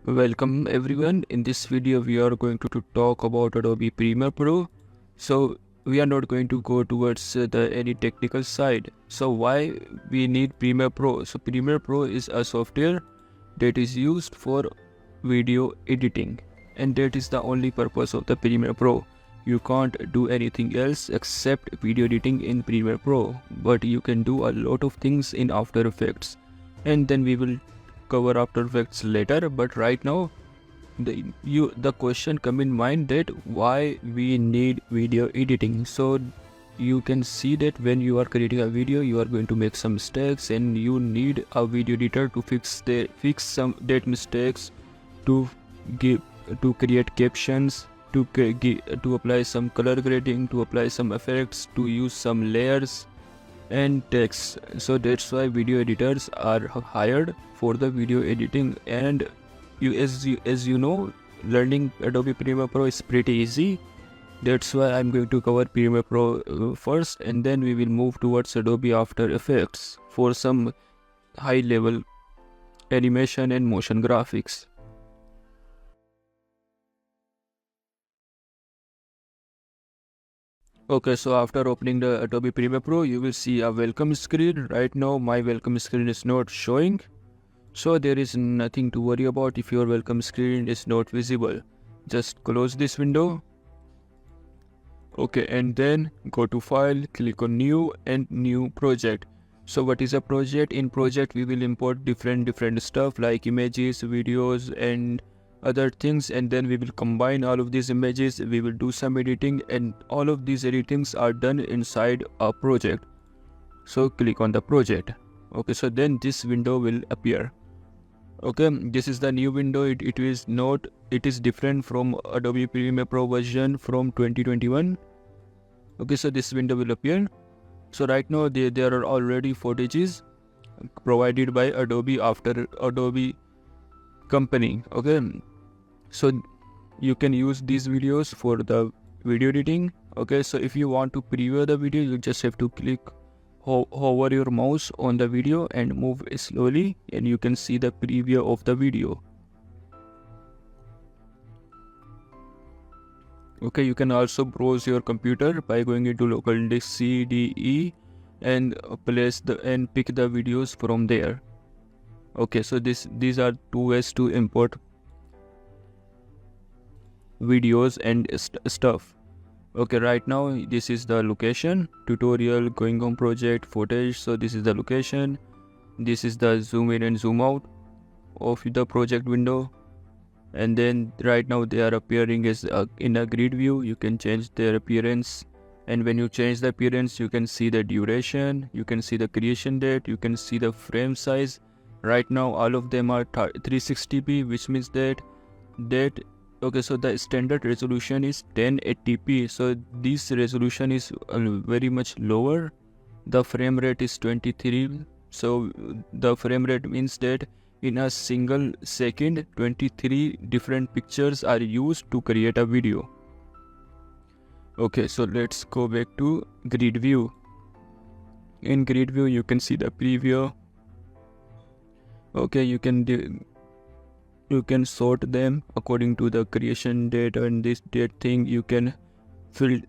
Welcome everyone. In this video we are going to talk about Adobe Premiere Pro. So we are not going to go towards any technical side. So why we need Premiere Pro? So Premiere Pro is a software that is used for video editing, and that is the only purpose of the Premiere Pro. You can't do anything else except video editing in Premiere Pro, but you can do a lot of things in After Effects, and then we will cover After Effects later. But right now the question come in mind that why we need video editing. So you can see that when you are creating a video, you are going to make some mistakes, and you need a video editor to fix some that mistakes, to create captions, to apply some color grading, to apply some effects, to use some layers and text. So that's why video editors are hired for the video editing. And as you know, learning Adobe Premiere Pro is pretty easy. That's why I'm going to cover Premiere Pro first, and then we will move towards Adobe After Effects for some high level animation and motion graphics. Okay, so after opening the Adobe Premiere Pro, you will see a welcome screen. Right now my welcome screen is not showing, so there is nothing to worry about if your welcome screen is not visible. Just close this window. Okay, and then go to File, click on New and New Project. So what is a project? In project we will import different stuff like images, videos and other things, and then we will combine all of these images. We will do some editing, and all of these editings are done inside a project. So click on the project. Okay, so then this window will appear. Okay, this is the new window. It is different from Adobe Premiere Pro version from 2021. Okay, so this window will appear. So right now there are already footages provided by Adobe after Adobe company. Okay, so you can use these videos for the video editing. Okay, so if you want to preview the video, you just have to hover your mouse on the video and move slowly, and you can see the preview of the video. Okay, you can also browse your computer by going into local disk C, D, E and pick the videos from there. Okay, so these are two ways to import videos and stuff. Okay, right now this is the location, tutorial, going on project, footage. So this is the location. This is the zoom in and zoom out of the project window, and then right now they are appearing as in a grid view. You can change their appearance, and when you change the appearance, you can see the duration, you can see the creation date, you can see the frame size. Right now all of them are 360p, which means that okay, so the standard resolution is 1080p. So this resolution is very much lower. The frame rate is 23. So the frame rate means that in a single second 23 different pictures are used to create a video. Okay, so let's go back to grid view. In grid view you can see the preview. Okay, you can sort them according to the creation date and this date thing. You can filter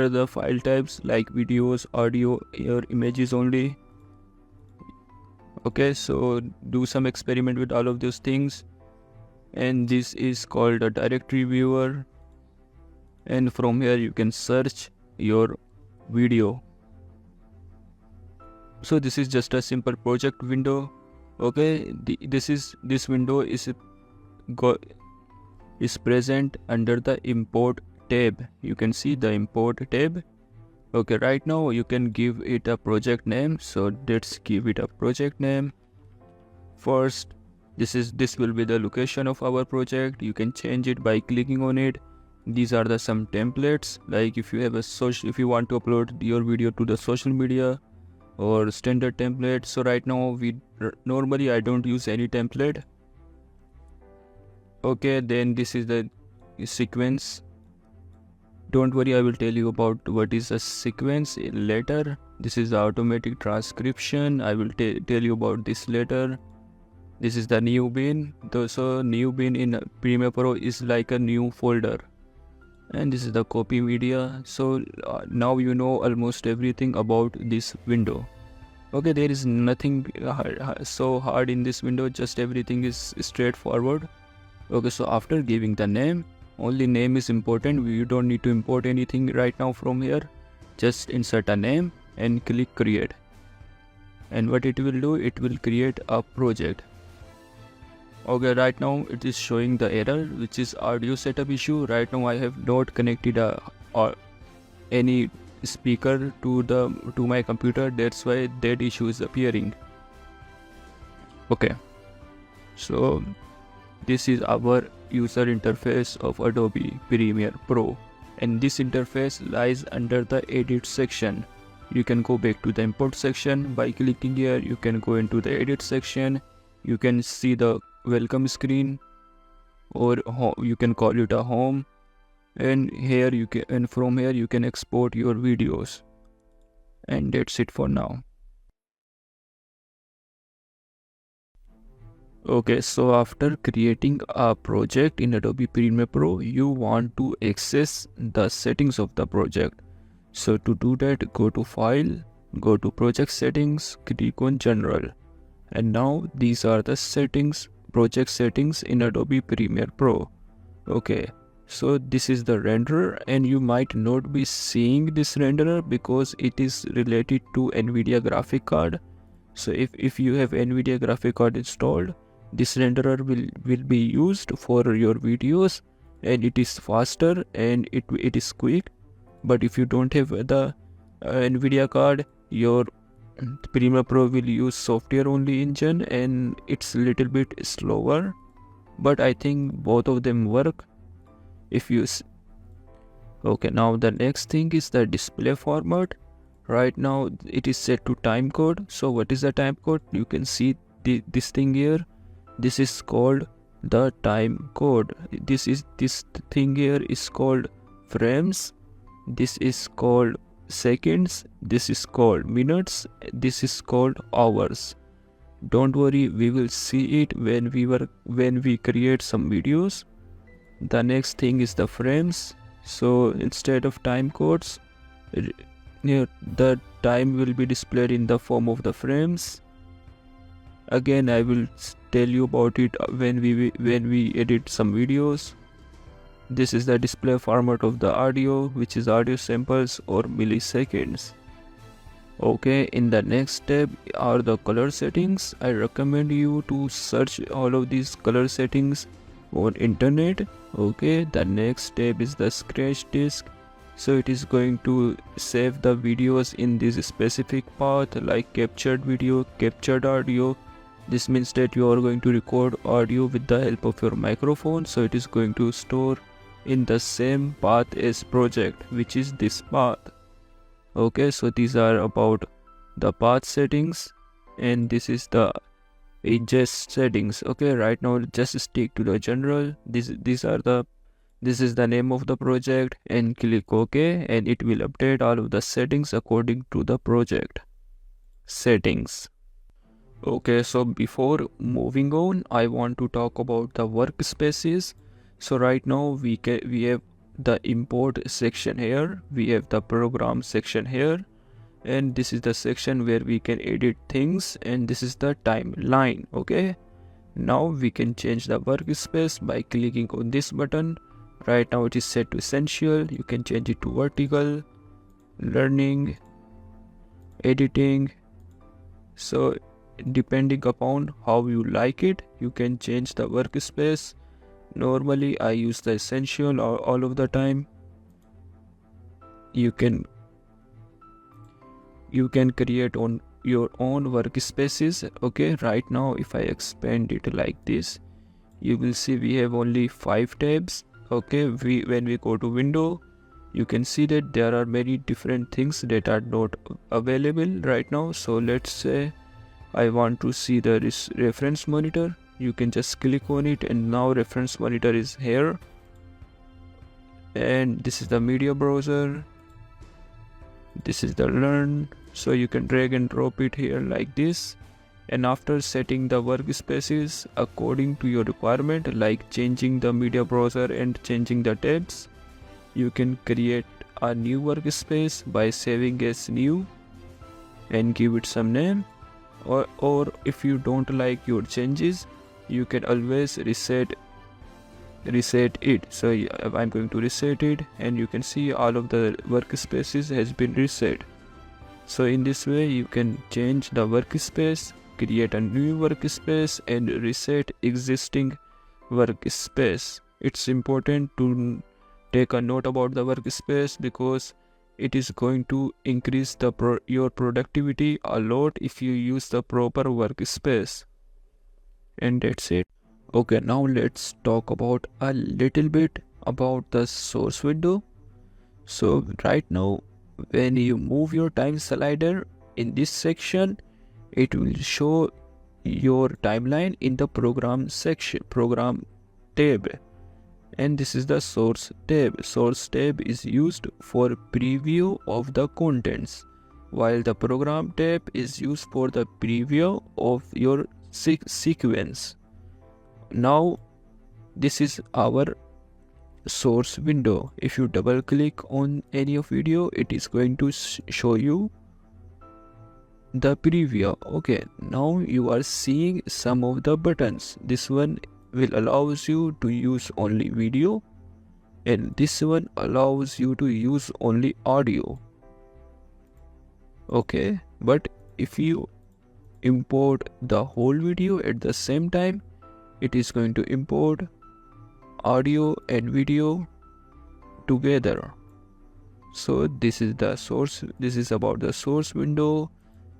the file types like videos, audio, or images only. Okay, so do some experiment with all of those things. And this is called a directory viewer, and from here you can search your video. So this is just a simple project window. Okay, this window is present under the import tab. You can see the import tab. Okay, right now you can give it a project name. So let's give it a project name first. This will be the location of our project. You can change it by clicking on it. These are some templates, like if you want to upload your video to the social media or standard template. So right now normally I don't use any template. Okay, then this is the sequence. Don't worry, I will tell you about what is a sequence later. This is the automatic transcription. I will tell you about this later. This is the new bin. So new bin in Premiere Pro is like a new folder. And this is the copy media. So now you know almost everything about this window. Okay, there is nothing so hard in this window, just everything is straightforward. Okay, so after giving the name, only name is important. You don't need to import anything right now from here. Just insert a name and click create. And what it will do, it will create a project. Okay, right now it is showing the error, which is audio setup issue. Right now I have not connected any speaker to my computer. That's why that issue is appearing. Okay, so this is our user interface of Adobe Premiere Pro, and this interface lies under the edit section. You can go back to the import section by clicking here. You can go into the edit section. You can see the welcome screen, or you can call it a home, and here you can, and from here you can export your videos. And that's it for now. Okay, so after creating a project in Adobe Premiere Pro, you want to access the settings of the project. So to do that, go to File, go to Project Settings, click on General. And now these are the settings, project settings in Adobe Premiere Pro. Okay, so this is the renderer, and you might not be seeing this renderer because it is related to NVIDIA graphic card. So if you have NVIDIA graphic card installed, this renderer will be used for your videos, and it is faster and it is quick. But if you don't have the NVIDIA card, your Premiere Pro will use software only engine, and it's a little bit slower, but I think both of them work if you okay, now the next thing is the display format. Right now it is set to timecode. So what is the timecode? You can see this thing here. This is called the timecode. This thing here is called frames. This is called seconds. This is called minutes. This is called hours. Don't worry, we will see it when we create some videos. The next thing is the frames. So instead of time codes, the time will be displayed in the form of the frames. Again, I will tell you about it when we edit some videos. This is the display format of the audio, which is audio samples or milliseconds. Okay, in the next step are the color settings. I recommend you to search all of these color settings on internet. Okay, the next step is the scratch disk. So it is going to save the videos in this specific path, like captured video, captured audio. This means that you are going to record audio with the help of your microphone. So it is going to store in the same path as project, which is this path. Okay, so these are about the path settings, and this is the ingest settings. Okay, right now just stick to the general. This is the name of the project, and click OK, and it will update all of the settings according to the project settings. Okay, so before moving on, I want to talk about the workspaces. So right now we have the import section here, we have the program section here, and this is the section where we can edit things, and this is the timeline. Okay, now we can change the workspace by clicking on this button. Right now it is set to essential. You can change it to vertical, learning, editing. So depending upon how you like it, you can change the workspace. Normally I use the essential all of the time. You can create on your own workspaces. Okay, right now if I expand it like this, you will see we have only 5 tabs. Okay, when we go to window, you can see that there are many different things that are not available right now. So let's say I want to see the reference monitor. You can just click on it, and now reference monitor is here. And this is the media browser. This is the learn. So you can drag and drop it here like this. And after setting the workspaces according to your requirement, like changing the media browser and changing the tabs, you can create a new workspace by saving as new and give it some name. Or if you don't like your changes, you can always reset it. So I'm going to reset it, and you can see all of the workspaces has been reset. So in this way you can change the workspace, create a new workspace, and reset existing workspace. It's important to take a note about the workspace because it is going to increase your productivity a lot if you use the proper workspace. And that's it. Okay, now let's talk about a little bit about the source window. So right now, when you move your time slider in this section, it will show your timeline in the program section, program tab. And this is the source tab. Source tab is used for preview of the contents, while the program tab is used for the preview of your sequence. Now this is our source window. If you double click on any of video, it is going to show you the preview. Okay, now you are seeing some of the buttons. This one will allows you to use only video, and this one allows you to use only audio. Okay, but if you import the whole video at the same time, it is going to import audio and video together. So this is the source. This is about the source window.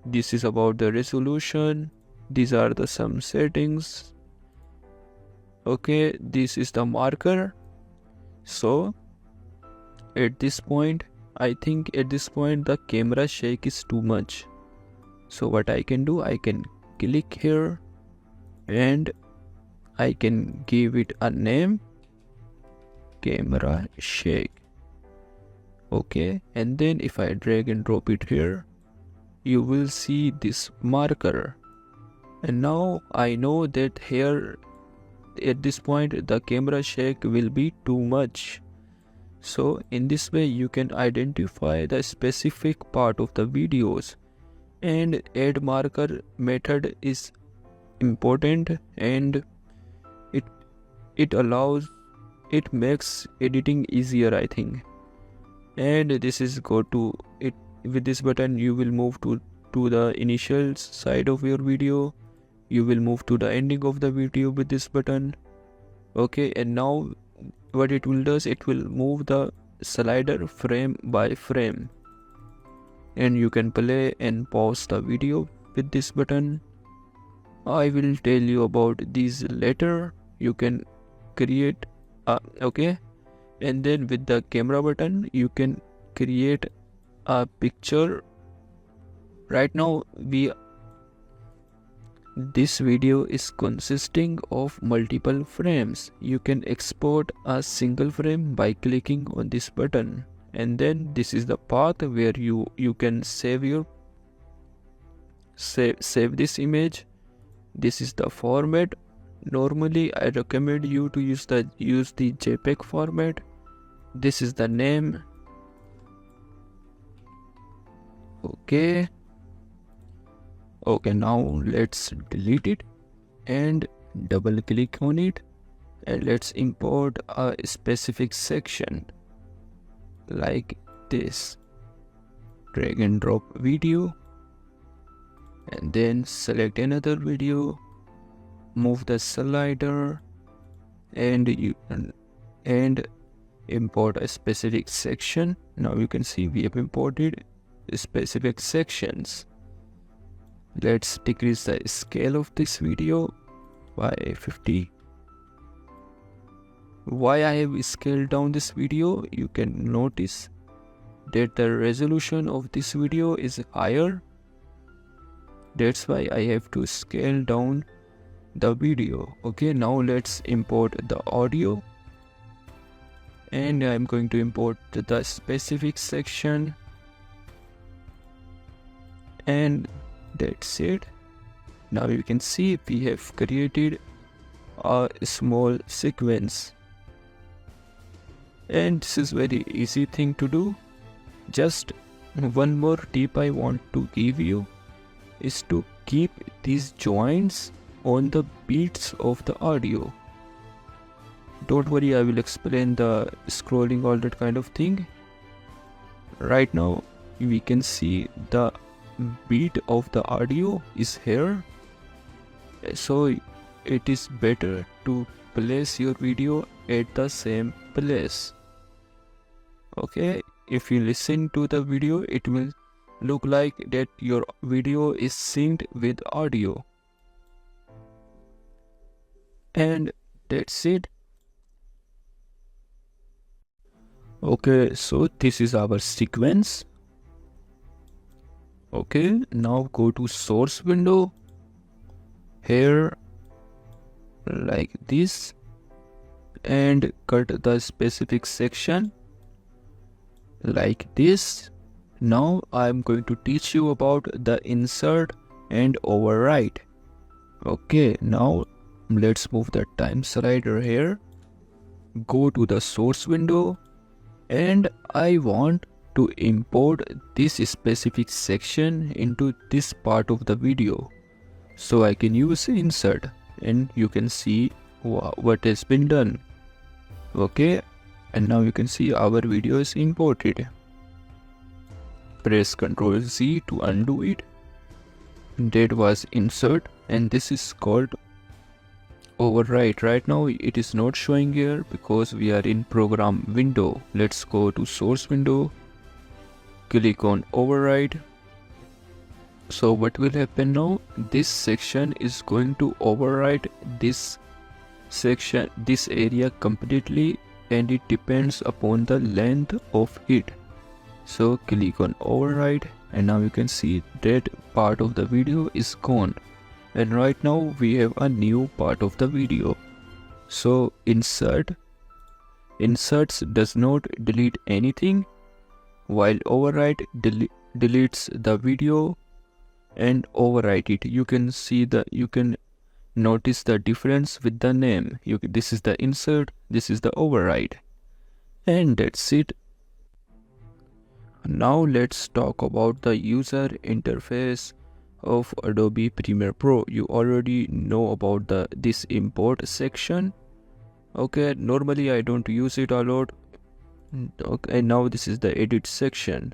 This is about the resolution. These are the some settings. Okay, this is the marker. So at this point, I think at this point the camera shake is too much. So what I can do, I can click here and I can give it a name, camera shake. Okay, and then if I drag and drop it here, you will see this marker. And now I know that here at this point the camera shake will be too much. So in this way you can identify the specific part of the videos, and add marker method is important, and it makes editing easier, I think. And this is go to it. With this button you will move to the initial side of your video. You will move to the ending of the video with this button. Okay, and now what it will do is it will move the slider frame by frame, and you can play and pause the video with this button. I will tell you about these later. You can create okay, and then with the camera button you can create a picture. Right now this video is consisting of multiple frames. You can export a single frame by clicking on this button, and then this is the path where you can save this image. This is the format. Normally I recommend you to use the JPEG format. This is the name. Okay, now let's delete it and double click on it, and let's import a specific section like this. Drag and drop video, and then select another video, move the slider, and import a specific section. Now you can see we have imported specific sections. Let's decrease the scale of this video by 50. Why I have scaled down this video? You can notice that the resolution of this video is higher. That's why I have to scale down the video. Okay, now let's import the audio, and I'm going to import the specific section, and that's it. now you can see we have created a small sequence, and this is very easy thing to do. Just one more tip I want to give you is to keep these joints on the beats of the audio. Don't worry, I will explain the scrolling, all that kind of thing. Right now we can see the beat of the audio is here, so it is better to place your video at the same place. Okay, if you listen to the video, it will look like that your video is synced with audio. And that's it. Okay, so this is our sequence. Okay, now go to source window. Here, like this, and cut the specific section like this. Now I'm going to teach you about the insert and override. Okay, now let's move the time slider here. Go to the source window, and I want to import this specific section into this part of the video. So I can use insert, and you can see what has been done. Okay, and now you can see our video is imported. Press Ctrl Z to undo it. That was insert, and this is called override. Right now it is not showing here because we are in program window. Let's go to source window, click on override. So what will happen now? This section is going to override this section, this area completely, and it depends upon the length of it. So click on override, and now you can see that part of the video is gone, and right now we have a new part of the video. So inserts does not delete anything, while override deletes the video and overwrite it. You can notice the difference with the name. This is the insert, this is the override, and that's it. Now let's talk about the user interface of Adobe Premiere Pro. You already know about this import section. Okay, normally I don't use it a lot. Okay, now this is the edit section,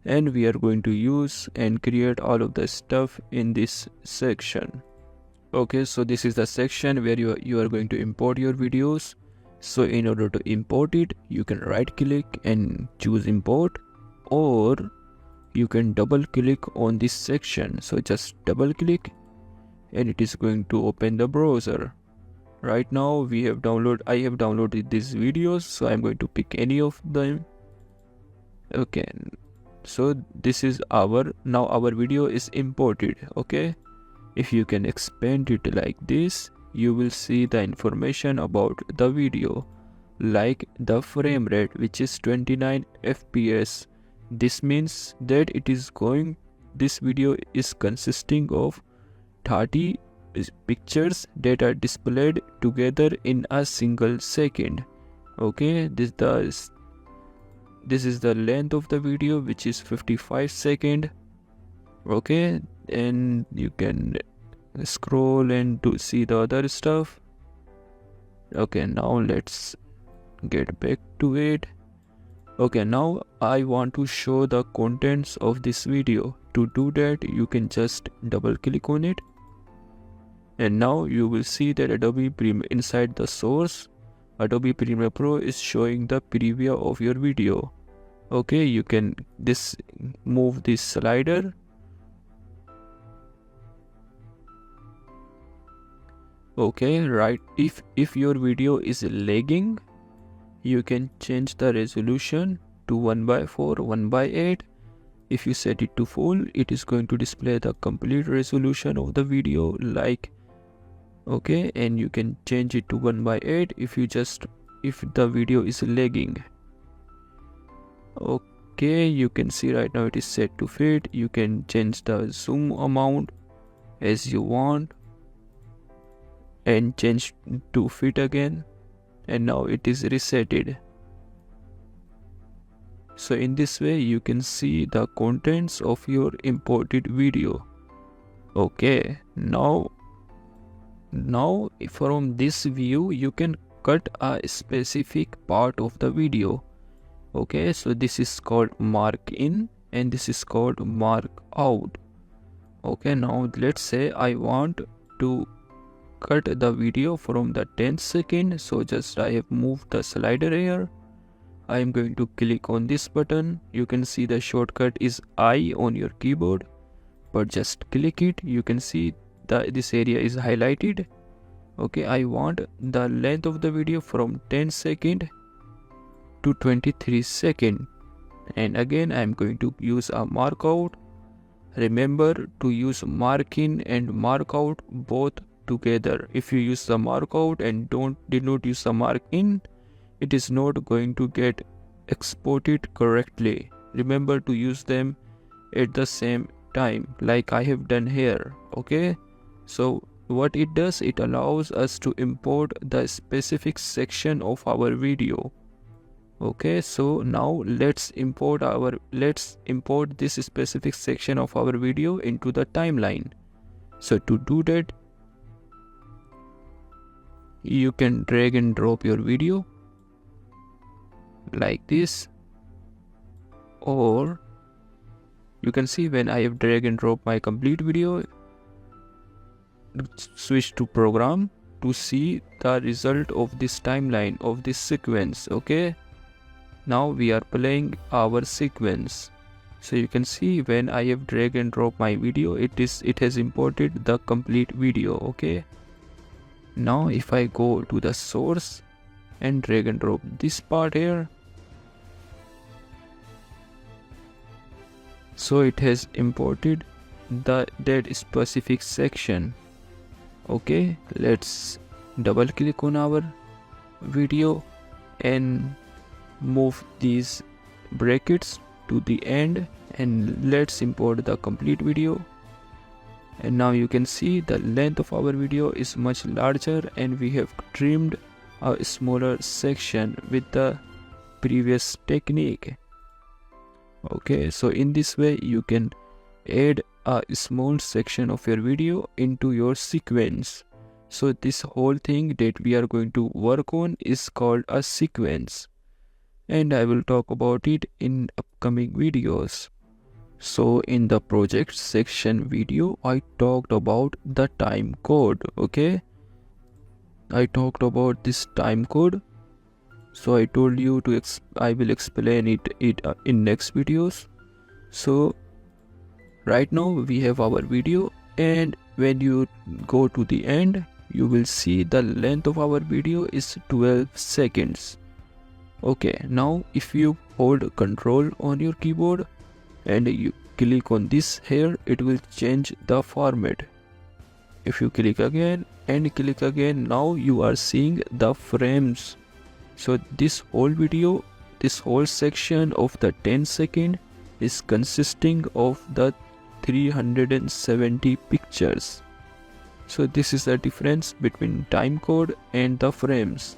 and we are going to use and create all of the stuff in this section. Okay, so this is the section where you are going to import your videos. So in order to import it, you can right click and choose import, or you can double click on this section. So just double click, and it is going to open the browser. Right now I have downloaded these videos, so I'm going to pick any of them. Okay, so this is our video is imported. Okay, if you can expand it like this, you will see the information about the video, like the frame rate, which is 29 fps. This means that this video is consisting of 30 pictures that are displayed together in a single second. Okay, this is the length of the video, which is 55 seconds. Okay, and you can scroll and see the other stuff. Okay, now let's get back to it. Okay, now I want to show the contents of this video. To do that, you can just double click on it, and now you will see that inside the source, Adobe Premiere Pro is showing the preview of your video. Okay, you can move this slider. Okay, right, if your video is lagging, you can change the resolution to 1:4, 1:8. If you set it to full, it is going to display the complete resolution of the video, like. Okay, and you can change it to 1:8 if the video is lagging. Okay, you can see right now it is set to fit. You can change the zoom amount, as you want and change to fit again, and now it is resetted. So in this way you can see the contents of your imported video. Okay, now from this view you can cut a specific part of the video. Okay, so this is called mark in and this is called mark out. Okay, now let's say I want to cut the video from the 10th second. So just I have moved the slider here. I am going to click on this button. You can see the shortcut is I on your keyboard, but just click it. You can see that this area is highlighted. Okay, I want the length of the video from 10 second to 23 second, and again I am going to use a mark out. Remember to use mark in and mark out both together. If you use the mark out and did not use the mark in, it is not going to get exported correctly. Remember to use them at the same time like I have done here. Okay, so what it does, it allows us to import the specific section of our video. Okay, so now let's import this specific section of our video into the timeline. So to do that, you can drag and drop your video like this, or you can see when I have drag and drop my complete video, switch to program to see the result of this timeline of this sequence. Okay, now we are playing our sequence. So you can see when I have drag and drop my video, it has imported the complete video. Okay, now if I go to the source and drag and drop this part here, so it has imported that specific section. Okay, let's double click on our video and move these brackets to the end, and let's import the complete video. And now you can see the length of our video is much larger, and we have trimmed a smaller section with the previous technique. Okay, so in this way you can add a small section of your video into your sequence. So this whole thing that we are going to work on is called a sequence, and I will talk about it in upcoming videos. So in the project section video, I talked about the time code. Okay, I talked about this time code. So I told you to I will explain it in next videos. So right now we have our video, and when you go to the end, you will see the length of our video is 12 seconds. Okay, now if you hold Control on your keyboard and you click on this here, it will change the format. If you click again and click again, now you are seeing the frames. So this whole video, this whole section of the 10 second is consisting of the 370 pictures. So this is the difference between time code and the frames.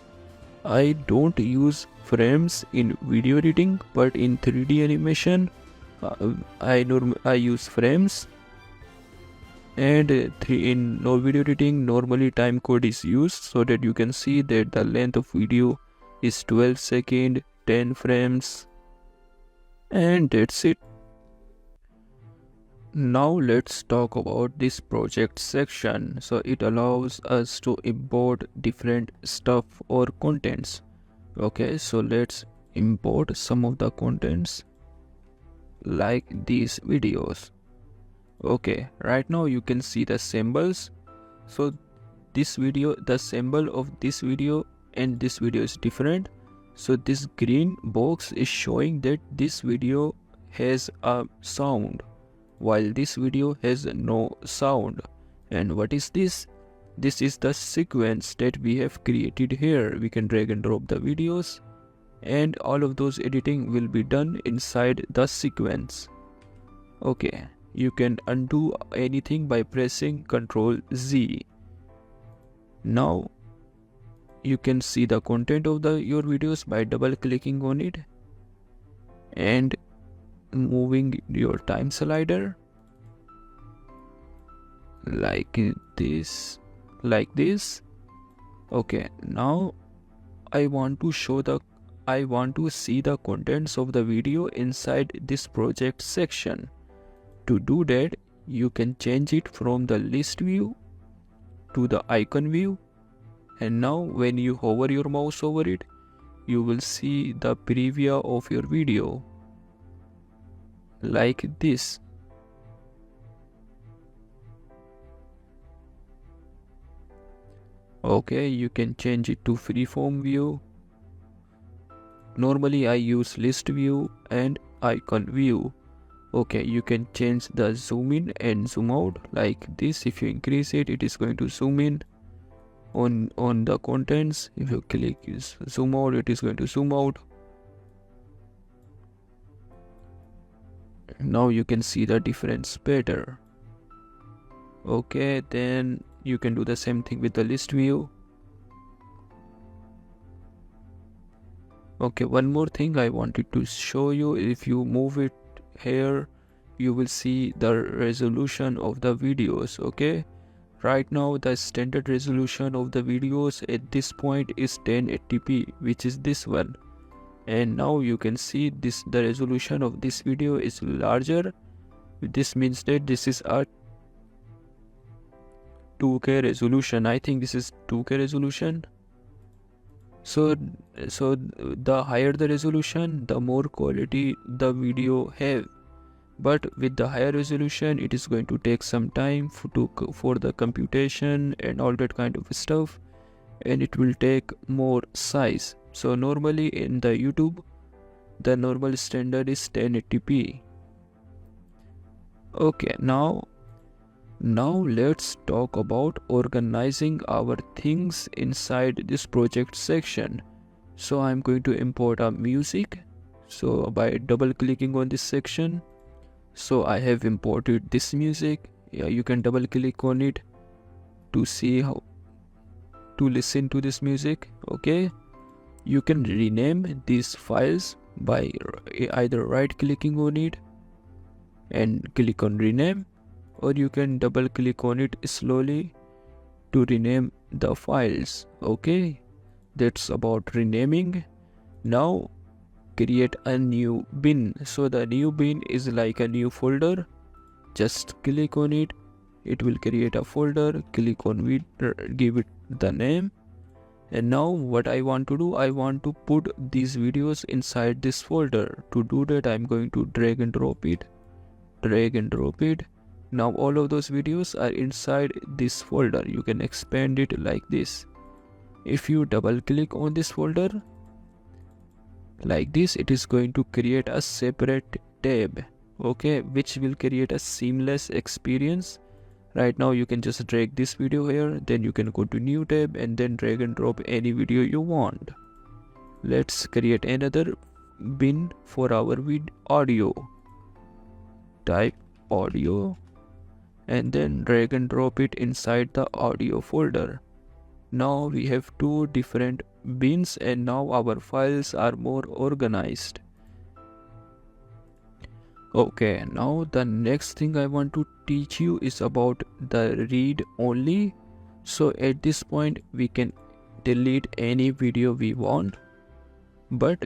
I don't use frames in video editing, but in 3D animation I use frames, and in no video editing normally time code is used, so that you can see that the length of video is 12 seconds, 10 frames, and that's it. Now let's talk about this project section. So it allows us to import different stuff or contents. Okay, so let's import some of the contents like these videos. Okay, right now you can see the symbols. So this video, the symbol of this video and this video is different. So this green box is showing that this video has a sound, while this video has no sound. And what is this? This is the sequence that we have created here. We can drag and drop the videos, and all of those editing will be done inside the sequence. Okay, you can undo anything by pressing Ctrl Z. Now you can see the content of your videos by double clicking on it and moving your time slider like this. Okay, now I want to see the contents of the video inside this project section. To do that, you can change it from the list view to the icon view, and now when you hover your mouse over it, you will see the preview of your video like this. Okay, you can change it to freeform view. Normally I use list view and icon view. Okay, you can change the zoom in and zoom out like this. If you increase it, it is going to zoom in on the contents. If you click zoom out, it is going to zoom out. Now you can see the difference better. Okay, then you can do the same thing with the list view. Okay, one more thing I wanted to show you. If you move it here, you will see the resolution of the videos. Okay, right now the standard resolution of the videos at this point is 1080p, which is this one. And now you can see the resolution of this video is larger. This means that this is a 2K resolution. I think this is 2K resolution. So the higher the resolution, the more quality the video have. But with the higher resolution, it is going to take some time for the computation and all that kind of stuff, and it will take more size. So normally in the YouTube, the normal standard is 1080p. Okay, now let's talk about organizing our things inside this project section. So I'm going to import a music. So by double clicking on this section, so I have imported this music. Yeah, you can double click on it to see how to listen to this music. Okay, you can rename these files by either right clicking on it and click on rename, or you can double click on it slowly to rename the files. Okay, that's about renaming. Now create a new bin. So the new bin is like a new folder. Just click on it, it will create a folder. Click on it, give it the name. And now what I want to do, I want to put these videos inside this folder. To do that, I'm going to drag and drop it. Now all of those videos are inside this folder. You can expand it like this. If you double click on this folder like this, it is going to create a separate tab, okay, which will create a seamless experience. Right now you can just drag this video here, then you can go to new tab and then drag and drop any video you want. Let's create another bin for our audio. Type audio and then drag and drop it inside the audio folder. Now we have two different bins and now our files are more organized. Okay, now the next thing I want to teach you is about the read only. So at this point we can delete any video we want, but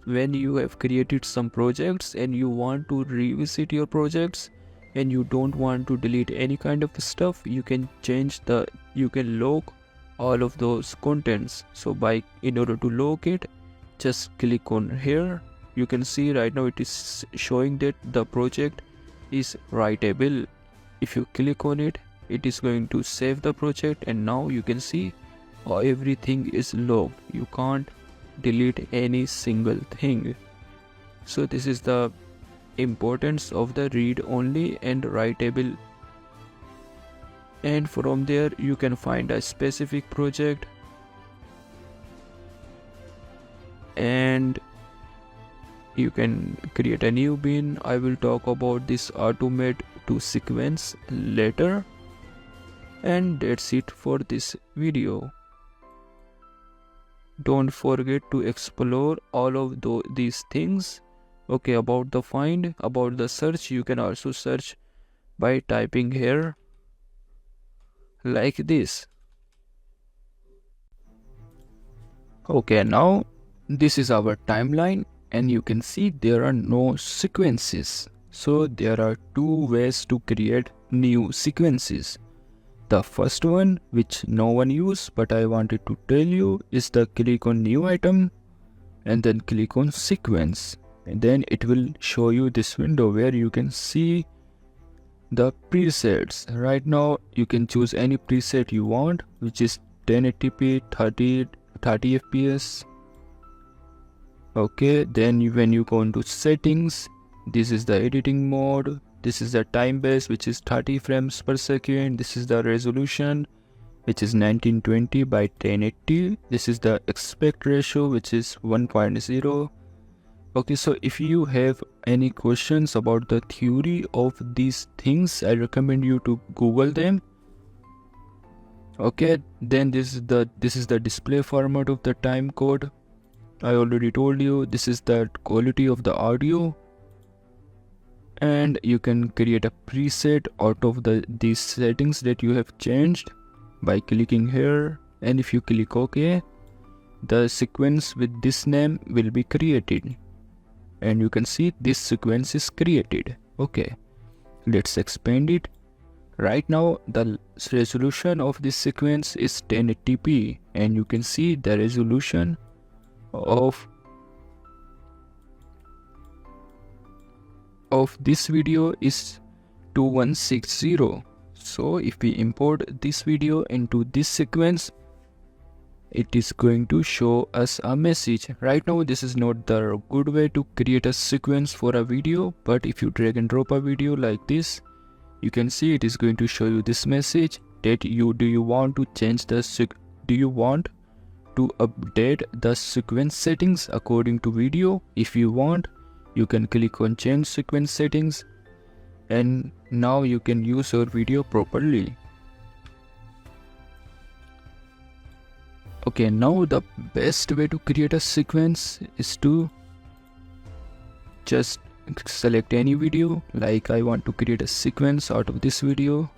when you have created some projects and you want to revisit your projects and you don't want to delete any kind of stuff, you can log all of those contents. So in order to log it, just click on here. You can see right now it is showing that the project is writable. If you click on it, it is going to save the project, and now you can see everything is logged. You can't delete any single thing. So this is the importance of the read only and writable. And from there you can find a specific project and you can create a new bin. I will talk about this automate to sequence later. And that's it for this video. Don't forget to explore all of these things. Okay, about the find, about the search, you can also search by typing here like this. Okay, now this is our timeline, and you can see there are no sequences. So there are two ways to create new sequences. The first one, which no one uses but I wanted to tell you, is the click on new item and then click on sequence, and then it will show you this window where you can see the presets. Right now you can choose any preset you want, which is 1080p, 30 fps. Okay, then when you go into settings, this is the editing mode, this is the time base, which is 30 frames per second, this is the resolution, which is 1920 by 1080, this is the aspect ratio, which is 1.0. Okay, so if you have any questions about the theory of these things, I recommend you to Google them. Okay, then this is the display format of the time code. I already told you. This is the quality of the audio, and you can create a preset out of these settings that you have changed by clicking here, and if you click OK, the sequence with this name will be created, and you can see this sequence is created. Okay, let's expand it. Right now the resolution of this sequence is 1080p, and you can see the resolution of this video is 2160. So if we import this video into this sequence, it is going to show us a message. Right now this is not the good way to create a sequence for a video, but if you drag and drop a video like this, you can see it is going to show you this message that do you want to change the do you want to update the sequence settings according to video. If you want, you can click on change sequence settings, and now you can use your video properly. Okay, now the best way to create a sequence is to just select any video. Like I want to create a sequence out of this video.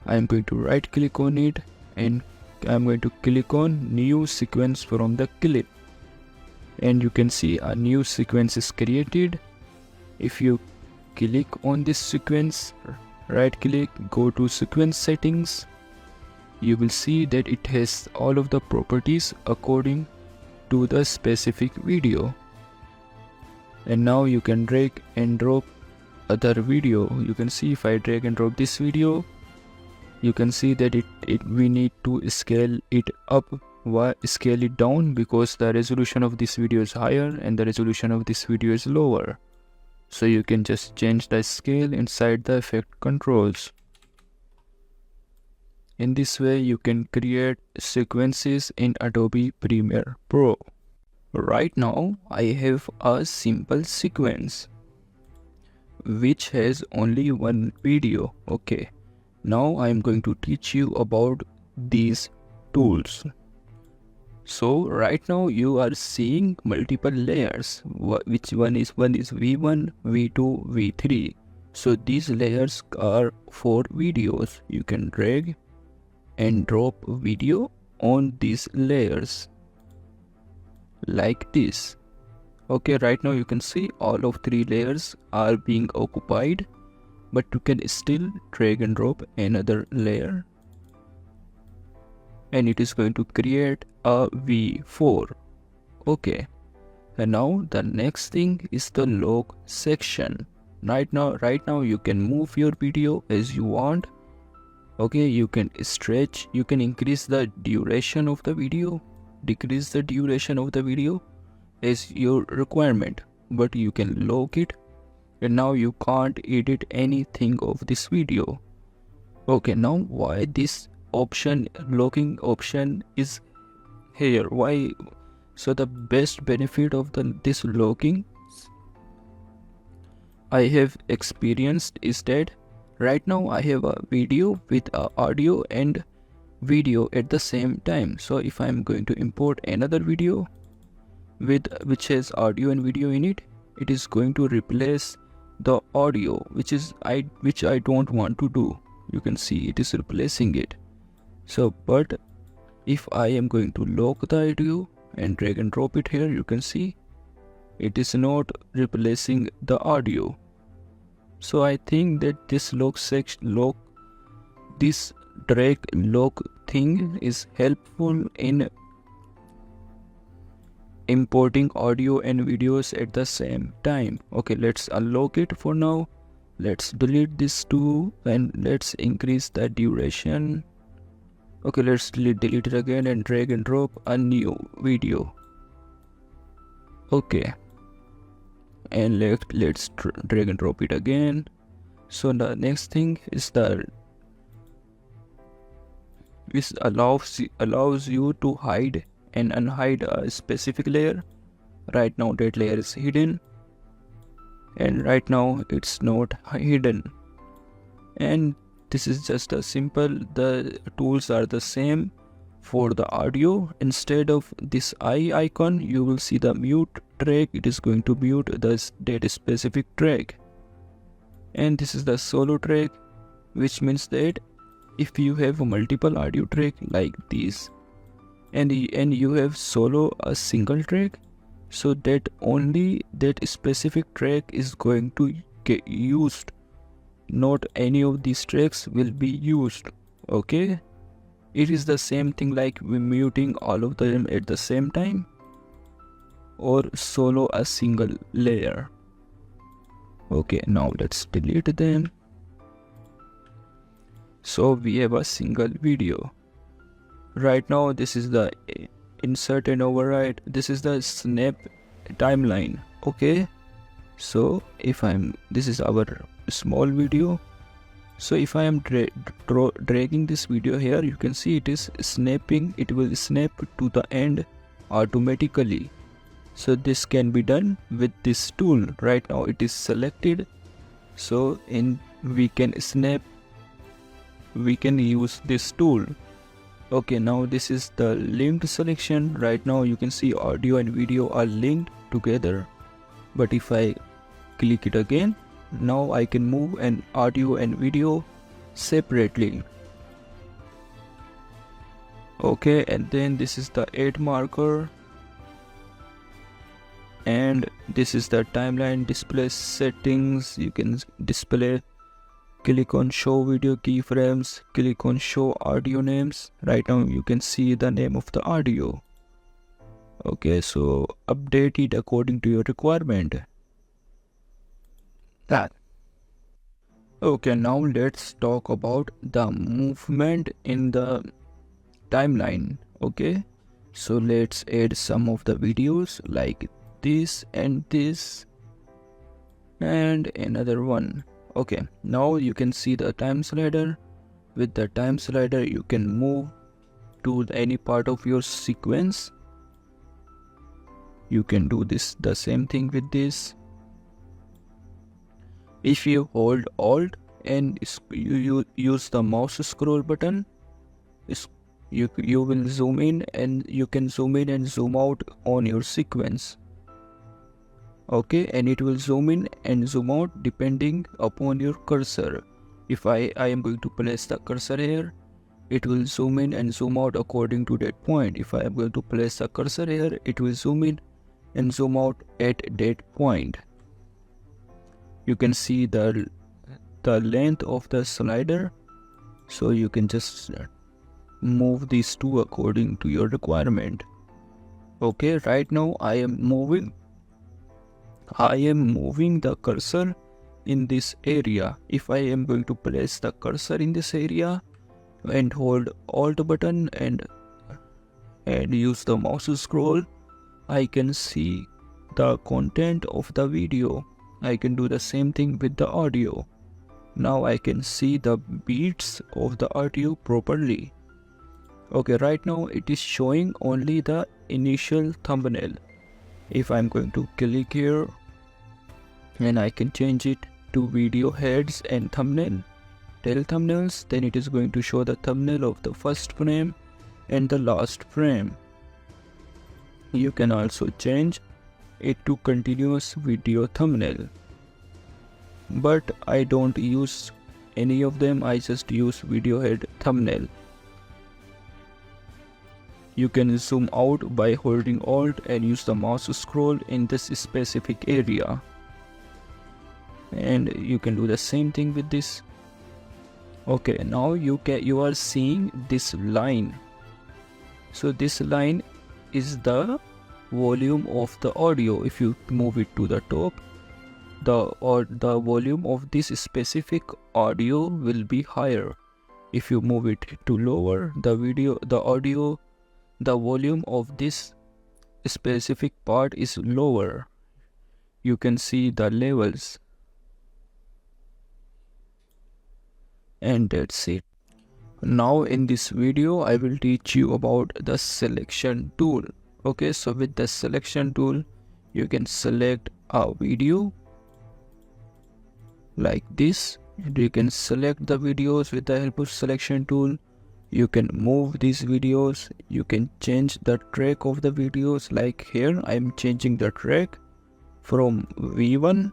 I am going to right click on it, and I'm going to click on new sequence from the clip, and you can see a new sequence is created. If you click on this sequence, right click, go to sequence settings, you will see that it has all of the properties according to the specific video. And now you can drag and drop other video. You can see if I drag and drop this video, you can see that we need to scale it up, scale it down, because the resolution of this video is higher and the resolution of this video is lower. So you can just change the scale inside the effect controls. In this way you can create sequences in Adobe Premiere Pro. Right now I have a simple sequence which has only one video. Okay, now I am going to teach you about these tools. So right now you are seeing multiple layers, which one is V1, V2, V3. So these layers are for videos. You can drag and drop video on these layers like this. Okay, right now you can see all of three layers are being occupied, but you can still drag and drop another layer, and it is going to create a V4. Okay, and now the next thing is the log section. Right now you can move your video as you want. Okay, you can stretch, you can increase the duration of the video, decrease the duration of the video as your requirement, but you can log it, and now you can't edit anything of this video. Okay, now why this option, logging option, is here? Why? So the best benefit of this logging, I have experienced is that right now I have a video with audio and video at the same time. So if I'm going to import another video which has audio and video in it, it is going to replace the audio, which I don't want to do. You can see it is replacing it. So but if I am going to lock the audio and drag and drop it here, you can see it is not replacing the audio. So I think that this this drag lock thing is helpful in importing audio and videos at the same time. Okay, let's unlock it for now. Let's delete this too and let's increase the duration. Okay, let's delete it again and drag and drop a new video. Okay, and let's drag and drop it again. So the next thing is this allows you to hide and unhide a specific layer. Right now that layer is hidden, and right now it's not hidden. And this is just a simple, the tools are the same for the audio. Instead of this eye icon, you will see the mute track. It is going to mute that specific track. And this is the solo track, which means that if you have multiple audio track like this and you have solo a single track, so that only that specific track is going to get used. Not any of these tracks will be used. Okay, it is the same thing like we muting all of them at the same time or solo a single layer. Okay, now let's delete them. So we have a single video. Right now this is the insert and override. This is the snap timeline. Okay, so this is our small video. So if I am dragging this video here, you can see it is snapping. It will snap to the end automatically. So this can be done with this tool. Right now it is selected, so we can use this tool. Okay, now this is the linked selection. Right now you can see audio and video are linked together, but if I click it again, now I can move an audio and video separately. Okay, and then this is the add marker, and this is the timeline display settings. You can display, click on show video keyframes, click on show audio names. Right now you can see the name of the audio. Okay, so update it according to your requirement. Okay, now let's talk about the movement in the timeline. Okay, so let's add some of the videos like this and another one. Okay, now you can see the time slider. With the time slider you can move to any part of your sequence. You can do the same thing with this. If you hold Alt and you use the mouse scroll button, you will zoom in, and you can zoom in and zoom out on your sequence. Okay, and it will zoom in and zoom out depending upon your cursor. If I am going to place the cursor here, it will zoom in and zoom out according to that point. If I am going to place the cursor here, it will zoom in and zoom out at that point. You can see the length of the slider, so you can just move these two according to your requirement. Okay, right now I am moving the cursor in this area. If I am going to place the cursor in this area and hold Alt button and use the mouse scroll, I can see the content of the video. I can do the same thing with the audio. Now I can see the beats of the audio properly. Okay, right now it is showing only the initial thumbnail. If I'm going to click here and I can change it to video heads and thumbnail. Tell thumbnails, then it is going to show the thumbnail of the first frame and the last frame. You can also change it to continuous video thumbnail, but I don't use any of them. I just use video head thumbnail. You can zoom out by holding Alt and use the mouse scroll in this specific area, and you can do the same thing with this. Okay, now you are seeing this line. So this line is the volume of the audio. If you move it to the top, the volume of this specific audio will be higher. If you move it to lower, the volume of this specific part is lower. You can see the levels. And that's it. Now in this video I will teach you about the selection tool. Okay, so with the selection tool you can select a video like this. You can select the videos with the help of selection tool. You can move these videos. You can change the track of the videos. Like here I am changing the track from V1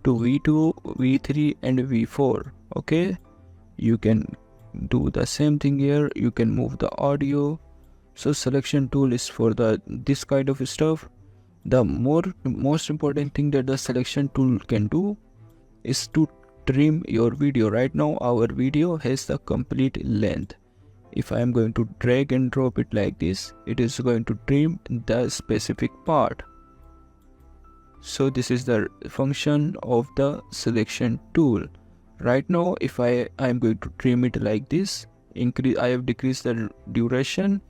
to V2, V3 and V4. Okay, you can do the same thing here. You can move the audio. So selection tool is for this kind of stuff. The most important thing that the selection tool can do is to trim your video. Right now our video has the complete length. If I am going to drag and drop it like this, it is going to trim the specific part. So this is the function of the selection tool. Right now if I am going to trim it like this, I have decreased the duration,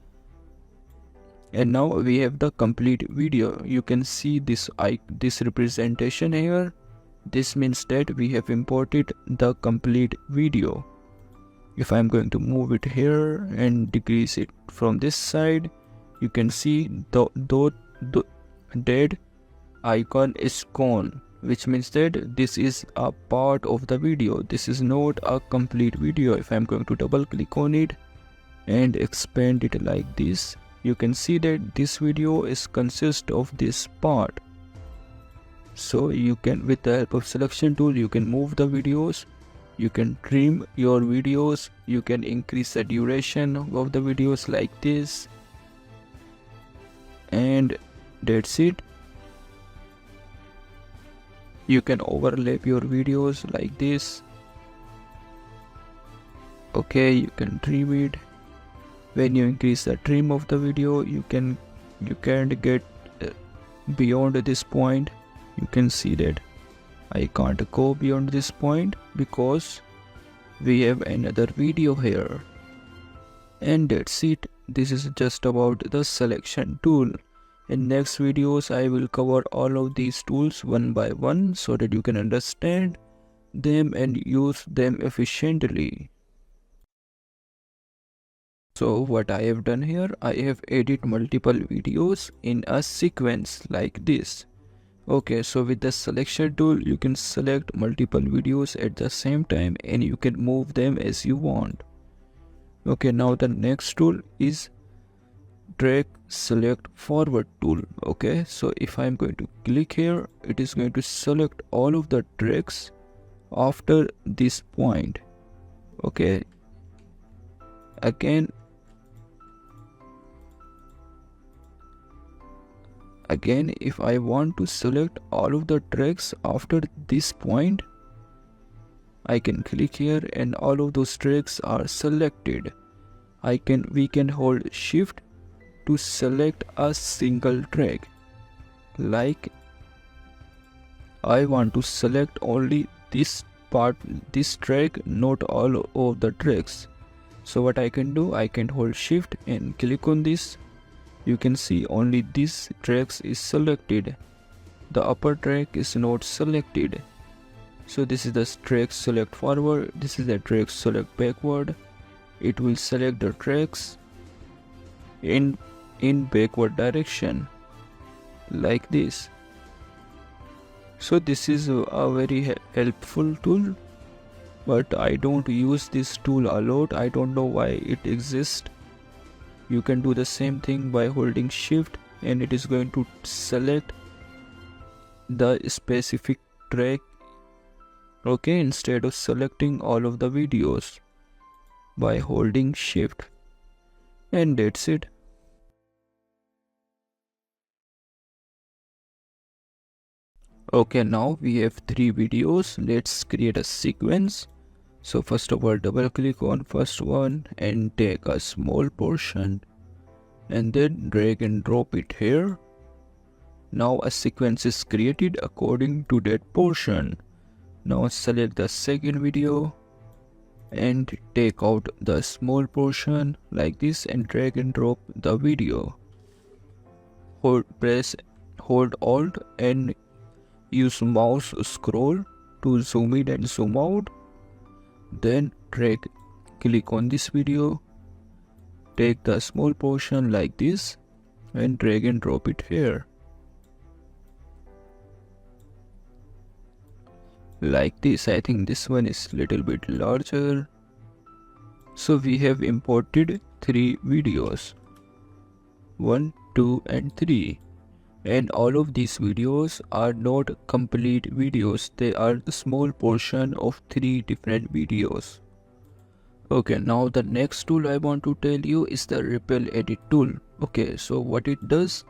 and now we have the complete video. You can see this representation here. This means that we have imported the complete video. If I am going to move it here and decrease it from this side, you can see the dead icon is gone, which means that this is a part of the video. This is not a complete video. If I am going to double click on it and expand it like this, you can see that this video is consist of this part. So you can, with the help of selection tool, you can move the videos, you can trim your videos, you can increase the duration of the videos like this, and that's it. You can overlap your videos like this. Okay, you can trim it. When you increase the trim of the video, you can't get beyond this point. You can see that I can't go beyond this point because we have another video here. And that's it. This is just about the selection tool. In next videos I will cover all of these tools one by one so that you can understand them and use them efficiently. So what I have done here, I have edited multiple videos in a sequence like this. Okay, so with the selection tool you can select multiple videos at the same time and you can move them as you want. Okay, now the next tool is drag select forward tool. Okay, so if I am going to click here, it is going to select all of the tracks after this point. Okay, again if I want to select all of the tracks after this point, I can click here and all of those tracks are selected. We can hold shift to select a single track. Like I want to select only this part, this track, not all of the tracks. So what I can do, I can hold shift and click on this. You can see only this tracks is selected. The upper track is not selected. So this is the track select forward, this is the track select backward. It will select the tracks in backward direction like this. So this is a very helpful tool, but I don't use this tool a lot. I don't know why it exists. You can do the same thing by holding shift and it is going to select the specific track, okay, instead of selecting all of the videos by holding shift, and that's it. Okay, now we have 3 videos. Let's create a sequence. So first of all, double click on first one and take a small portion and then drag and drop it here. Now a sequence is created according to that portion. Now select the second video and take out the small portion like this and drag and drop the video. Hold Alt and use mouse scroll to zoom in and zoom out. Then click on this video, take the small portion like this and drag and drop it here. Like this. I think this one is little bit larger. So we have imported 3 videos, 1, 2 and 3. And all of these videos are not complete videos, they are the small portion of 3 different videos. Okay, now the next tool I want to tell you is the Ripple Edit tool. Okay, so what it does,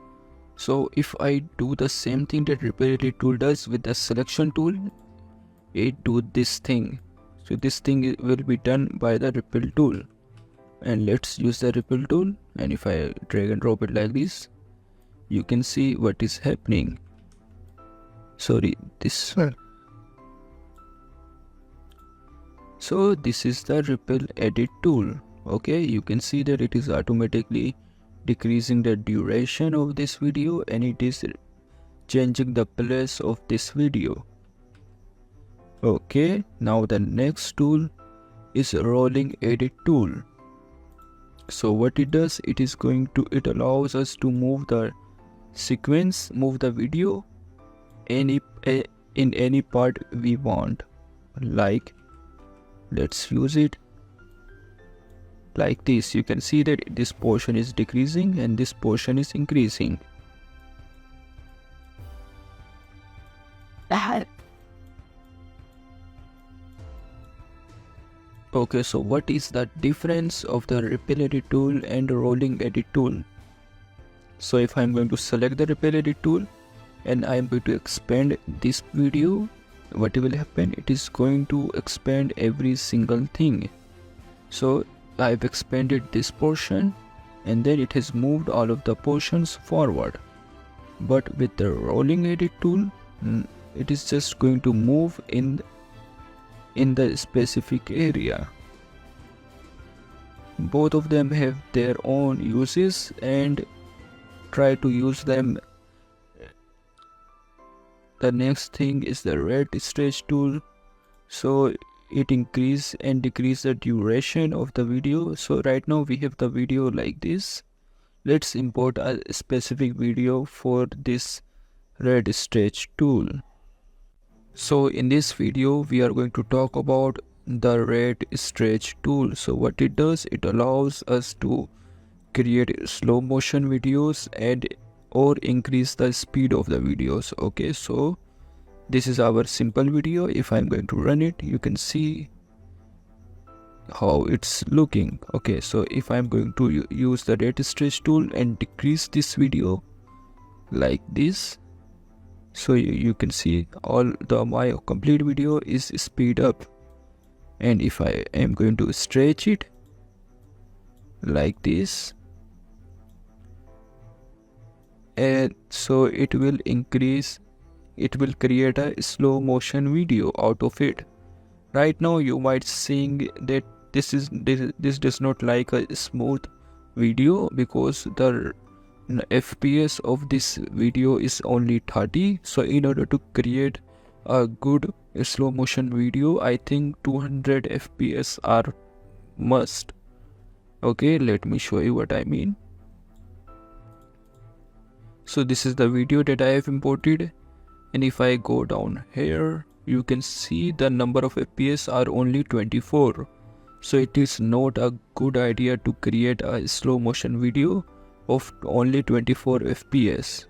so if I do the same thing that Ripple Edit tool does with the selection tool, it do this thing. So this thing will be done by the Ripple tool. And let's use the Ripple tool, and if I drag and drop it like this, you can see what is happening. Sorry, this one. So this is the Ripple Edit tool. Okay, you can see that it is automatically decreasing the duration of this video and it is changing the place of this video. Okay, now the next tool is Rolling Edit tool. So what it does, it allows us to move the sequence, move the video in any part we want. Like, let's use it like this. You can see that this portion is decreasing and this portion is increasing. Okay, so what is the difference of the Ripple Edit tool and Rolling Edit tool? So if I'm going to select the Ripple Edit tool and I'm going to expand this video, what will happen? It is going to expand every single thing. So I've expanded this portion and then it has moved all of the portions forward. But with the Rolling Edit tool, it is just going to move in the specific area. Both of them have their own uses and try to use them. The next thing is the red stretch tool. So it increase and decrease the duration of the video. So right now we have the video like this. Let's import a specific video for this red stretch tool. So in this video we are going to talk about the red stretch tool. So what it does, it allows us to create slow motion videos or increase the speed of the videos. Okay, so this is our simple video. If I'm going to run it, you can see how it's looking. Okay, so if I'm going to use the red stretch tool and decrease this video like this, so you can see my complete video is speed up. And if I am going to stretch it like this, and so it will create a slow motion video out of it. Right now you might think that this does not like a smooth video because the FPS of this video is only 30. So in order to create a good slow motion video, I think 200 FPS are must. Okay, let me show you what I mean. So this is the video that I have imported And if I go down here, you can see the number of FPS are only 24. So it is not a good idea to create a slow motion video of only 24 FPS.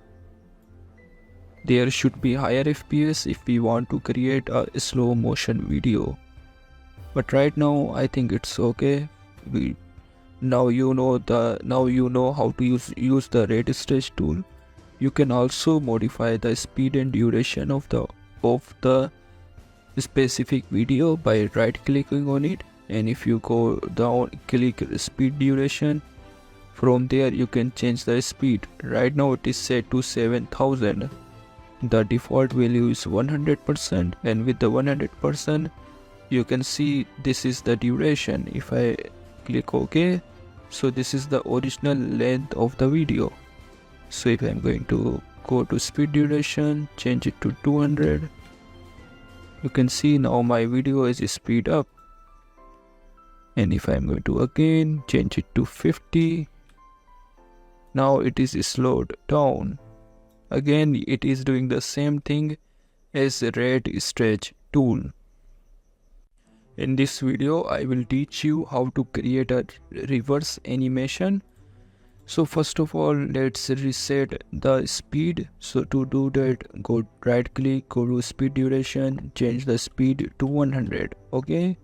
There should be higher FPS if we want to create a slow motion video. But right now I think it's okay. Now you know how to use the rate stretch tool. You can also modify the speed and duration of the specific video by right clicking on it, and if you go down, click speed duration. From there you can change the speed. Right now it is set to 7000. The default value is 100%, and with the 100% you can see this is the duration. If I click OK, so this is the original length of the video. So if I'm going to go to speed duration, change it to 200, you can see now my video is speed up. And if I'm going to again change it to 50, now it is slowed down. Again it is doing the same thing as rate stretch tool. In this video I will teach you how to create a reverse animation. So first of all, let's reset the speed. So to do that, go right click, go to speed duration, change the speed to 100. Okay,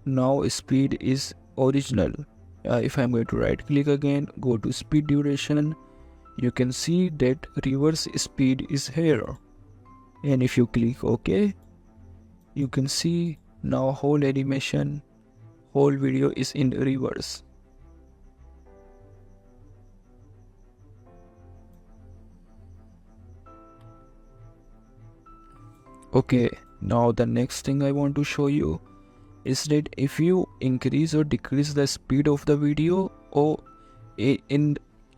now speed is original. If I'm going to right click again, go to speed duration, you can see that reverse speed is here. And if you click OK, you can see now whole animation, whole video is in reverse. Okay, now the next thing I want to show you is that if you increase or decrease the speed of the video,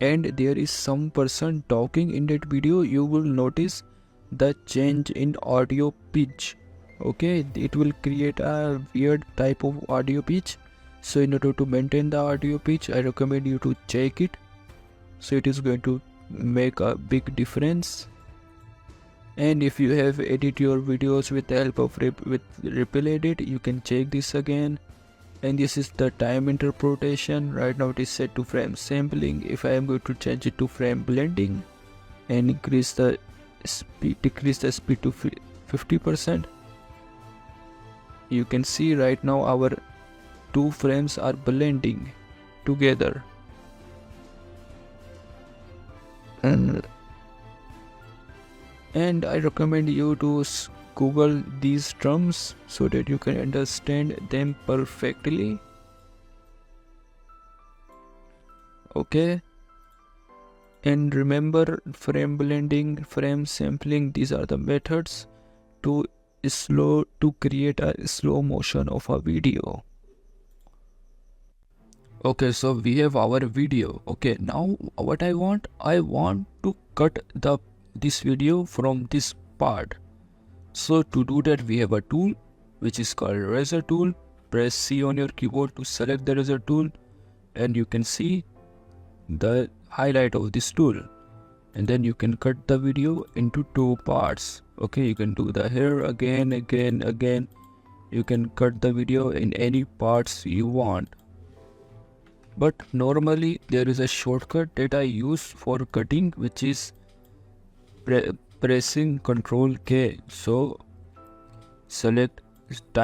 and there is some person talking in that video, you will notice the change in audio pitch. Okay, it will create a weird type of audio pitch. So in order to maintain the audio pitch, I recommend you to check it. So it is going to make a big difference. And if you have edited your videos with the help of Ripple Edit, you can check this again. And this is the time interpretation. Right now it is set to frame sampling. If I am going to change it to frame blending and decrease the speed to 50%, you can see right now our two frames are blending together. And I recommend you to Google these terms so that you can understand them perfectly. Okay. And remember, frame blending, frame sampling, these are the methods to create a slow motion of a video. Okay, so we have our video. Okay, now what I want to cut this video from this part. So to do that, we have a tool which is called razor tool. Press C on your keyboard to select the razor tool, and you can see the highlight of this tool, and then you can cut the video into two parts. Okay, you can do the here again. You can cut the video in any parts you want. But normally there is a shortcut that I use for cutting, which is pressing Ctrl K. So select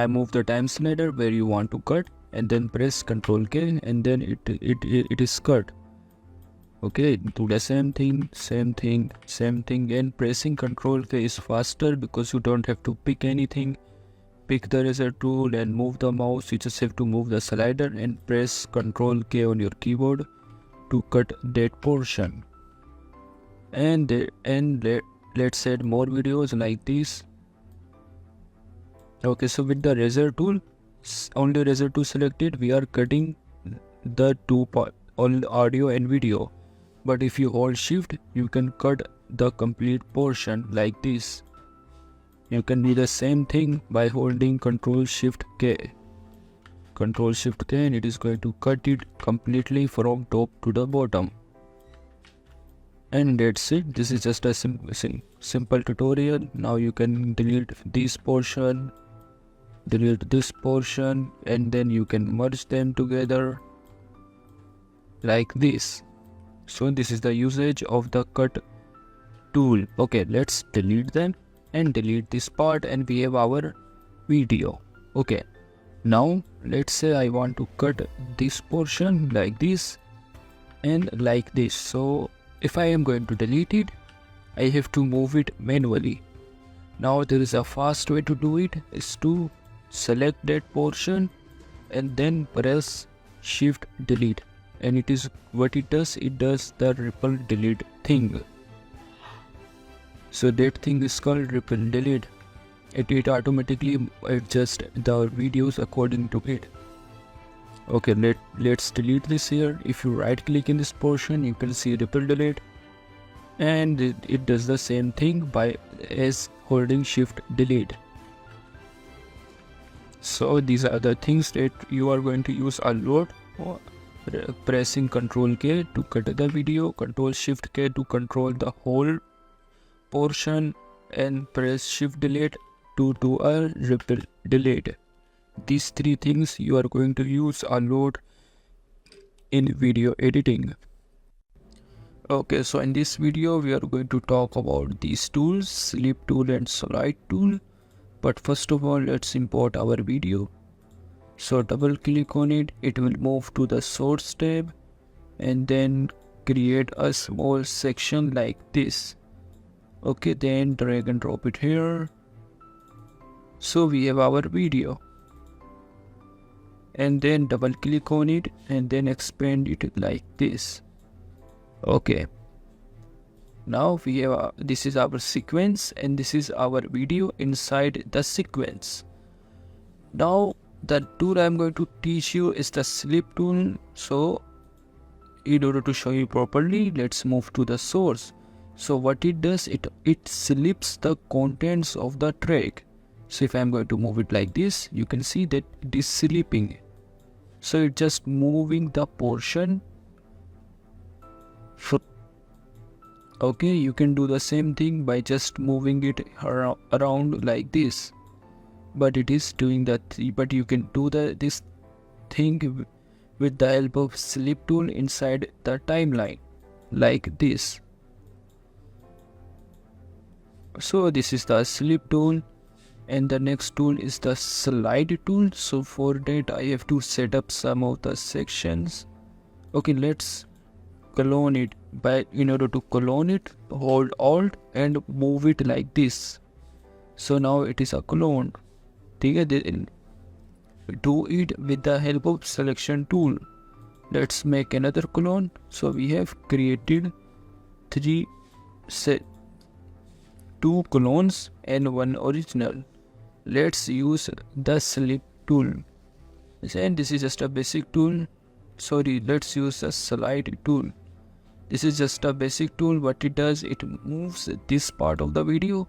move the time slider where you want to cut, and then press Ctrl K, and then it is cut. Okay, do the same thing, and pressing Ctrl K is faster because you don't have to pick anything. Pick the razor tool and move the mouse. You just have to move the slider and press Ctrl K on your keyboard to cut that portion. And let's add more videos like this. Okay, so with the razor tool, only razor tool selected, we are cutting the two part, all audio and video. But if you hold shift, you can cut the complete portion like this. You can do the same thing by holding Ctrl Shift K. Ctrl Shift K, and it is going to cut it completely from top to the bottom. And that's it. This is just a simple tutorial. Now you can delete this portion, delete this portion, and then you can merge them together like this. So this is the usage of the cut tool. Okay, let's delete them and delete this part, and we have our video. Okay, now let's say I want to cut this portion like this and like this. So if I am going to delete it, I have to move it manually. Now there is a fast way to do it, is to select that portion and then press shift delete, and it is what it does the ripple delete thing. So that thing is called ripple delete. It automatically adjusts the videos according to it. Okay, let's delete this here. If you right click in this portion, you can see ripple delete, and it does the same thing by as holding shift delete. So these are the things that you are going to use a lot. Pressing Ctrl K to cut the video, Ctrl Shift K to control the whole portion, and press shift delete to do a ripple delete. These three things you are going to use a lot in video editing. Okay, so in this video we are going to talk about these tools, slip tool and slide tool. But first of all, let's import our video. So double click on it, it will move to the source tab, and then create a small section like this. Okay, then drag and drop it here. So we have our video, and then double click on it and then expand it like this. Okay, now we have this is our sequence and this is our video inside the sequence. Now the tool I am going to teach you is the slip tool. So in order to show you properly, let's move to the source. So what it does, it slips the contents of the track. So if I am going to move it like this, you can see that it is slipping. So it's just moving the portion. Okay, you can do the same thing by just moving it around like this. But it is doing that. But you can do this thing with the help of slip tool inside the timeline like this. So this is the slip tool, and the next tool is the slide tool. So for that I have to set up some of the sections. Okay, let's clone it. In order to clone it, hold Alt and move it like this. So now it is a clone. Do it with the help of selection tool. Let's make another clone. So we have created two clones and one original. Let's use the slip tool, and this is just a basic tool. Sorry, let's use the slide tool. This is just a basic tool. What it does, it moves this part of the video.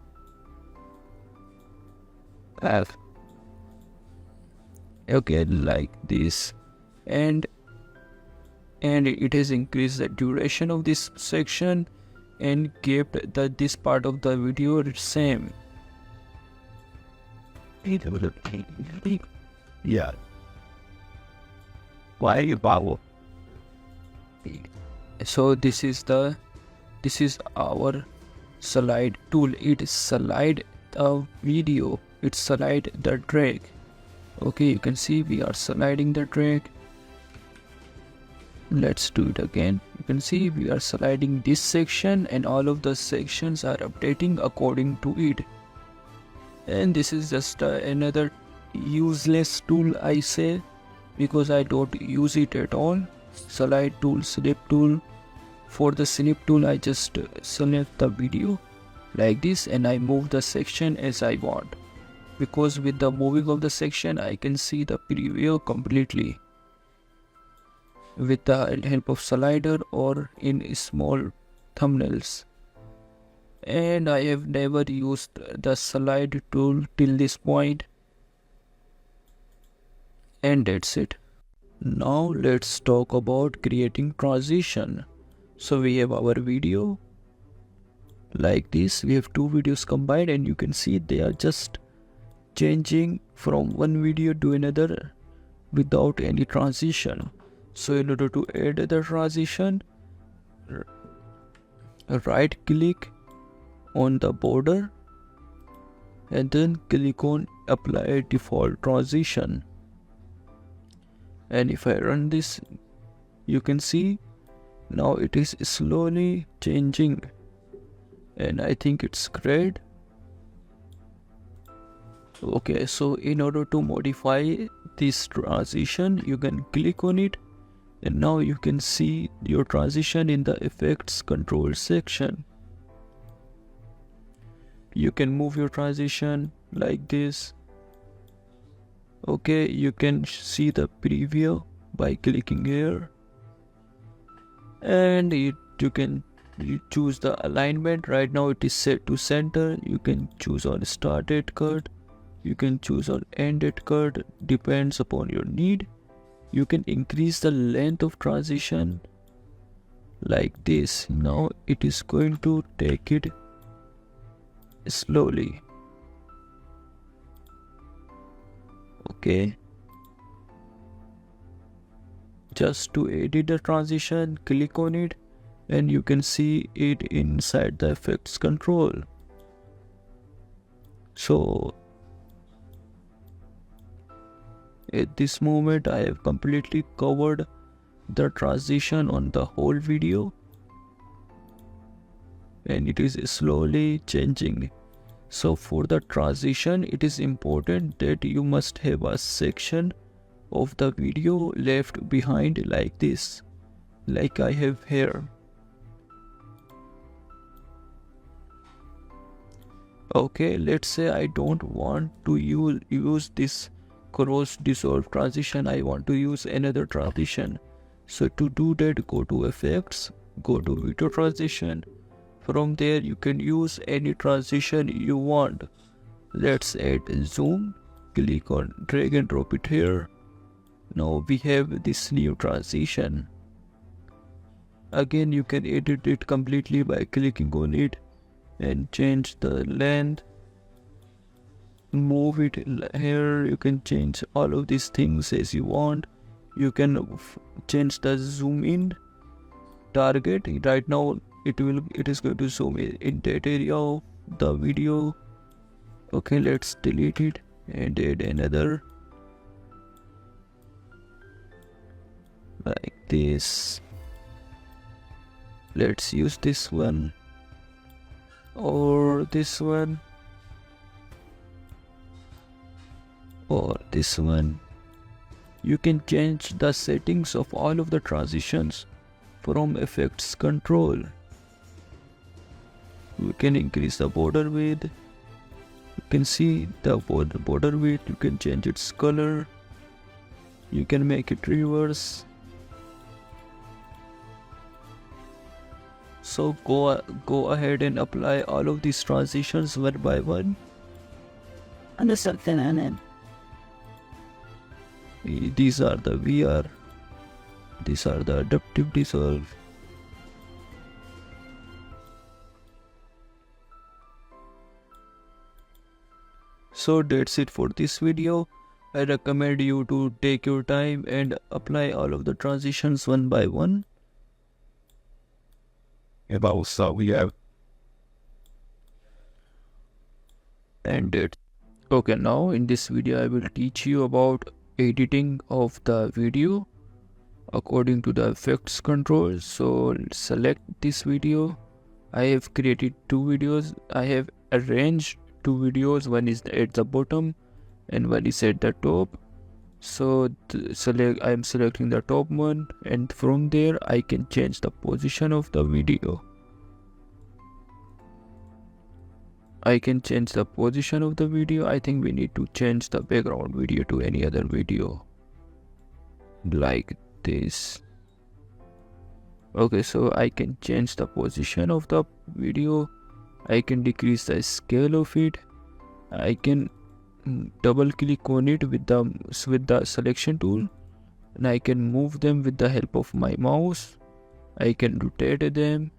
Okay, like this, and it has increased the duration of this section and kept this part of the video same. Yeah. Why you power? So this is our slide tool. It slide the video, it slide the track. Okay, you can see we are sliding the track. Let's do it again. You can see we are sliding this section, and all of the sections are updating according to it. And this is just another useless tool, I say, because I don't use it at all. Slide tool, slip tool. For the slip tool, I just select the video like this and I move the section as I want, because with the moving of the section I can see the preview completely with the help of slider or in small thumbnails. And I have never used the slide tool till this point. And that's it. Now let's talk about creating transition. So we have our video, like this. We have two videos combined, and you can see they are just changing from one video to another without any transition. So in order to add the transition, right click on the border and then click on apply default transition. And if I run this, you can see now it is slowly changing, and I think it's great. Okay, so in order to modify this transition, you can click on it, and now you can see your transition in the effects control section. You can move your transition like this. Okay, you can see the preview by clicking here, and you choose the alignment. Right now it is set to center. You can choose on started cut, you can choose on ended cut, depends upon your need. You can increase the length of transition like this. Now it is going to take it slowly. Okay, just to edit the transition, click on it, and you can see it inside the effects control. So at this moment I have completely covered the transition on the whole video, and it is slowly changing. So for the transition, it is important that you must have a section of the video left behind like this, like I have here. Okay, let's say I don't want to use this cross dissolve transition, I want to use another transition. So to do that, go to effects, go to video transition. From there you can use any transition you want. Let's add zoom, click on drag and drop it here. Now we have this new transition. Again, you can edit it completely by clicking on it and change the length, move it here. You can change all of these things as you want. You can change the zoom in target. Right now it is going to zoom in that area of the video. Okay, let's delete it and add another like this. Let's use this one or this one or this one. You can change the settings of all of the transitions from effects control. You can increase the border width. You can see the border width. You can change its color. You can make it reverse. So go ahead and apply all of these transitions one by one. Understand. These are the VR. These are the adaptive dissolve. So that's it for this video. I recommend you to take your time and apply all of the transitions one by one. And also we have and it. Okay, now in this video I will teach you about editing of the video according to the effects control. So select this video. I have created two videos. I have arranged two videos. One is at the bottom and one is at the top. So I am selecting the top one, and from there I can change the position of the video. I can change the position of the video. I think we need to change the background video to any other video like this. Okay, so I can change the position of the video. I can decrease the scale of it. I can double click on it with the selection tool, and I can move them with the help of my mouse. I can rotate them.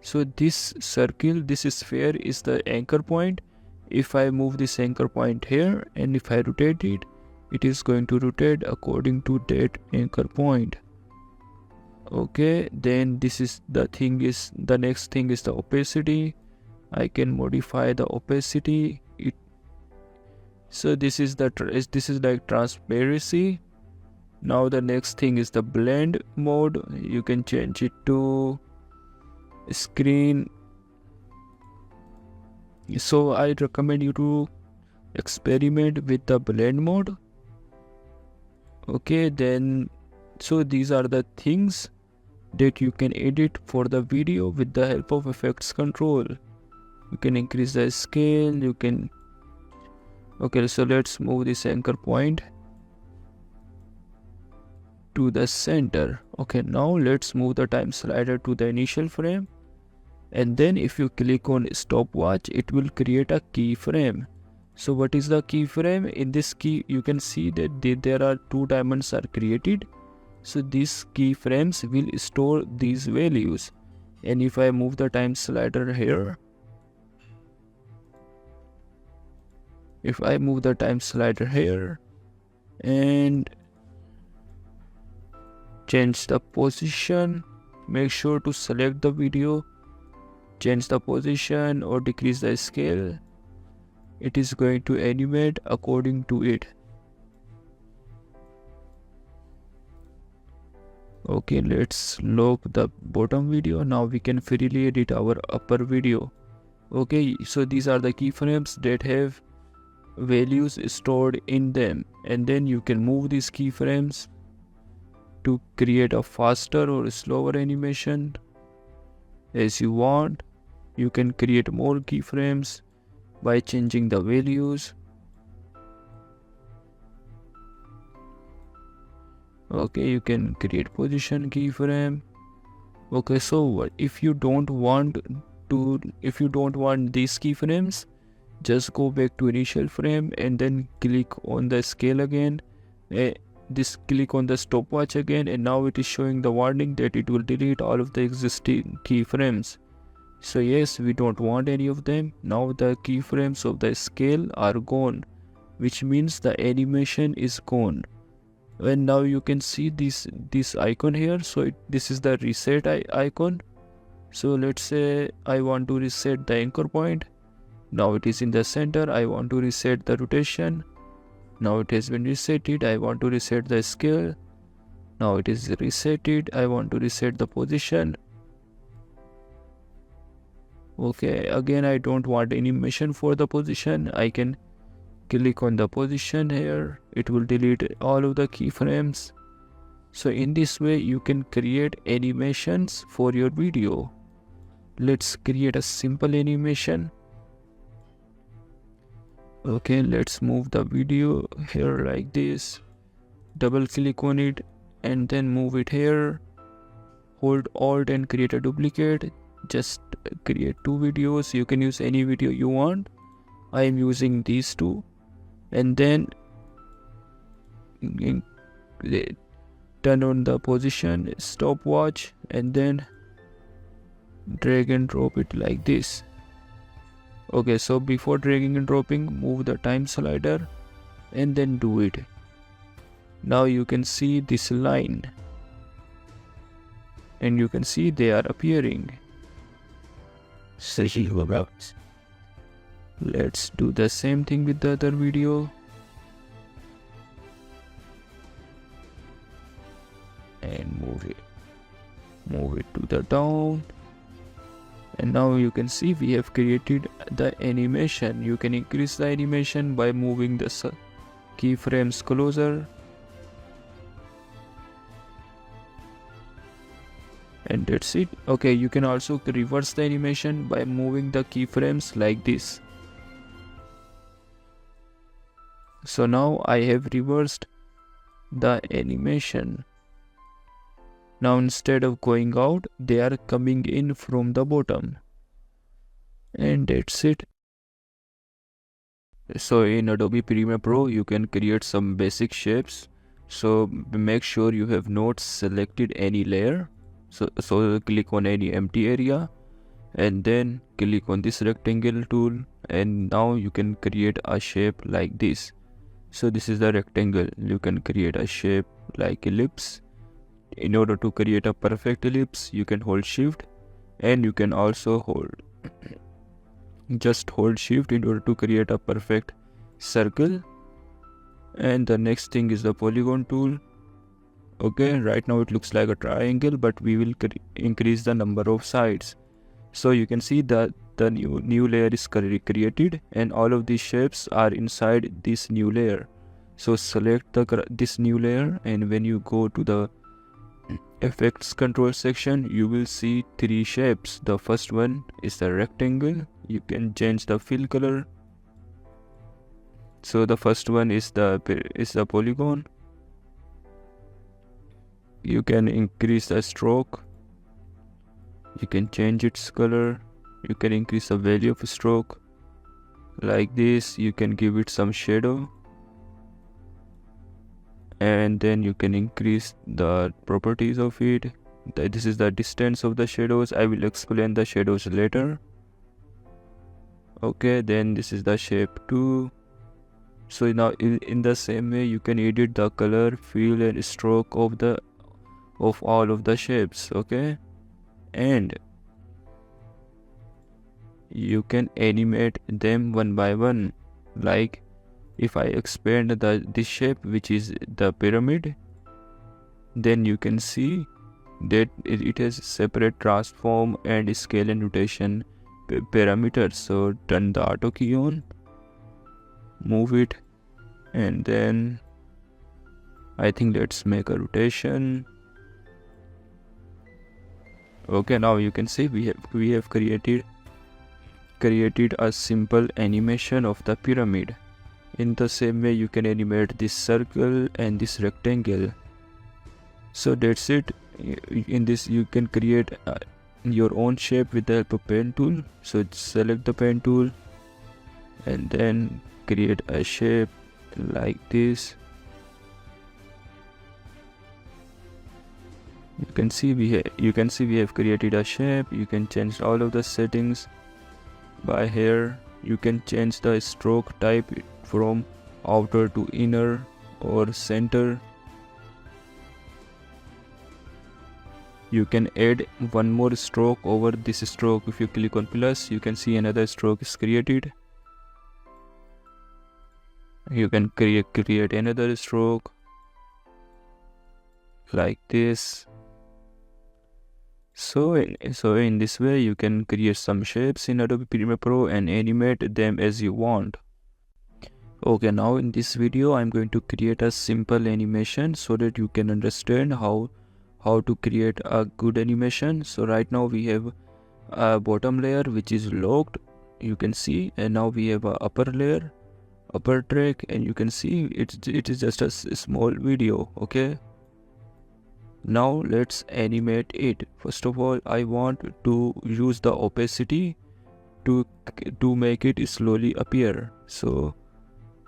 So this circle, this sphere is the anchor point. If I move this anchor point here and if I rotate it, it is going to rotate according to that anchor point. Okay, then this is the next thing is the opacity. I can modify the opacity. So this is like transparency. Now the next thing is the blend mode. You can change it to screen. So I recommend you to experiment with the blend mode. Okay, then so these are the things that you can edit for the video with the help of effects control. You can increase the scale, you can. Okay, so let's move this anchor point to the center. Okay, now let's move the time slider to the initial frame, and then if you click on stopwatch, it will create a keyframe. So what is the keyframe? In this key you can see that there are 2 diamonds are created. So these keyframes will store these values, and if I move the time slider here, and change the position, make sure to select the video, change the position or decrease the scale, it is going to animate according to it. Okay, let's lock the bottom video. Now we can freely edit our upper video. Okay, so these are the keyframes that have values stored in them, and then you can move these keyframes to create a faster or slower animation as you want. You can create more keyframes by changing the values. Okay, you can create position keyframe. Okay, so if you don't want these keyframes, just go back to initial frame and then click on the scale again. Click on the stopwatch again, and now it is showing the warning that it will delete all of the existing keyframes. So yes, we don't want any of them. Now the keyframes of the scale are gone, which means the animation is gone. And now you can see this icon here. So this is the reset icon. So let's say I want to reset the anchor point. Now it is in the center. I want to reset the rotation. Now it has been resetted. I want to reset the scale. Now it is resetted. I want to reset the position. Okay, again I don't want animation for the position. I can click on the position here. It will delete all of the keyframes. So in this way you can create animations for your video. Let's create a simple animation. Okay, let's move the video here like this. Double click on it and then move it here. Hold Alt and create a duplicate. Just create 2 videos. You can use any video you want. I am using these 2. And then turn on the position stopwatch and then drag and drop it like this. Okay, so before dragging and dropping, move the time slider and then do it. Now you can see this line and you can see they are appearing. Let's do the same thing with the other video. And move it to the down. And now you can see we have created the animation. You can increase the animation by moving the keyframes closer. And that's it. Okay, you can also reverse the animation by moving the keyframes like this. So now I have reversed the animation. Now instead of going out, they are coming in from the bottom. And that's it. So in Adobe Premiere Pro, you can create some basic shapes. So make sure you have not selected any layer. So click on any empty area and then click on this rectangle tool, and now you can create a shape like this. So this is the rectangle. You can create a shape like ellipse. In order to create a perfect ellipse, you can hold shift, and you can also hold shift in order to create a perfect circle. And the next thing is the polygon tool. Okay, right now it looks like a triangle, but we will increase the number of sides. So you can see that the new layer is created, and all of these shapes are inside this new layer. So select this new layer, and when you go to the effects control section, you will see 3 shapes. The first one is the rectangle. You can change the fill color. So the first one is the polygon. You can increase the stroke. You can change its color. You can increase the value of stroke like this. You can give it some shadow, and then you can increase the properties of it. This is the distance of the shadows. I will explain the shadows later. Okay, then this is the shape 2. So now in the same way, you can edit the color, fill, and stroke of all of the shapes. Okay, and you can animate them one by one. Like if I expand this shape, which is the pyramid, then you can see that it has separate transform and scale and rotation parameters. So turn the auto key on, move it, and then I think let's make a rotation. Okay, now you can see we have created a simple animation of the pyramid. In the same way, you can animate this circle and this rectangle. So that's it. In this, you can create your own shape with the help of pen tool. So select the pen tool, and then create a shape like this. You can see we have created a shape. You can change all of the settings by here. You can change the stroke type from outer to inner or center. You can add one more stroke over this stroke. If you click on plus, you can see another stroke is created. You can create another stroke like this. So in this way, you can create some shapes in Adobe Premiere Pro and animate them as you want. Okay, now in this video, I'm going to create a simple animation so that you can understand how to create a good animation. So right now we have a bottom layer which is locked, you can see, and now we have a upper layer, upper track, and you can see it is just a small video. Okay, now let's animate it. First of all, I want to use the opacity to make it slowly appear. So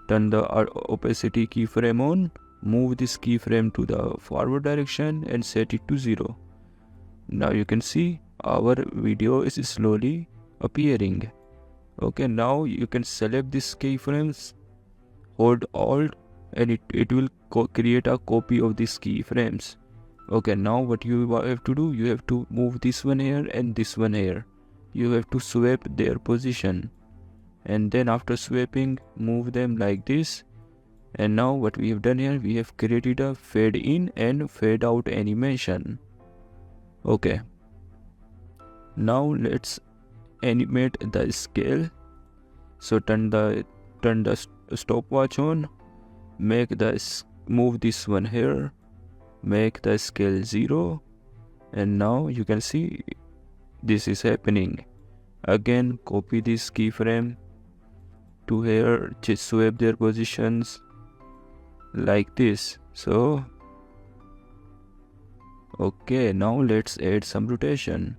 turn the opacity keyframe on, move this keyframe to the forward direction and set it to 0. Now you can see our video is slowly appearing. Okay, now you can select these keyframes, hold Alt, and it will create a copy of these keyframes. Okay, now what you have to do, you have to move this one here and this one here. You have to swap their position, and then after swapping, move them like this. And now what we have done here, we have created a fade in and fade out animation. Okay, now let's animate the scale. So turn the stopwatch on, move this one here, make the scale 0, and now you can see this is happening. Again, copy this keyframe to here, just swap their positions like this. So okay, now let's add some rotation.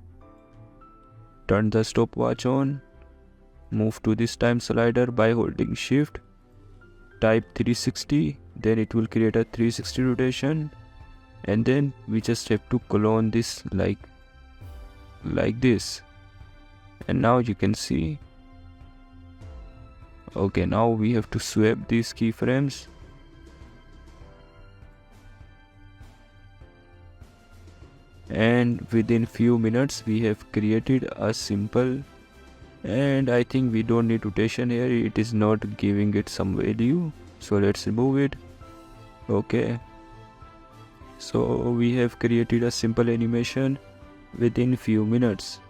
Turn the stopwatch on, move to this time slider by holding shift, type 360, then it will create a 360 rotation, and then we just have to clone this like this. and now you can see. Okay, now we have to swap these keyframes. And within few minutes we have created a simple, and I think we don't need rotation here, it is not giving it some value, so let's remove it. Okay, so we have created a simple animation within few minutes.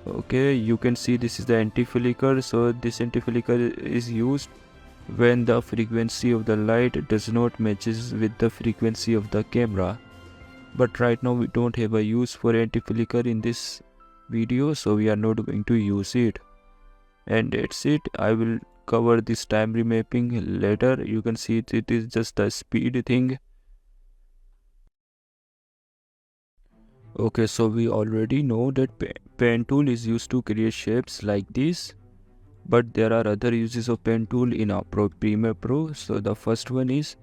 Okay, you can see this is the anti-flicker. So this anti-flicker is used when the frequency of the light does not matches with the frequency of the camera. But right now we don't have a use for anti-flicker in this video, so we are not going to use it. And that's it. I will cover this time remapping later. You can see it is just a speed thing. Okay, so we already know that pen tool is used to create shapes like this, but there are other uses of pen tool in our Premiere Pro. So the first one is,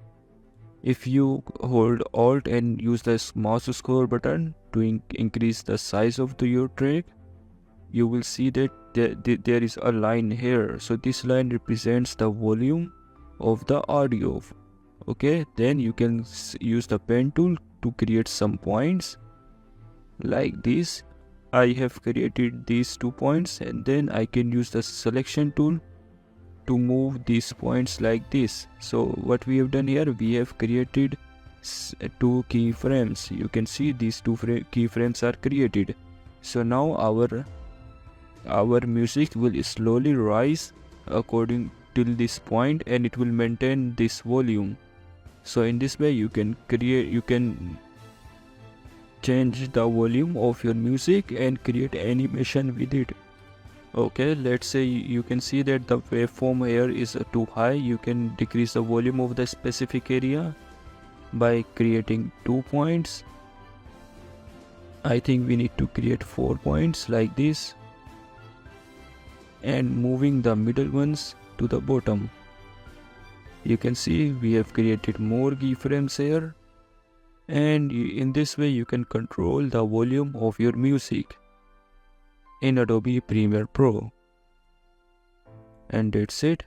if you hold Alt and use the mouse scroll button to increase the size of your track, you will see that there is a line here. So this line represents the volume of the audio. Okay, then you can use the pen tool to create some points like this. I have created these 2 points, and then I can use the selection tool to move these points like this. So what we have done here, we have created 2 keyframes. You can see these 2 keyframes are created. So now our music will slowly rise according till this point, and it will maintain this volume. So in this way you can change the volume of your music and create animation with it. Okay, let's say you can see that the waveform here is too high. You can decrease the volume of the specific area by creating 2 points. I think we need to create 4 points like this, and moving the middle ones to the bottom. You can see we have created more keyframes here, and in this way you can control the volume of your music in Adobe Premiere Pro. And that's it.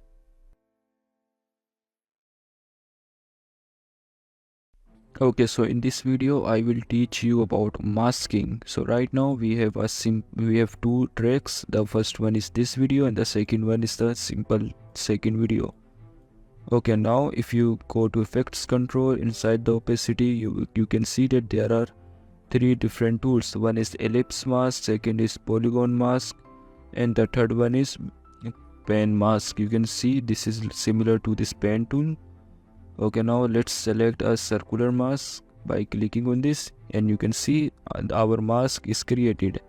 Okay, so in this video I will teach you about masking. So right now we have 2 tracks. The first one is this video, and the second one is the simple second video. Okay, now if you go to effects control inside the opacity, you can see that there are 3 different tools. One is ellipse mask, second is polygon mask, and the third one is pen mask. You can see this is similar to this pen tool. Okay, now let's select a circular mask by clicking on this, and you can see our mask is created.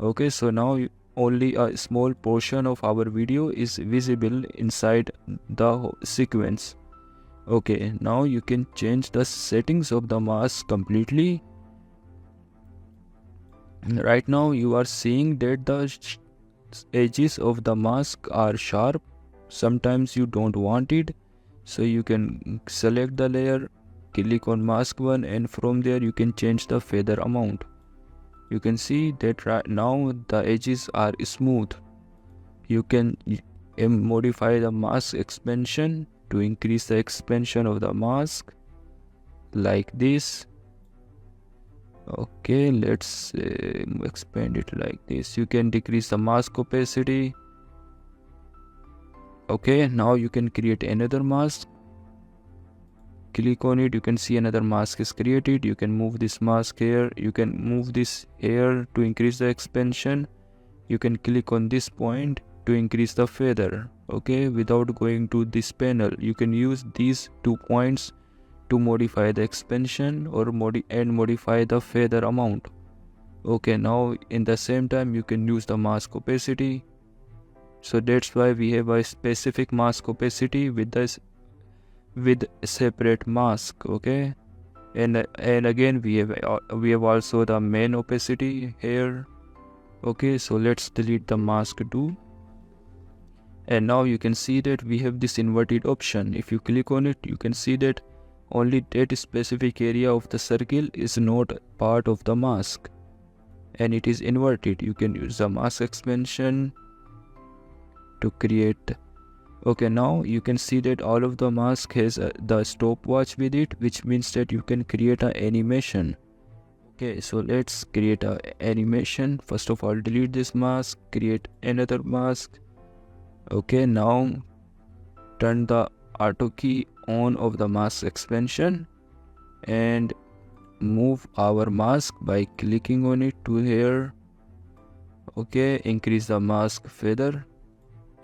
Okay, so now only a small portion of our video is visible inside the sequence. Okay, now you can change the settings of the mask completely. Right now you are seeing that the edges of the mask are sharp. Sometimes you don't want it, so you can select the layer, click on mask 1, and from there you can change the feather amount. You can see that right now the edges are smooth. You can modify the mask expansion to increase the expansion of the mask like this. Okay, let's expand it like this. You can decrease the mask opacity. Okay, now you can create another mask. Click on it, you can see another mask is created. You can move this mask here, you can move this here to increase the expansion. You can click on this point to increase the feather. Okay, without going to this panel, you can use these 2 points to modify the expansion or modify the feather amount. Okay, now in the same time you can use the mask opacity. So that's why we have a specific mask opacity with separate mask. Okay, and again we have also the main opacity here. Okay, so let's delete the mask too. And now you can see that we have this inverted option. If you click on it, you can see that only that specific area of the circle is not part of the mask. and it is inverted. You can use the mask expansion to create. Okay, now you can see that all of the mask has the stopwatch with it, which means that you can create an animation. Okay, so let's create a animation. First of all, delete this mask, create another mask. Okay, now turn the auto key on of the mask expansion and move our mask by clicking on it to here. Okay, increase the mask feather,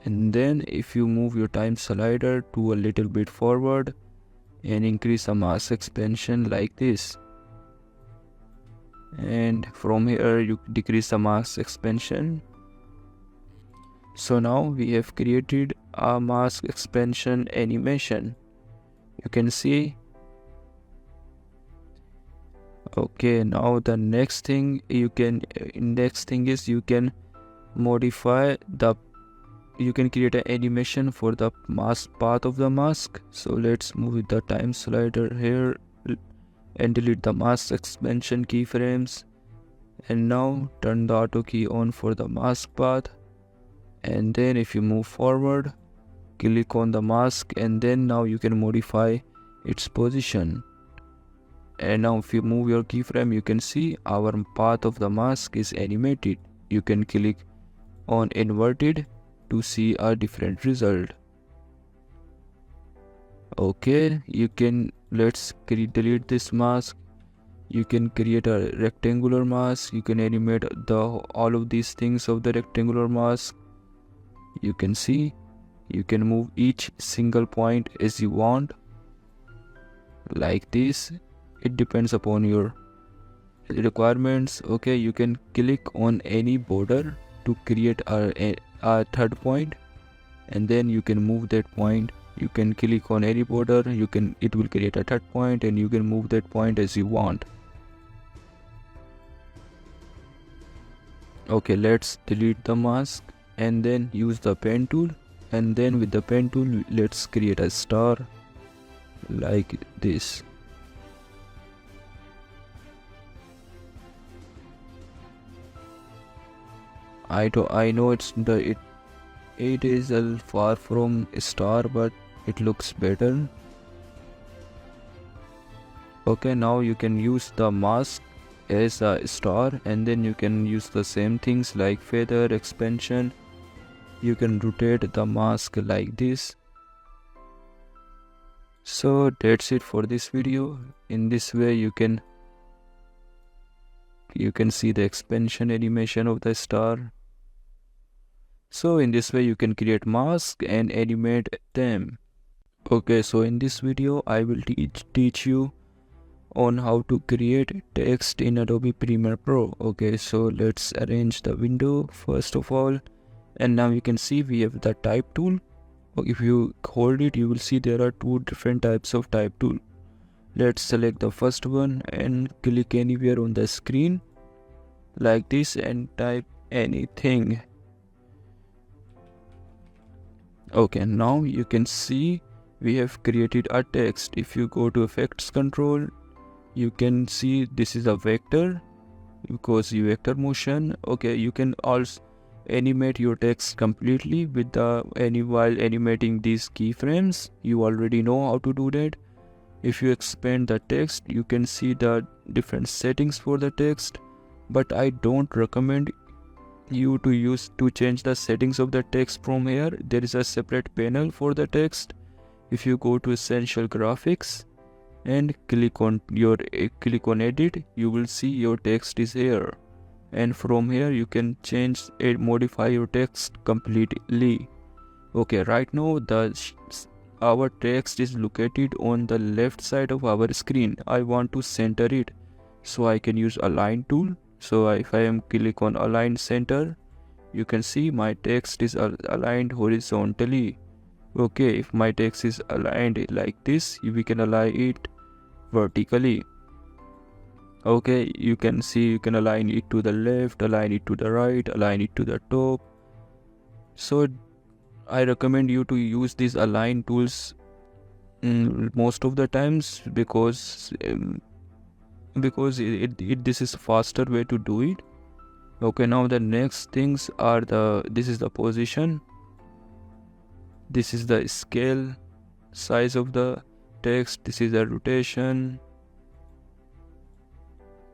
and then if you move your time slider to a little bit forward and increase the mask expansion like this, and from here you decrease the mask expansion. So now we have created a mask expansion animation. You can see. Okay, now the next thing is you can modify the, you can create an animation for the mask path of the mask. So let's move the time slider here and delete the mask expansion keyframes, and now turn the auto key on for the mask path, and then if you move forward, click on the mask, and then now you can modify its position. And now if you move your keyframe, you can see our path of the mask is animated. You can click on inverted to see a different result. Okay, you can, let's delete this mask. You can create a rectangular mask. You can animate all of these things of the rectangular mask. You can see, you can move each single point as you want, like this. It depends upon your requirements. Okay, you can click on any border to create a third point, and then you can move that point. You can click on any border, it will create a third point, and you can move that point as you want. Okay, let's delete the mask and then use the pen tool, and then with the pen tool let's create a star like this. I know it is far from a star, but it looks better. Okay, now you can use the mask as a star, and then you can use the same things like feather expansion. You can rotate the mask like this. So that's it for this video. In this way you can see the expansion animation of the star. So in this way you can create masks and animate them. Okay, so in this video I will teach you on how to create text in Adobe Premiere Pro. Okay, so let's arrange the window first of all, and now you can see we have the type tool. If you hold it, you will see there are two different types of type tool. Let's select the first one and click anywhere on the screen like this and type anything. Okay, now you can see we have created a text. If you go to effects control, you can see this is a vector because you vector motion. Okay, you can also animate your text completely with while animating these keyframes. You already know how to do that. If you expand the text, you can see the different settings for the text, but I don't recommend you to change the settings of the text from here. There is a separate panel for the text. If you go to essential graphics and click on edit, you will see your text is here, and from here you can change and modify your text completely. Okay, right now our text is located on the left side of our screen. I want to center it, so I can use align tool. So if I am click on align center, you can see my text is aligned horizontally. Okay, if my text is aligned like this, we can align it vertically. Okay, you can see you can align it to the left, align it to the right, align it to the top. So I recommend you to use these align tools most of the times, because this is a faster way to do it. Okay, now the next things are this is the position, this is the scale, size of the text, this is the rotation,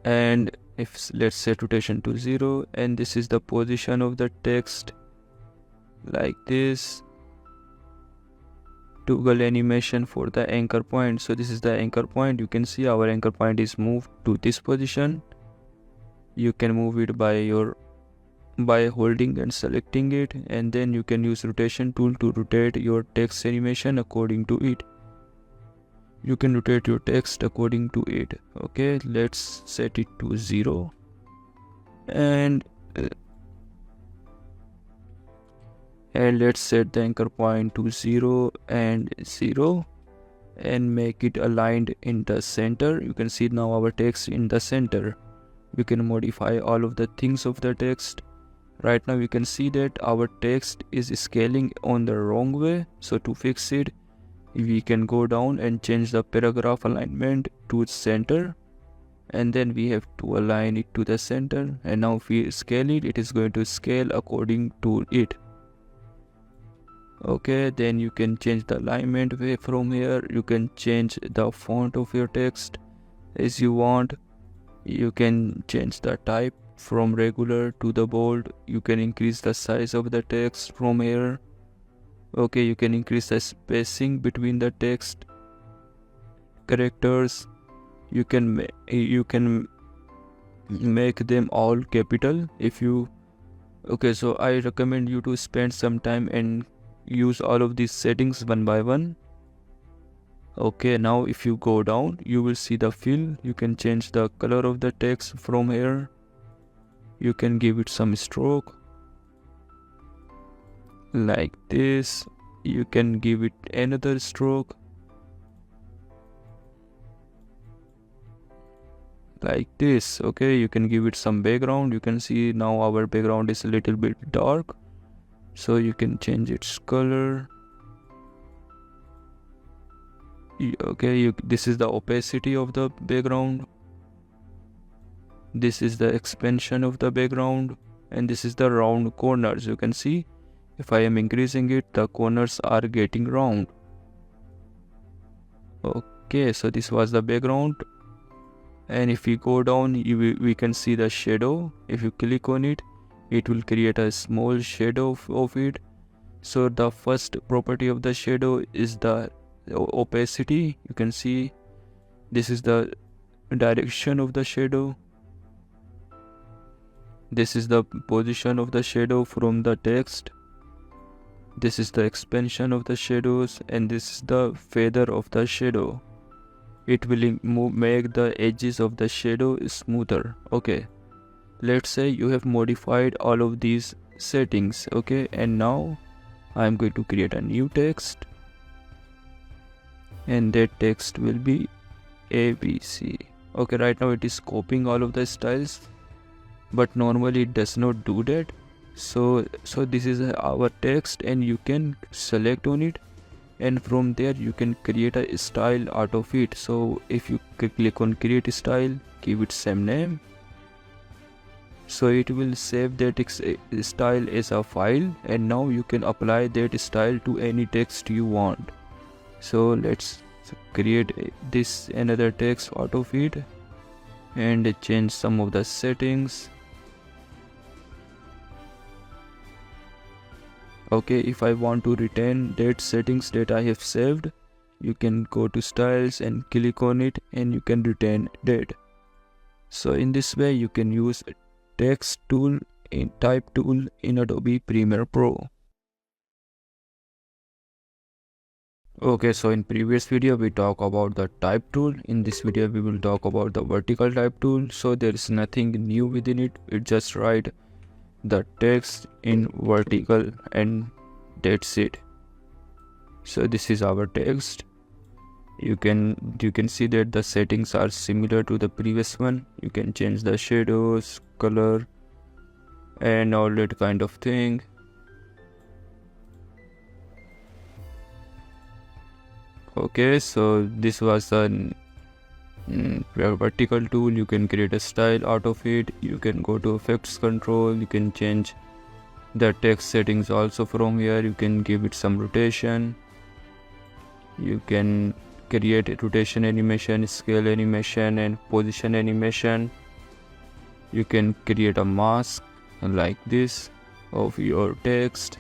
and if let's set rotation to 0, and this is the position of the text like this. Toggle animation for the anchor point. So this is the anchor point. You can see our anchor point is moved to this position. You can move it by holding and selecting it, and then you can use rotation tool to rotate your text animation according to it. You can rotate your text according to it. Okay, let's set it to 0, and let's set the anchor point to 0 and 0 and make it aligned in the center. You can see now our text in the center. We can modify all of the things of the text. Right now you can see that our text is scaling on the wrong way. So to fix it, we can go down and change the paragraph alignment to center, and then we have to align it to the center. And now if we scale it, it is going to scale according to it. Okay, then you can change the alignment way from here. You can change the font of your text as you want. You can change the type from regular to the bold. You can increase the size of the text from here. Okay, you can increase the spacing between the text characters. You can make them all capital if you. Okay, so I recommend you to spend some time and use all of these settings one by one. Okay, now if you go down, you will see the fill. You can change the color of the text from here. You can give it some stroke like this. You can give it another stroke like this. Okay, you can give it some background. You can see now our background is a little bit dark, so you can change its color. Okay, this is the opacity of the background, this is the expansion of the background, and this is the round corners. You can see if I am increasing it, the corners are getting round. Okay, so this was the background, and if we go down, we can see the shadow. If you click on it, it will create a small shadow of it. So the first property of the shadow is the opacity. You can see this is the direction of the shadow, this is the position of the shadow from the text, this is the expansion of the shadows, and this is the feather of the shadow. It will make the edges of the shadow smoother. Okay, let's say you have modified all of these settings. Okay, and now I'm going to create a new text, and that text will be ABC. Okay, right now it is copying all of the styles, but normally it does not do that. So this is our text, and you can select on it, and from there you can create a style out of it. So if you click on create style, give it same name, so it will save that style as a file, and now you can apply that style to any text you want. So let's create this another text out of it and change some of the settings. Okay, if I want to retain that settings that I have saved, you can go to styles and click on it, and you can retain that. So in this way you can use text tool in type tool in Adobe Premiere Pro. Okay, so in previous video we talked about the type tool. In this video we will talk about the vertical type tool. So there is nothing new within it. It just write the text in vertical, and that's it. So this is our text. You can see that the settings are similar to the previous one. You can change the shadows, color, and all that kind of thing. Okay, so this was the vertical tool, you can create a style out of it. You can go to effects control, you can change the text settings also from here. You can give it some rotation, you can create a rotation animation, scale animation, and position animation. You can create a mask like this of your text.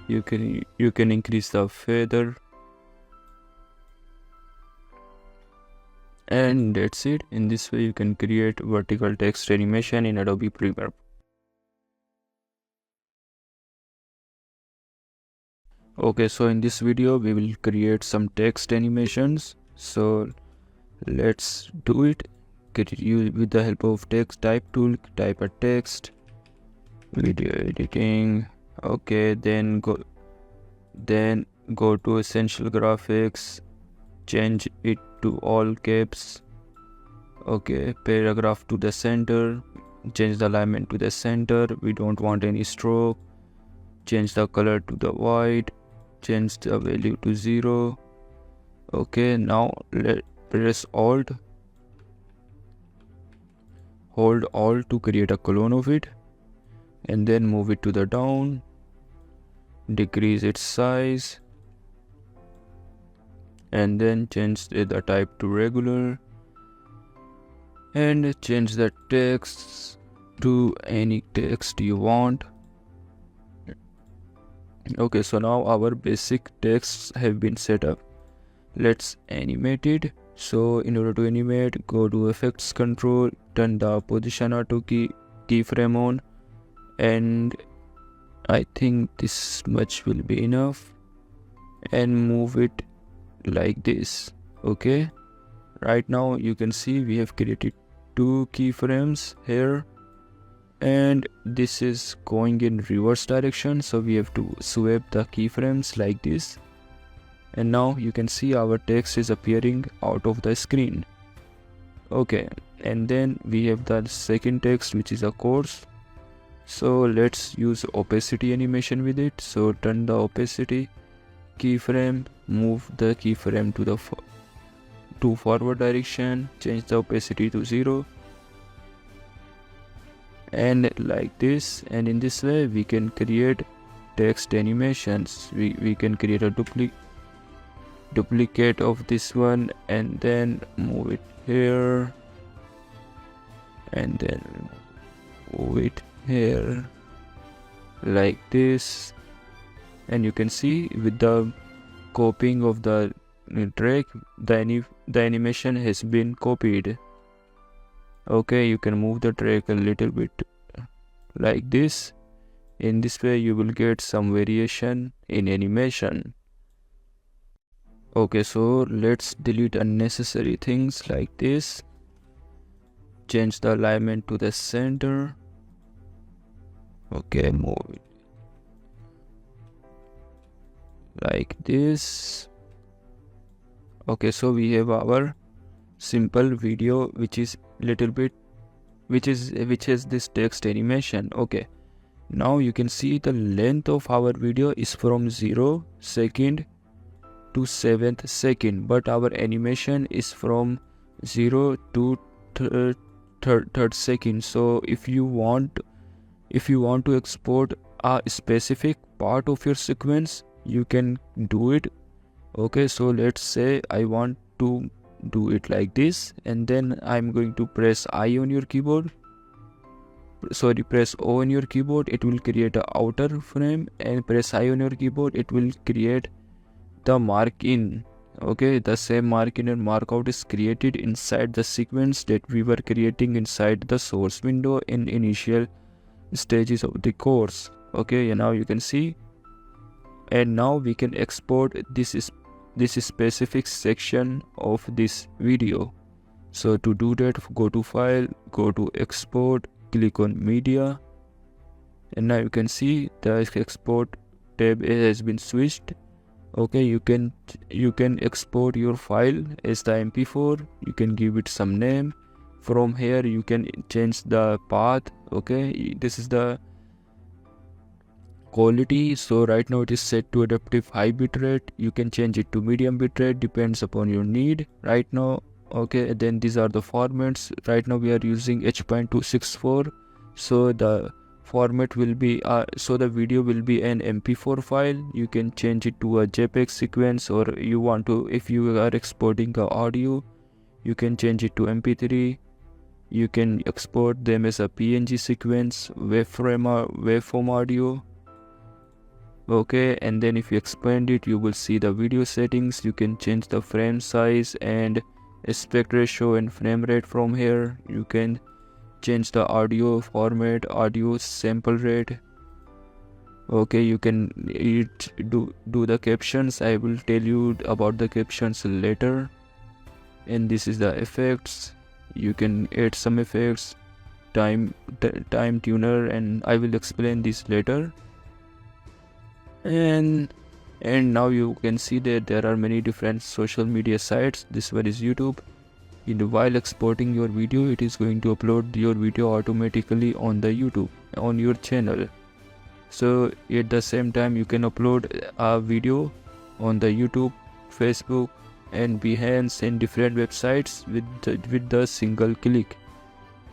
You can increase the feather, and that's it. In this way you can create vertical text animation in Adobe Premiere. Okay, so in this video we will create some text animations. So let's do it. With the help of text type tool, type a text, video editing. Okay, then go to essential graphics, change it to all caps. Okay, paragraph to the center, change the alignment to the center. We don't want any stroke. Change the color to the white, change the value to 0. Okay, now press Alt, hold Alt to create a clone of it, and then move it to the down, decrease its size, and then change the type to regular, and change the text to any text you want. Okay, so now our basic texts have been set up. Let's animate it. So in order to animate, go to effects control, turn the position auto keyframe on, and I think this much will be enough, and move it like this. Okay, right now you can see we have created 2 keyframes here, and this is going in reverse direction, so we have to swap the keyframes like this, and now you can see our text is appearing out of the screen. Okay, and then we have the second text, which is a course. So let's use opacity animation with it. So turn the opacity keyframe, move the keyframe to the forward direction, change the opacity to 0, and like this. And in this way we can create text animations. We can create a duplicate of this one, and then move it here, and then move it here like this. And you can see with the copying of the track, the animation has been copied. Okay, you can move the track a little bit like this. In this way you will get some variation in animation. Okay, so let's delete unnecessary things like this. Change the alignment to the center. Okay, move it like this. Okay, so we have our simple video which is this text animation. Okay, now you can see the length of our video is from 0 second to 7th second, but our animation is from 0 to third second. So if you want to export a specific part of your sequence, you can do it. Okay, so let's say I want to do it like this, and then I'm going to press I on your keyboard. Sorry, press O on your keyboard, it will create a outer frame, and press I on your keyboard, it will create the mark in. Okay, the same mark in and mark out is created inside the sequence that we were creating inside the source window in initial stages of the course. Okay, and now you can see, and now we can export this specific section of this video. So to do that, go to file, go to export, click on media, and now you can see the export tab has been switched. Okay, you can export your file as the MP4. You can give it some name. From here you can change the path. Okay, this is the quality. So right now it is set to adaptive high bitrate. You can change it to medium bitrate, depends upon your need. Right now Okay, then these are the formats. Right now we are using H.264, so the format will be so the video will be an MP4 file. You can change it to a JPEG sequence, or you want to, if you are exporting the audio, you can change it to MP3. You can export them as a PNG sequence, waveform audio. Okay, and then if you expand it, you will see the video settings. You can change the frame size and aspect ratio and frame rate from here. You can change the audio format, audio sample rate. Okay, you can do the captions. I will tell you about the captions later. And this is the effects. You can add some effects, time tuner, and I will explain this later. And now you can see that there are many different social media sites. This one is YouTube. While exporting your video, it is going to upload your video automatically on the YouTube, on your channel. So at the same time, you can upload a video on the YouTube, Facebook, and Behance and different websites with the single click.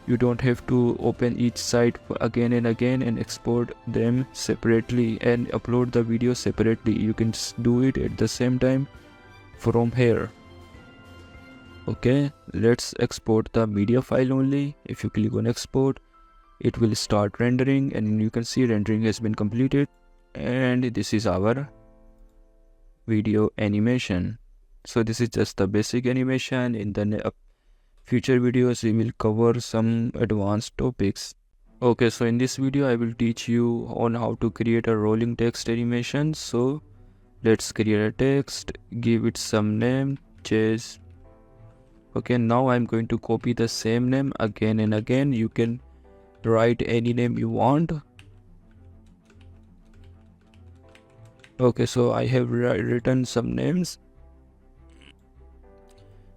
You don't have to open each site again and again and export them separately and upload the video separately. You can just do it at the same time from here. Okay, let's export the media file only. If you click on export, it will start rendering, and you can see rendering has been completed. And this is our video animation. So this is just the basic animation. In the future videos, we will cover some advanced topics. Okay, so in this video, I will teach you on how to create a rolling text animation. So let's create a text, give it some name, chase. Okay, now I'm going to copy the same name again and again. You can write any name you want. Okay, so I have written some names,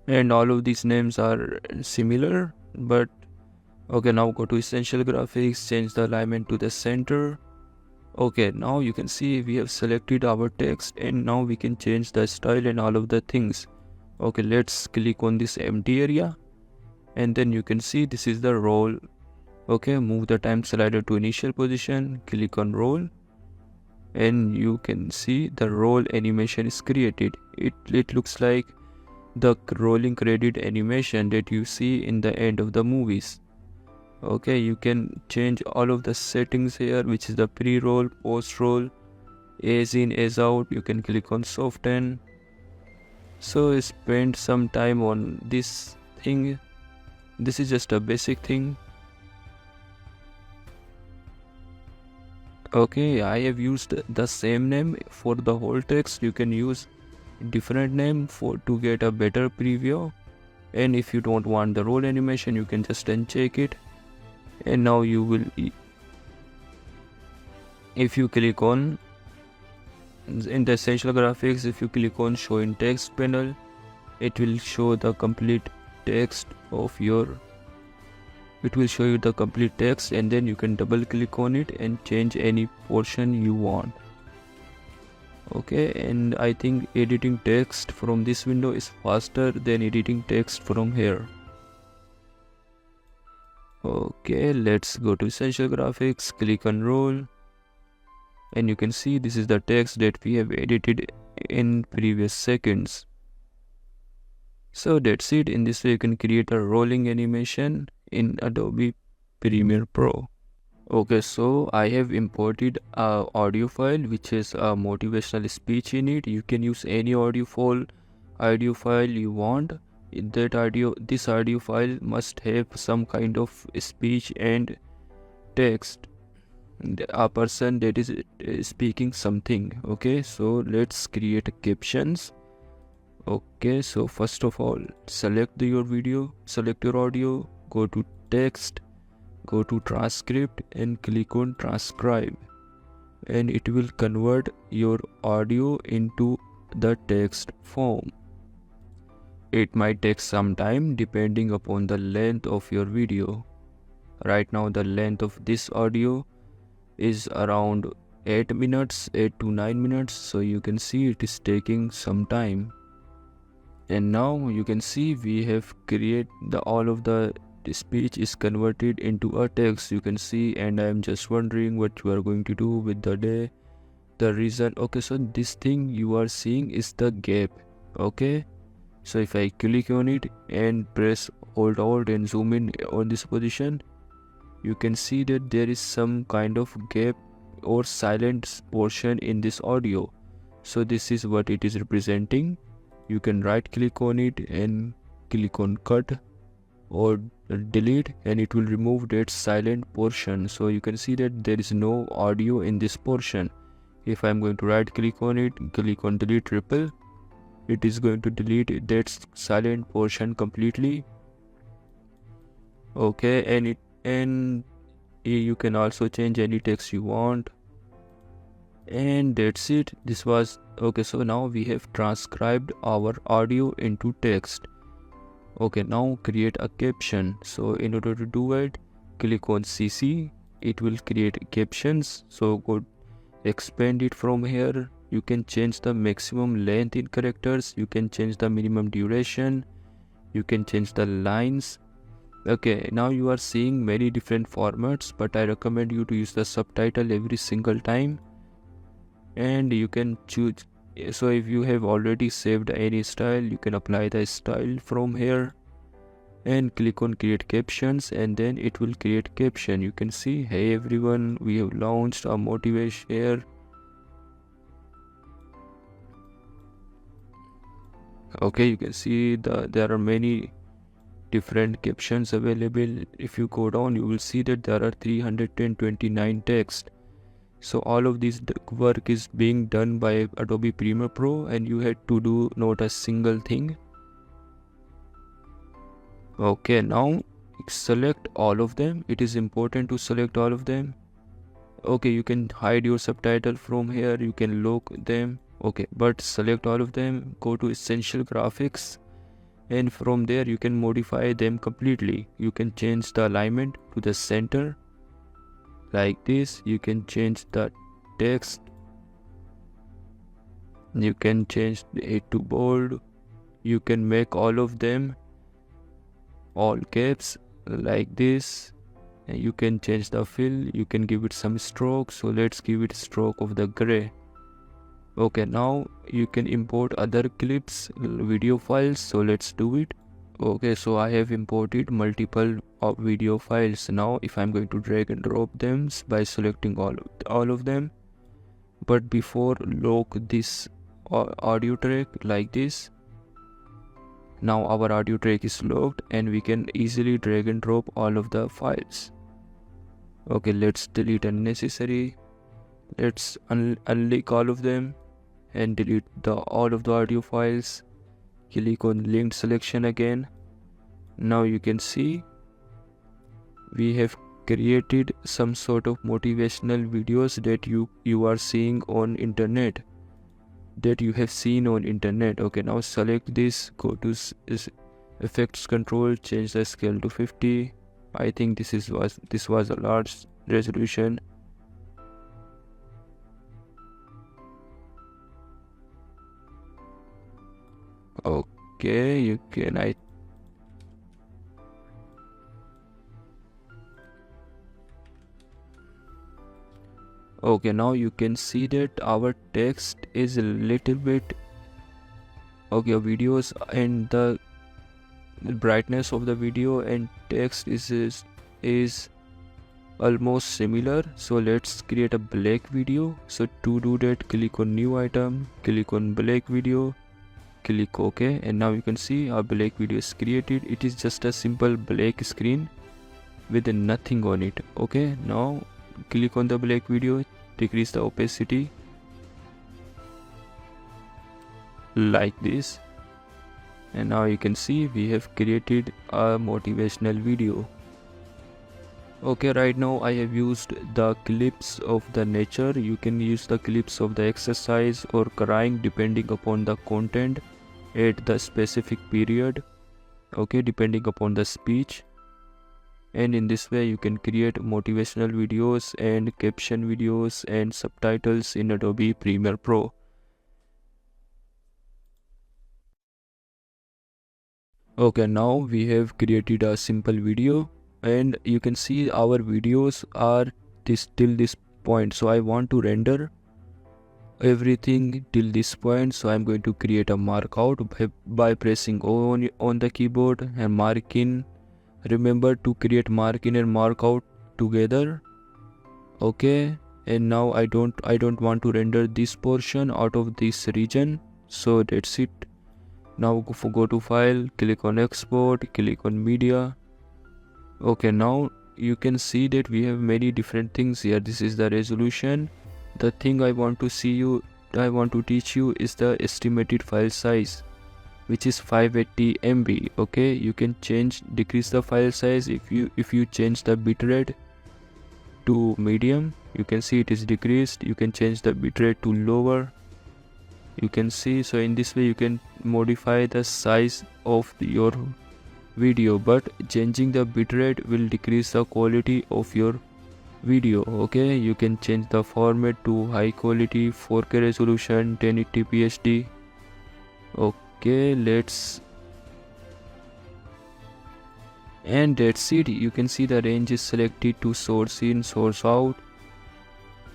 and all of these names are similar, but okay, now go to essential graphics, change the alignment to the center. Okay, now you can see we have selected our text, and now we can change the style and all of the things. Okay, let's click on this empty area, and then you can see this is the roll. Okay, move the time slider to initial position, click on roll, and you can see the roll animation is created. It looks like the rolling credit animation that you see in the end of the movies. Okay, you can change all of the settings here, which is the pre-roll, post-roll, as in, as out. You can click on soften. So spend some time on this thing. This is just a basic thing. Okay, I have used the same name for the whole text. You can use different name to get a better preview. And if you don't want the roll animation, you can just uncheck it. And now you will, if you click on in the essential graphics, if you click on show in text panel, it will show the complete text of your, it will show you the complete text, and then you can double click on it and change any portion you want. Okay, and I think editing text from this window is faster than editing text from here. Okay, let's go to essential graphics, click on roll, and you can see this is the text that we have edited in previous seconds. So that's it. In this way you can create a rolling animation in Adobe Premiere Pro. Okay, so I have imported a audio file which has a motivational speech in it. You can use any audio file you want. This audio file must have some kind of speech and text, a person that is speaking something. Okay, so let's create captions. Okay, so first of all, select your audio, go to text, go to transcript and click on transcribe, and it will convert your audio into the text form. It might take some time depending upon the length of your video. Right now the length of this audio is around 8 to 9 minutes, so you can see it is taking some time. And now you can see we have created all of the speech is converted into a text, you can see. And I am just wondering what you are going to do with the day. The reason, okay, so this thing you are seeing is the gap. Okay, so if I click on it and press hold alt and zoom in on this position, you can see that there is some kind of gap or silent portion in this audio. So this is what it is representing. You can right click on it and click on cut or delete, and it will remove that silent portion. So you can see that there is no audio in this portion. If I'm going to right click on it, click on delete ripple, it is going to delete that silent portion completely. Okay, and you can also change any text you want. And that's it. This was okay. So now we have transcribed our audio into text. Okay, now create a caption. So in order to do it, click on CC, it will create captions. So go expand it from here. You can change the maximum length in characters, you can change the minimum duration, you can change the lines. Okay, now you are seeing many different formats, but I recommend you to use the subtitle every single time. And you can choose, so if you have already saved any style, you can apply the style from here and click on create captions, and then it will create caption. You can see, hey everyone, we have launched a motivation here. Okay, you can see there are many different captions available. If you go down, you will see that there are 329 text. So all of this work is being done by Adobe Premiere Pro, and you had to do not a single thing. Okay, now select all of them. It is important to select all of them. Okay, you can hide your subtitle from here, you can lock them. Okay, but select all of them, go to essential graphics, and from there you can modify them completely. You can change the alignment to the center like this. You can change the text, you can change it to bold, you can make all of them all caps like this, and you can change the fill, you can give it some stroke. So let's give it stroke of the gray. Okay, now you can import other clips, video files, so let's do it. Okay, so I have imported multiple video files. Now if I'm going to drag and drop them by selecting all of them, but before lock this audio track like this. Now our audio track is locked and we can easily drag and drop all of the files. Okay, let's delete unnecessary. Let's unlink all of them and delete all of the audio files. Click on linked selection again. Now you can see we have created some sort of motivational videos that you are seeing on internet, that you have seen on internet. Okay, now select this, go to effects control, change the scale to 50. I think this was a large resolution. Okay, you can okay, now you can see that our text is a little bit okay, videos and the brightness of the video and text is almost similar. So let's create a black video. So to do that, click on new item, click on black video, click OK, and now you can see our black video is created. It is just a simple black screen with nothing on it. Okay, now click on the black video, decrease the opacity like this, and now you can see we have created a motivational video. Okay, right now I have used the clips of the nature. You can use the clips of the exercise or crying depending upon the content at the specific period, okay, depending upon the speech. And in this way you can create motivational videos and caption videos and subtitles in Adobe Premiere Pro. Okay, now we have created a simple video, and you can see our videos are till this point. So I want to render everything till this point, so I'm going to create a mark out by pressing O on the keyboard and mark in. Remember to create mark in and mark out together. Okay, and now I don't want to render this portion out of this region, so that's it. Now go to file, click on export, click on media. Okay, now you can see that we have many different things here. This is the resolution. The thing I want to teach you is the estimated file size, which is 580 MB. Okay, you can decrease the file size if you change the bitrate to medium. You can see it is decreased. You can change the bitrate to lower. You can see, so in this way you can modify the size of your video, but changing the bitrate will decrease the quality of your video. Okay, you can change the format to high quality, 4K resolution, 1080p HD. Okay, and that's it. You can see the range is selected to source in, source out.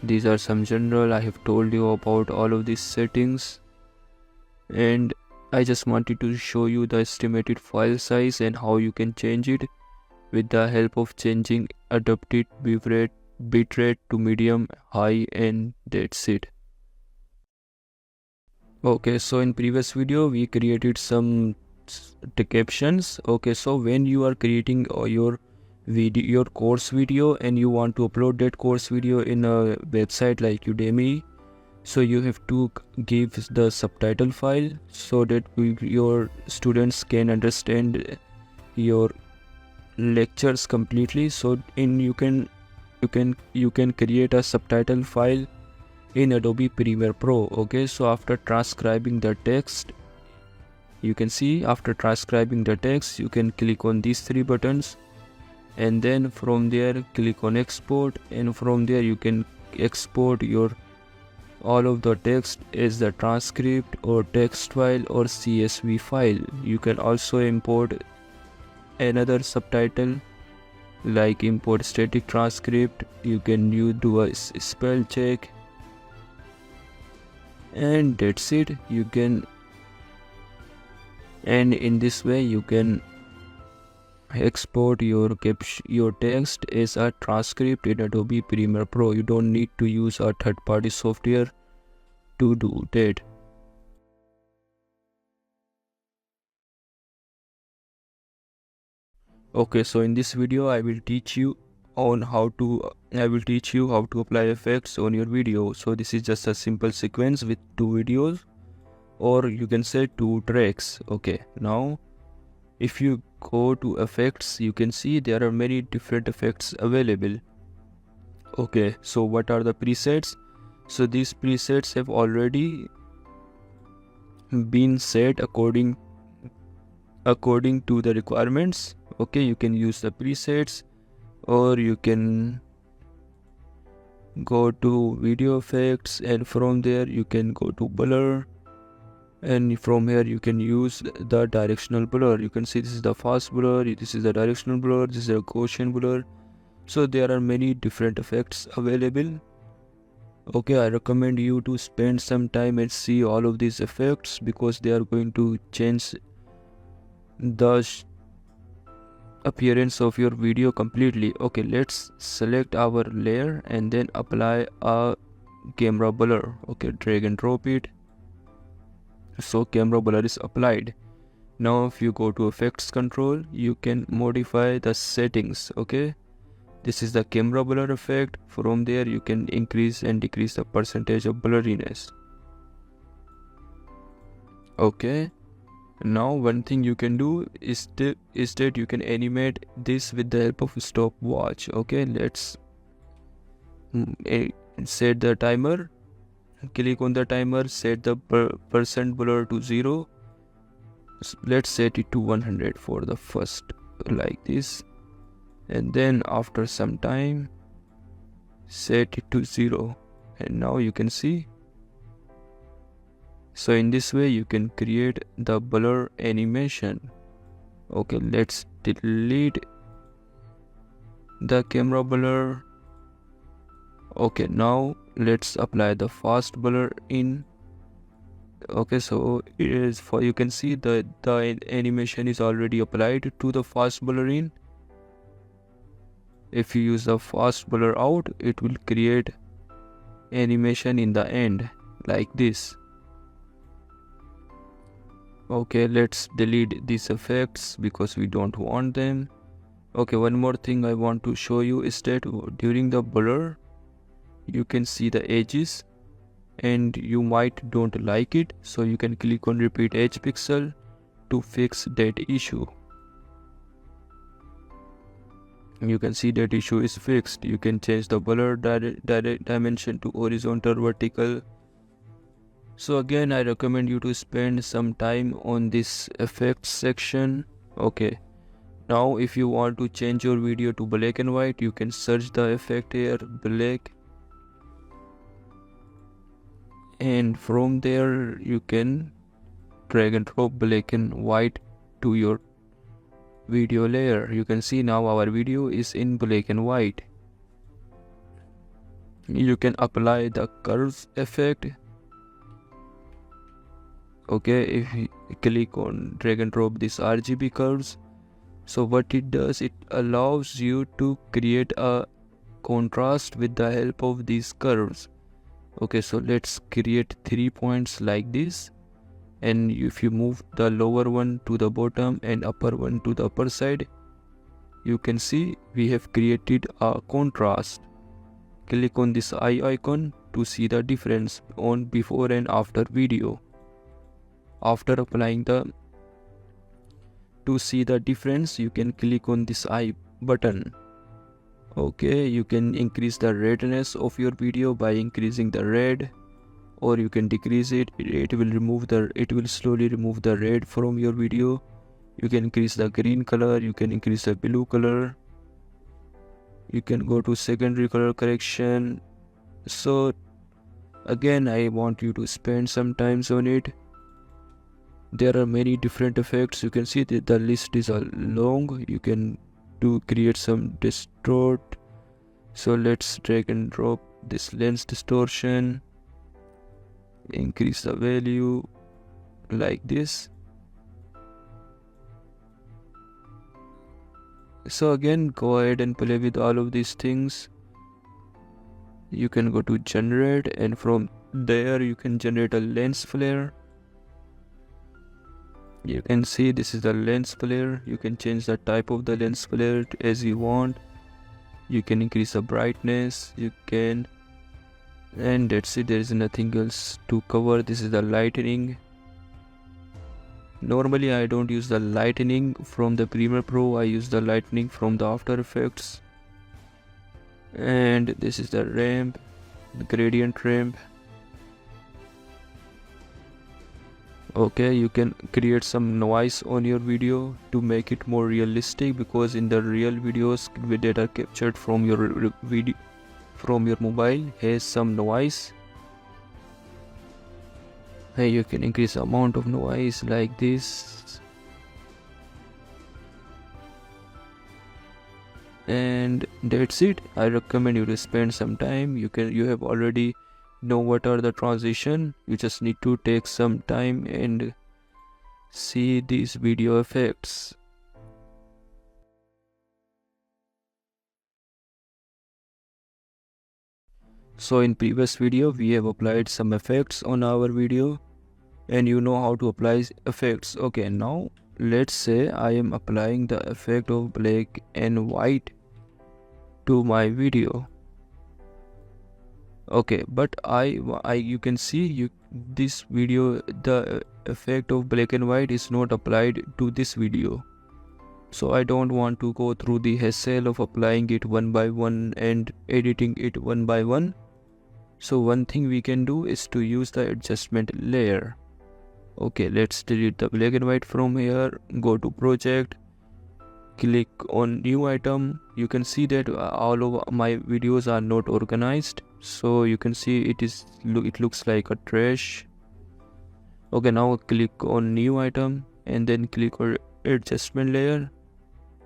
These are some general. I have told you about all of these settings, and I just wanted to show you the estimated file size and how you can change it with the help of changing adapted bitrate to medium, high, and that's it. Okay, so in previous video we created some captions. Okay, so when you are creating your course video and you want to upload that course video in a website like Udemy, so you have to give the subtitle file so that your students can understand your lectures completely. So you can create a subtitle file in Adobe Premiere Pro. Okay, so after transcribing the text, you can see after transcribing the text you can click on these three buttons, and then from there click on export, and from there you can export all of the text as the transcript or text file or CSV file. You can also import another subtitle like import static transcript. You can do a spell check, and that's it. And in this way you can export your text as a transcript in Adobe Premiere Pro. You don't need to use a third-party software to do that. Okay, so in this video I will teach you how to apply effects on your video. So this is just a simple sequence with 2 videos, or you can say 2 tracks. Okay, now if you go to effects, you can see there are many different effects available. Okay, so what are the presets? So these presets have already been set according to the requirements. Okay, you can use the presets, or you can go to video effects, and from there you can go to blur, and from here you can use the directional blur. You can see this is the fast blur, this is the directional blur, this is a Gaussian blur. So there are many different effects available. Okay, I recommend you to spend some time and see all of these effects, because they are going to change the appearance of your video completely. Okay, let's select our layer and then apply a camera blur. Okay, drag and drop it. So camera blur is applied. Now if you go to effects control, you can modify the settings. Okay, this is the camera blur effect. From there you can increase and decrease the percentage of blurriness. Okay, now one thing you can do is that you can animate this with the help of stopwatch. Okay, let's set the timer. Click on the timer, set the percent blur to 0. Let's set it to 100 for the first, like this, and then after some time set it to 0, and now you can see. So in this way you can create the blur animation. Okay, let's delete the camera blur. Okay, now let's apply the fast blur in. Okay, so it is for, you can see the animation is already applied to the fast blur in. If you use the fast blur out, it will create animation in the end like this. Okay, let's delete these effects because we don't want them. Okay, one more thing I want to show you is that during the blur you can see the edges and you might don't like it, so you can click on repeat edge pixel to fix that issue. You can see that issue is fixed. You can change the blur dimension to horizontal, vertical. So again, I recommend you to spend some time on this effects section. Okay, now if you want to change your video to black and white, you can search the effect here, black, and from there you can drag and drop black and white to your video layer. You can see now our video is in black and white. You can apply the curves effect. Okay, if you click on drag and drop this RGB curves, so what it does, it allows you to create a contrast with the help of these curves. Okay, so let's create 3 points like this, and if you move the lower one to the bottom and upper one to the upper side, you can see we have created a contrast. Click on this eye icon to see the difference on before and after video. After applying to see the difference, you can click on this eye button. Okay, you can increase the redness of your video by increasing the red, or you can decrease it. It will slowly remove the red from your video. You can increase the green color, you can increase the blue color, you can go to secondary color correction. So again, I want you to spend some time on it. There are many different effects. You can see that the list is long. You can create some distort. So let's drag and drop this lens distortion, increase the value like this. So again, go ahead and play with all of these things. You can go to generate, and from there you can generate a lens flare. You can see this is the lens flare. You can change the type of the lens flare as you want. You can increase the brightness, and that's it. There is nothing else to cover. This is the lightening. Normally I don't use the lightening from the Premiere Pro, I use the lightening from the After Effects. And this is the ramp, the gradient ramp. Okay, you can create some noise on your video to make it more realistic, because in the real videos that are captured from your video from your mobile has some noise. Hey, you can increase the amount of noise like this. And that's it. I recommend you to spend some time. You have already know what are the transition. You just need to take some time and see these video effects. So in previous video we have applied some effects on our video, and you know how to apply effects. Okay, now let's say I am applying the effect of black and white to my video. Okay, but you can see this video, the effect of black and white is not applied to this video. So I don't want to go through the hassle of applying it one by one and editing it one by one. So one thing we can do is to use the adjustment layer. Okay, let's delete the black and white from here. Go to project, click on new item. You can see that all of my videos are not organized. So you can see it looks like a trash. Okay, now click on new item and then click on adjustment layer,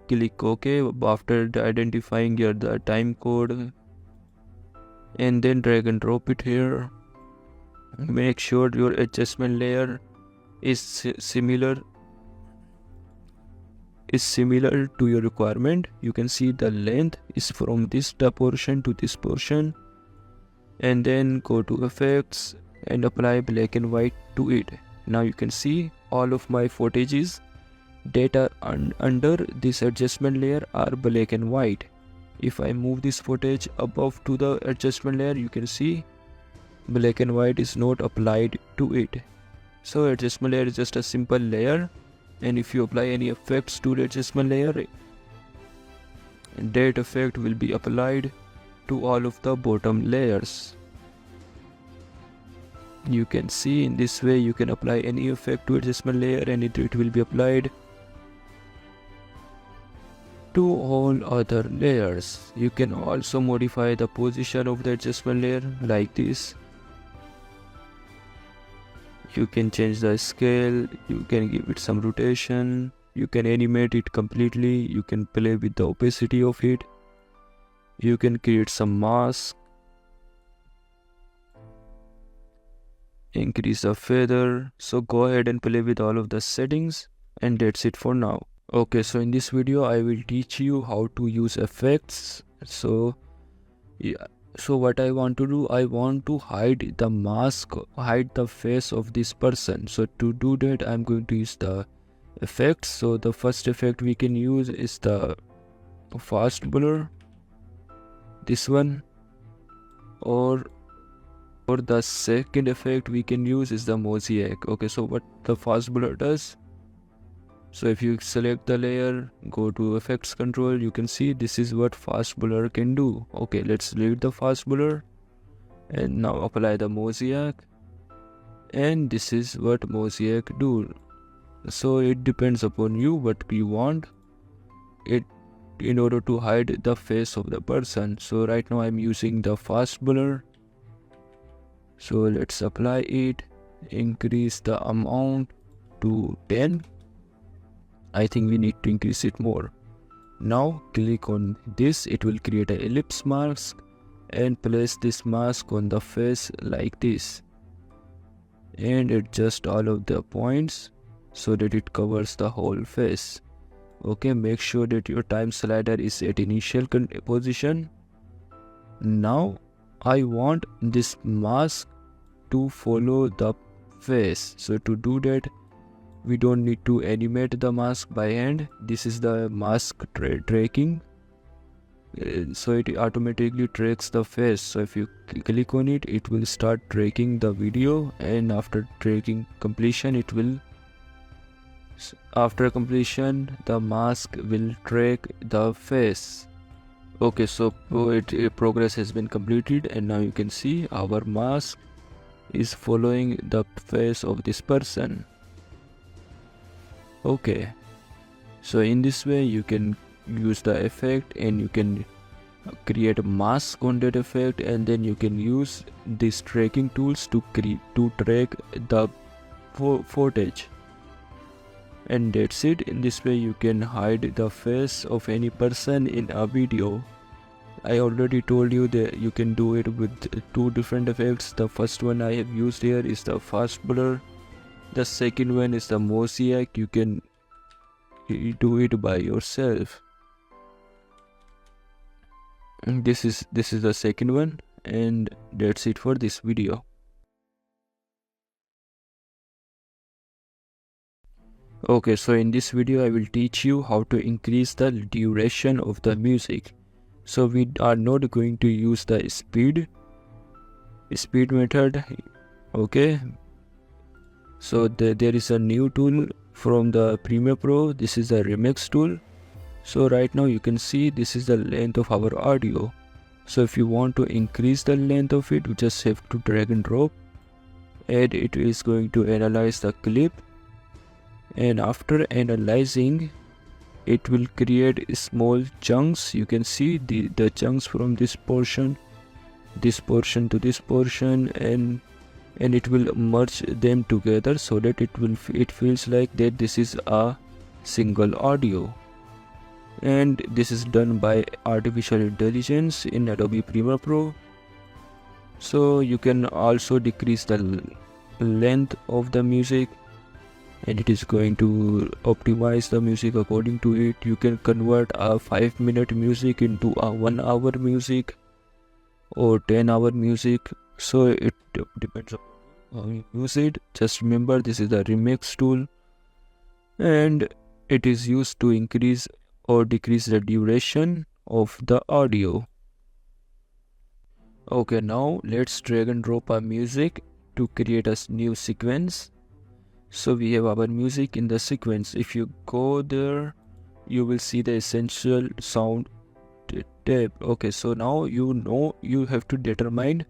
click OK after identifying the time code, and then drag and drop it here. Make sure your adjustment layer is similar to your requirement. You can see the length is from this portion to this portion, and then go to effects and apply black and white to it. Now you can see all of my footages that are under this adjustment layer are black and white. If I move this footage above to the adjustment layer, you can see black and white is not applied to it. So adjustment layer is just a simple layer, and if you apply any effects to the adjustment layer, that effect will be applied to all of the bottom layers. You can see in this way you can apply any effect to adjustment layer and it will be applied to all other layers. You can also modify the position of the adjustment layer like this. You can change the scale, you can give it some rotation, you can animate it completely, you can play with the opacity of it, you can create some mask, increase the feather. So go ahead and play with all of the settings, and that's it for now. Okay, so in this video I will teach you how to use effects. So what I want to do, I want to hide the mask, hide the face of this person. So to do that, I'm going to use the effects. So the first effect we can use is the fast blur, this one, or the second effect we can use is the mosaic. Okay, so what the fast blur does, so if you select the layer, go to effects control, you can see this is what fast blur can do. Okay, let's delete the fast blur and now apply the mosaic, and this is what mosaic do. So it depends upon you what you want it in order to hide the face of the person. So right now I'm using the fast blur. So let's apply it, increase the amount to 10. I think we need to increase it more. Now click on this, it will create an ellipse mask, and place this mask on the face like this, and adjust all of the points so that it covers the whole face. Okay, make sure that your time slider is at initial position. Now I want this mask to follow the face. So to do that, we don't need to animate the mask by hand. This is the mask tracking. So it automatically tracks the face. So if you click on it, it will start tracking the video, and after tracking completion, after completion the mask will track the face. Okay, so progress has been completed, and now you can see our mask is following the face of this person. Okay, so in this way you can use the effect and you can create a mask on that effect, and then you can use these tracking tools to track the footage. And that's it. In this way you can hide the face of any person in a video. I already told you that you can do it with two different effects. The first one I have used here is the fast blur. The second one is the mosaic. You can do it by yourself. This is the second one, and that's it for this video. Okay, so in this video I will teach you how to increase the duration of the music. So we are not going to use the speed method. Okay, so there is a new tool from the Premiere Pro. This is the remix tool. So right now you can see this is the length of our audio. So if you want to increase the length of it, you just have to drag and drop, and it is going to analyze the clip, and after analyzing it will create small chunks. You can see the chunks from this portion to this portion, and it will merge them together so that it feels like that this is a single audio. And this is done by artificial intelligence in Adobe Premiere Pro. So you can also decrease the length of the music, and it is going to optimize the music according to it. You can convert a 5-minute music into a 1-hour music or 10-hour music. So it depends on how you use it. Just remember, this is the remix tool, and it is used to increase or decrease the duration of the audio. Okay, now let's drag and drop our music to create a new sequence. So we have our music in the sequence. If you go there, you will see the essential sound tab. Okay, so now you have to determine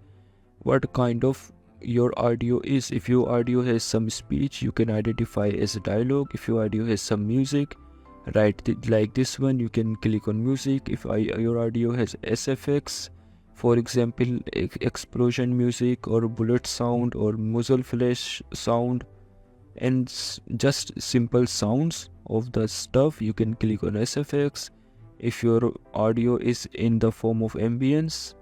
what kind of your audio is. If your audio has some speech, you can identify as a dialogue. If your audio has some music, right, like this one, you can click on music. If your audio has SFX, for example, explosion music or bullet sound or muzzle flash sound, and just simple sounds of the stuff, you can click on SFX. If your audio is in the form of ambience,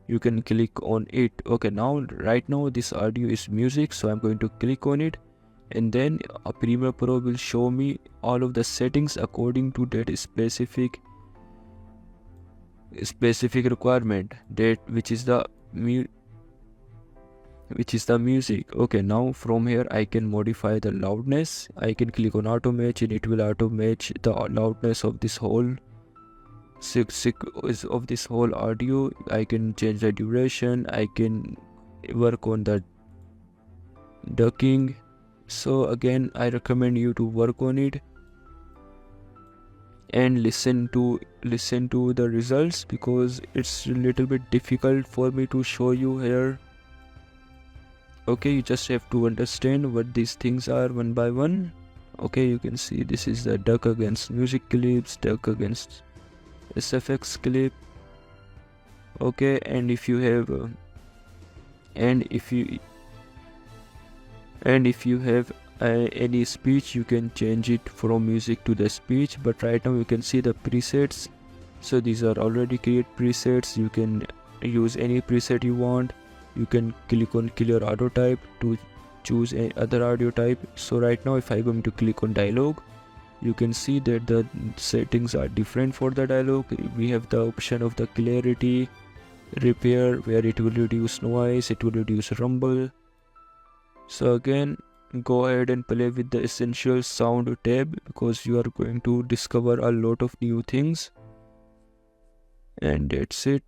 you can click on it. Okay, now right now this audio is music, so I'm going to click on it, and then a Premiere Pro will show me all of the settings according to that specific requirement, that which is the music. Okay, now from here I can modify the loudness. I can click on auto match, and it will auto match the loudness of this whole audio. I can change the duration. I can work on the ducking. So again, I recommend you to work on it and listen to the results, because it's a little bit difficult for me to show you here. Okay, you just have to understand what these things are one by one. Okay, you can see this is the duck against music clips, duck against SFX clip. Okay, and if you have any speech, you can change it from music to the speech. But right now you can see the presets. So these are already created presets. You can use any preset you want. You can click on clear audio type to choose any other audio type. So right now, if I'm going to click on dialogue, you can see that the settings are different for the dialogue. We have the option of the clarity repair, where it will reduce noise, it will reduce rumble. So again, go ahead and play with the essential sound tab, because you are going to discover a lot of new things. And that's it.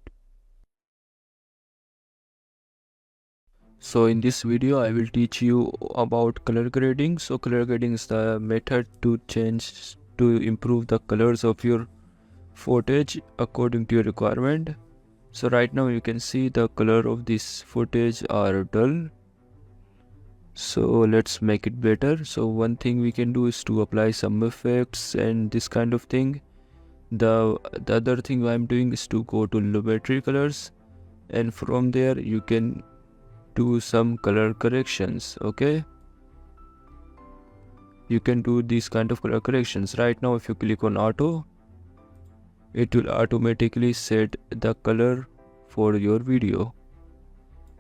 So in this video, I will teach you about color grading. So color grading is the method to improve the colors of your footage according to your requirement. So right now you can see the color of this footage are dull. So let's make it better. So one thing we can do is to apply some effects and this kind of thing. The other thing I'm doing is to go to Lumetri colors, and from there you can do some color corrections. Okay, you can do these kind of color corrections. Right now, if you click on auto, it will automatically set the color for your video.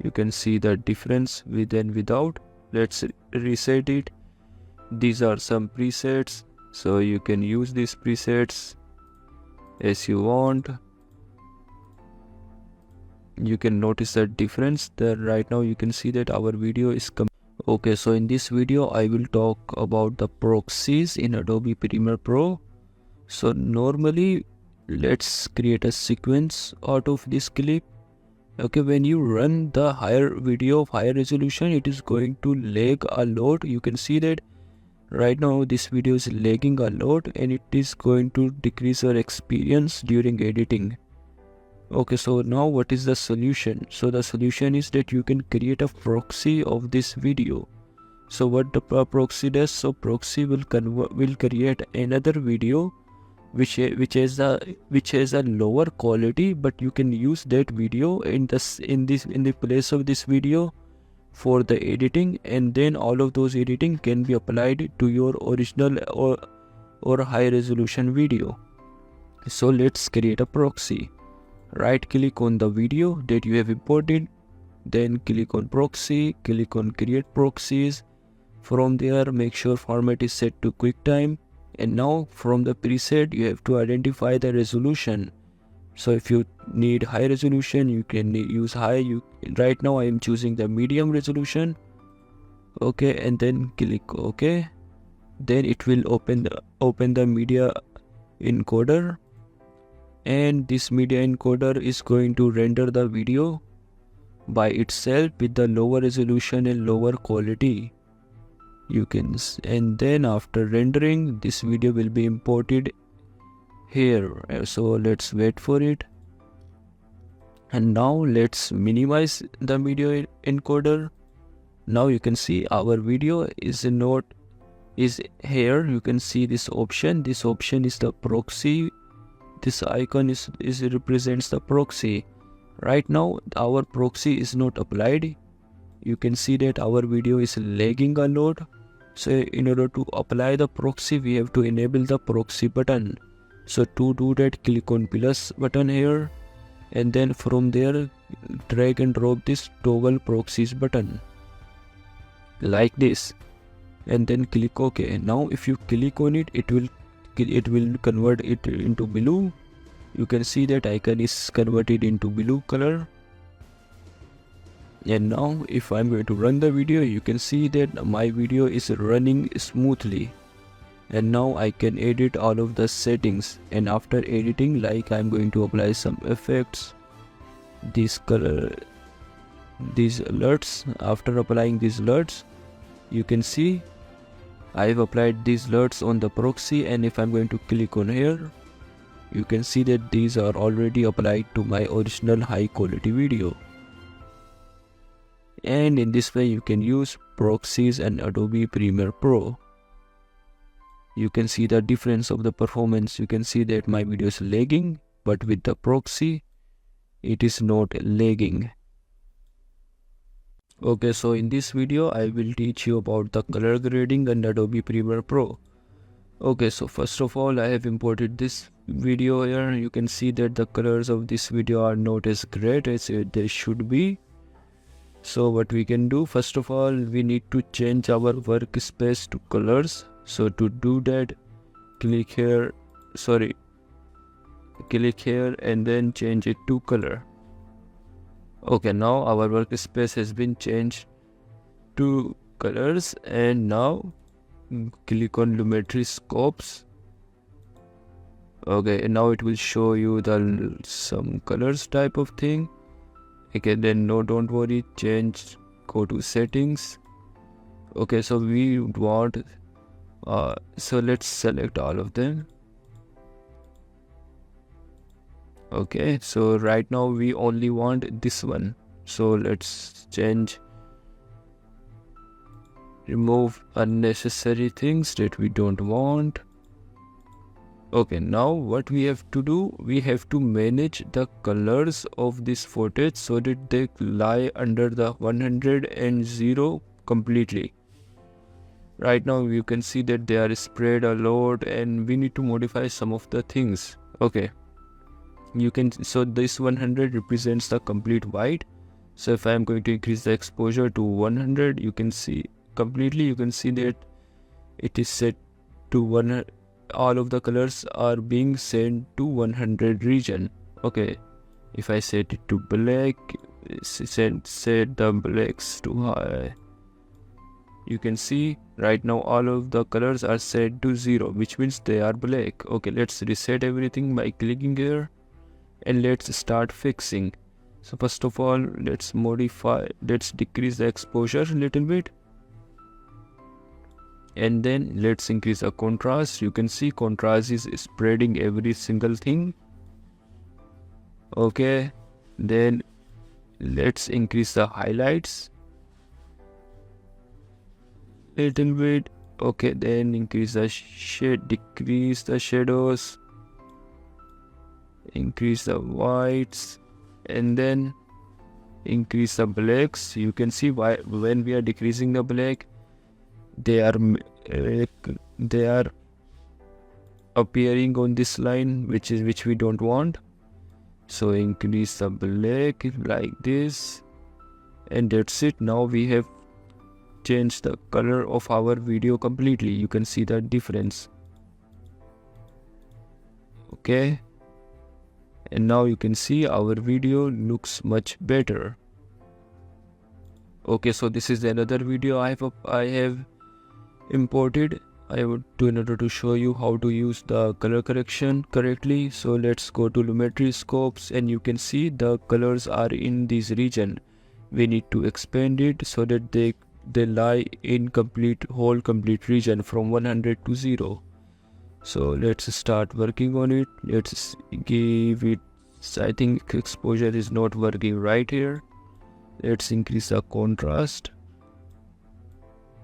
You can see the difference with and without. Let's reset it. These are some presets, so you can use these presets as you want. You can notice the difference that right now you can see that our video is okay. So in this video I will talk about the proxies in Adobe Premiere Pro. So normally, let's create a sequence out of this clip. Okay, when you run the higher video of higher resolution, it is going to lag a lot. You can see that right now this video is lagging a lot, and it is going to decrease our experience during editing. Okay, so now what is the solution? So the solution is that you can create a proxy of this video. So what the proxy does? So proxy will create another video which has a lower quality, but you can use that video in the place of this video for the editing, and then all of those editing can be applied to your original or high resolution video. So let's create a proxy. Right click on the video that you have imported, then click on proxy, click on create proxies. From there make sure format is set to QuickTime, and now from the preset you have to identify the resolution. So if you need high resolution you can use high. Right now I am choosing the medium resolution. Okay, and then click OK. Then it will open the media encoder, and this media encoder is going to render the video by itself with the lower resolution and lower quality. And then after rendering, this video will be imported here. So let's wait for it. And now let's minimize the video encoder. Now you can see our video is here. You can see this option. This option is the proxy. This icon represents the proxy. Right now our proxy is not applied. You can see that our video is lagging a lot. So in order to apply the proxy we have to enable the proxy button. So to do that, click on plus button here, and then from there drag and drop this toggle proxies button like this, and then click OK. Now if you click on it, it will convert it into blue. You can see that icon is converted into blue color. And now if I'm going to run the video, you can see that my video is running smoothly. And now I can edit all of the settings, and after editing, like I'm going to apply some effects, this color, these alerts. After applying these alerts, you can see I've applied these alerts on the proxy, and if I'm going to click on here, you can see that these are already applied to my original high quality video. And in this way you can use proxies and Adobe Premiere Pro. You can see the difference of the performance. You can see that my video is lagging, but with the proxy it is not lagging. Okay, so in this video I will teach you about the color grading and Adobe Premiere Pro. Okay, so first of all I have imported this video here. You can see that the colors of this video are not as great as they should be. So what we can do, first of all we need to change our workspace to colors. So to do that, click here and then change it to color. Okay, now our workspace has been changed to colors, and now click on Lumetri scopes. Okay, and now it will show you some colors type of thing. Okay, then no, don't worry, go to settings. Okay, so we want so let's select all of them. Okay, so right now we only want this one, so let's remove unnecessary things that we don't want. Okay, now what we have to do, we have to manage the colors of this footage so that they lie under the 100 and 0 completely. Right now you can see that they are spread a lot, and we need to modify some of the things. Okay, so this 100 represents the complete white. So if I am going to increase the exposure to 100, you can see that it is set to 100. All of the colors are being sent to 100 region. Okay, if I set it to black, set the blacks to high, you can see right now all of the colors are set to 0, which means they are black. Okay, let's reset everything by clicking here, and let's start fixing. So first of all, let's decrease the exposure a little bit, and then let's increase the contrast. You can see contrast is spreading every single thing. Okay, then let's increase the highlights little bit. Okay, then increase the shade, decrease the shadows, increase the whites, and then increase the blacks. You can see why when we are decreasing the black, they are appearing on this line, which we don't want. So increase the black like this, and that's it. Now we have changed the color of our video completely. You can see the difference. Okay, and now you can see our video looks much better. Okay, so this is another video I have imported. I would do in order to show you how to use the color correction correctly. So let's go to Lumetri scopes, and you can see the colors are in this region. We need to expand it so that they lie in whole complete region from 100 to 0. So let's start working on it. Let's give it, I think exposure is not working right here. Let's increase the contrast,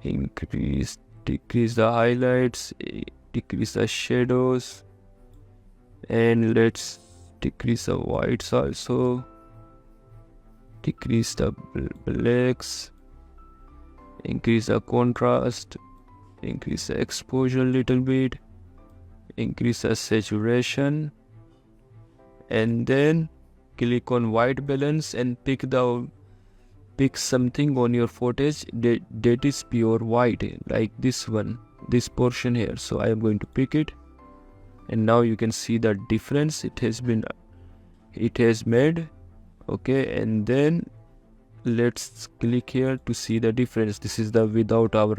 decrease the highlights, decrease the shadows, and let's decrease the whites also, decrease the blacks, increase the contrast, increase the exposure a little bit, increase the saturation, and then click on white balance and pick something on your footage that is pure white, like this one, this portion here. So I am going to pick it, and now you can see the difference it has made. Okay, and then let's click here to see the difference. This is the without our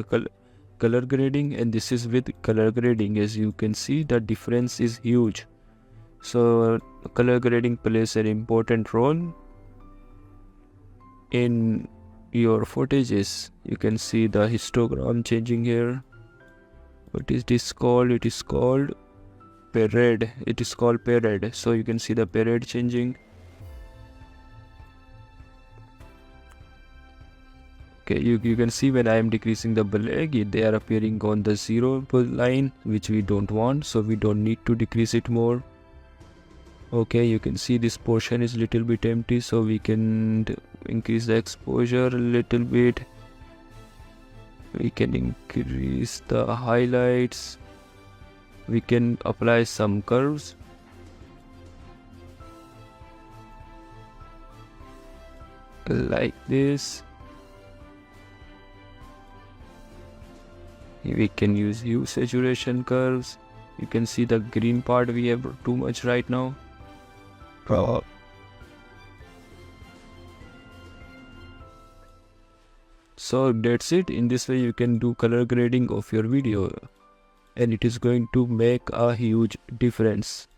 color grading, and this is with color grading. As you can see, the difference is huge. So color grading plays an important role in your footages. You can see the histogram changing here. What is this called? It is called parade. It is called parade. So you can see the parade changing. Okay, you can see when I am decreasing the black, they are appearing on the 0 line, which we don't want, so we don't need to decrease it more. Okay, you can see this portion is little bit empty, so we can increase the exposure a little bit. We can increase the highlights. We can apply some curves. Like this. We can use hue saturation curves. You can see the green part we have too much right now. So that's it. In this way you can do color grading of your video, and it is going to make a huge difference.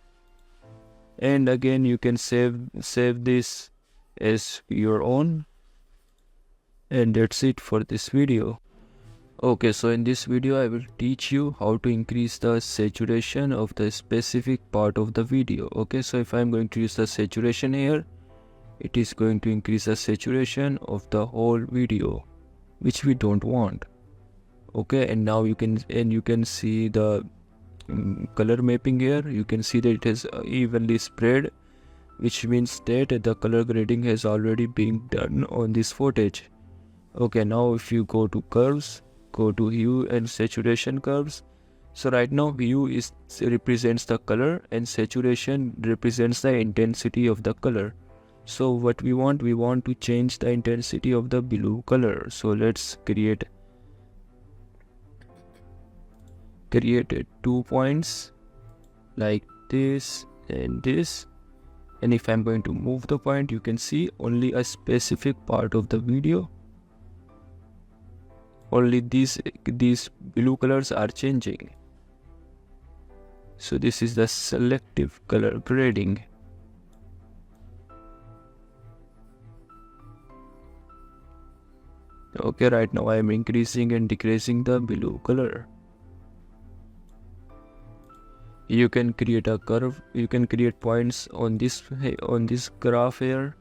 And again, you can save this as your own. And that's it for this video. Okay, so in this video I will teach you how to increase the saturation of the specific part of the video. Okay, so if I'm going to use the saturation here, it is going to increase the saturation of the whole video, which we don't want. Okay, and now you can see the color mapping here. You can see that it has evenly spread, which means that the color grading has already been done on this footage. Okay, now if you go to curves, go to hue and saturation curves. So right now hue represents the color and saturation represents the intensity of the color. So what we want to change the intensity of the blue color. So let's create 2 points like this and this. And if I'm going to move the point, you can see only a specific part of the video. Only these blue colors are changing. So this is the selective color grading. Okay, right now I am increasing and decreasing the blue color. You can create a curve. You can create points on this graph here.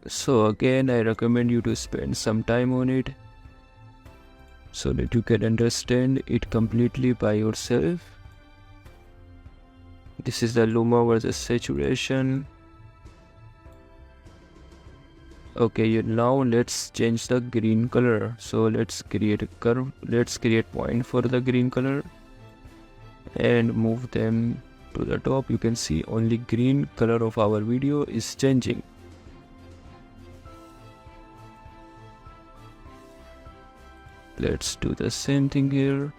So again, I recommend you to spend some time on it so that you can understand it completely by yourself. This is the luma versus saturation. Okay, now let's change the green color. So let's create a curve. Let's create point for the green color. and move them to the top. You can see only green color of our video is changing. Let's do the same thing here.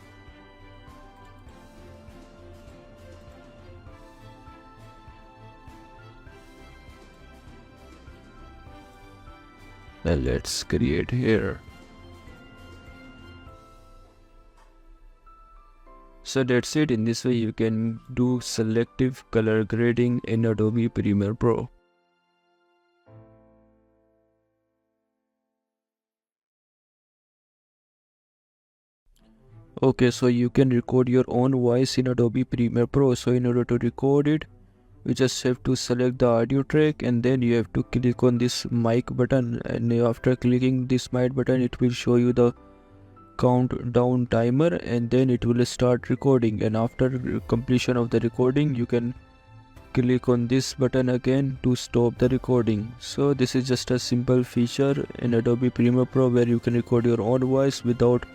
Then let's create here. So that's it. In this way you can do selective color grading in Adobe Premiere Pro. Okay, so you can record your own voice in Adobe Premiere Pro. So in order to record it, you just have to select the audio track and then you have to click on this mic button, and after clicking this mic button it will show you the countdown timer and then it will start recording, and after completion of the recording you can click on this button again to stop the recording. So this is just a simple feature in Adobe Premiere Pro where you can record your own voice without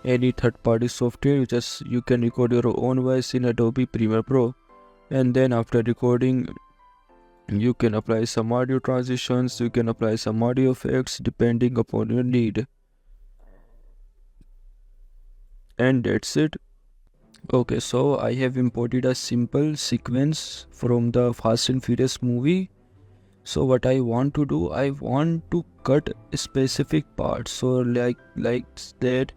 any third-party software. You can record your own voice in Adobe Premiere Pro, and then after recording you can apply some audio transitions, you can apply some audio effects depending upon your need. And that's it. Okay, so I have imported a simple sequence from the Fast and Furious movie. So what I want to do, I want to cut specific parts, so like that.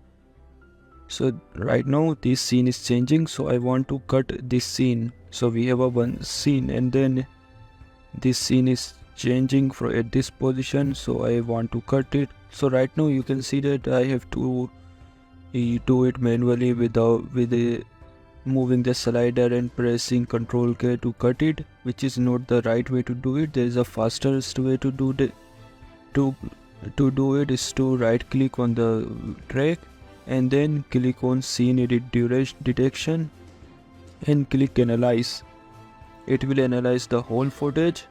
So right now this scene is changing, so I want to cut this scene. So we have a one scene and then this scene is changing at this position, so I want to cut it. So right now you can see that I have to do it manually with moving the slider and pressing Ctrl K to cut it, which is not the right way to do it. There is a fastest way to do it. To do it is to right click on the track and then click on Scene Edit Detection and click Analyze. It will analyze the whole footage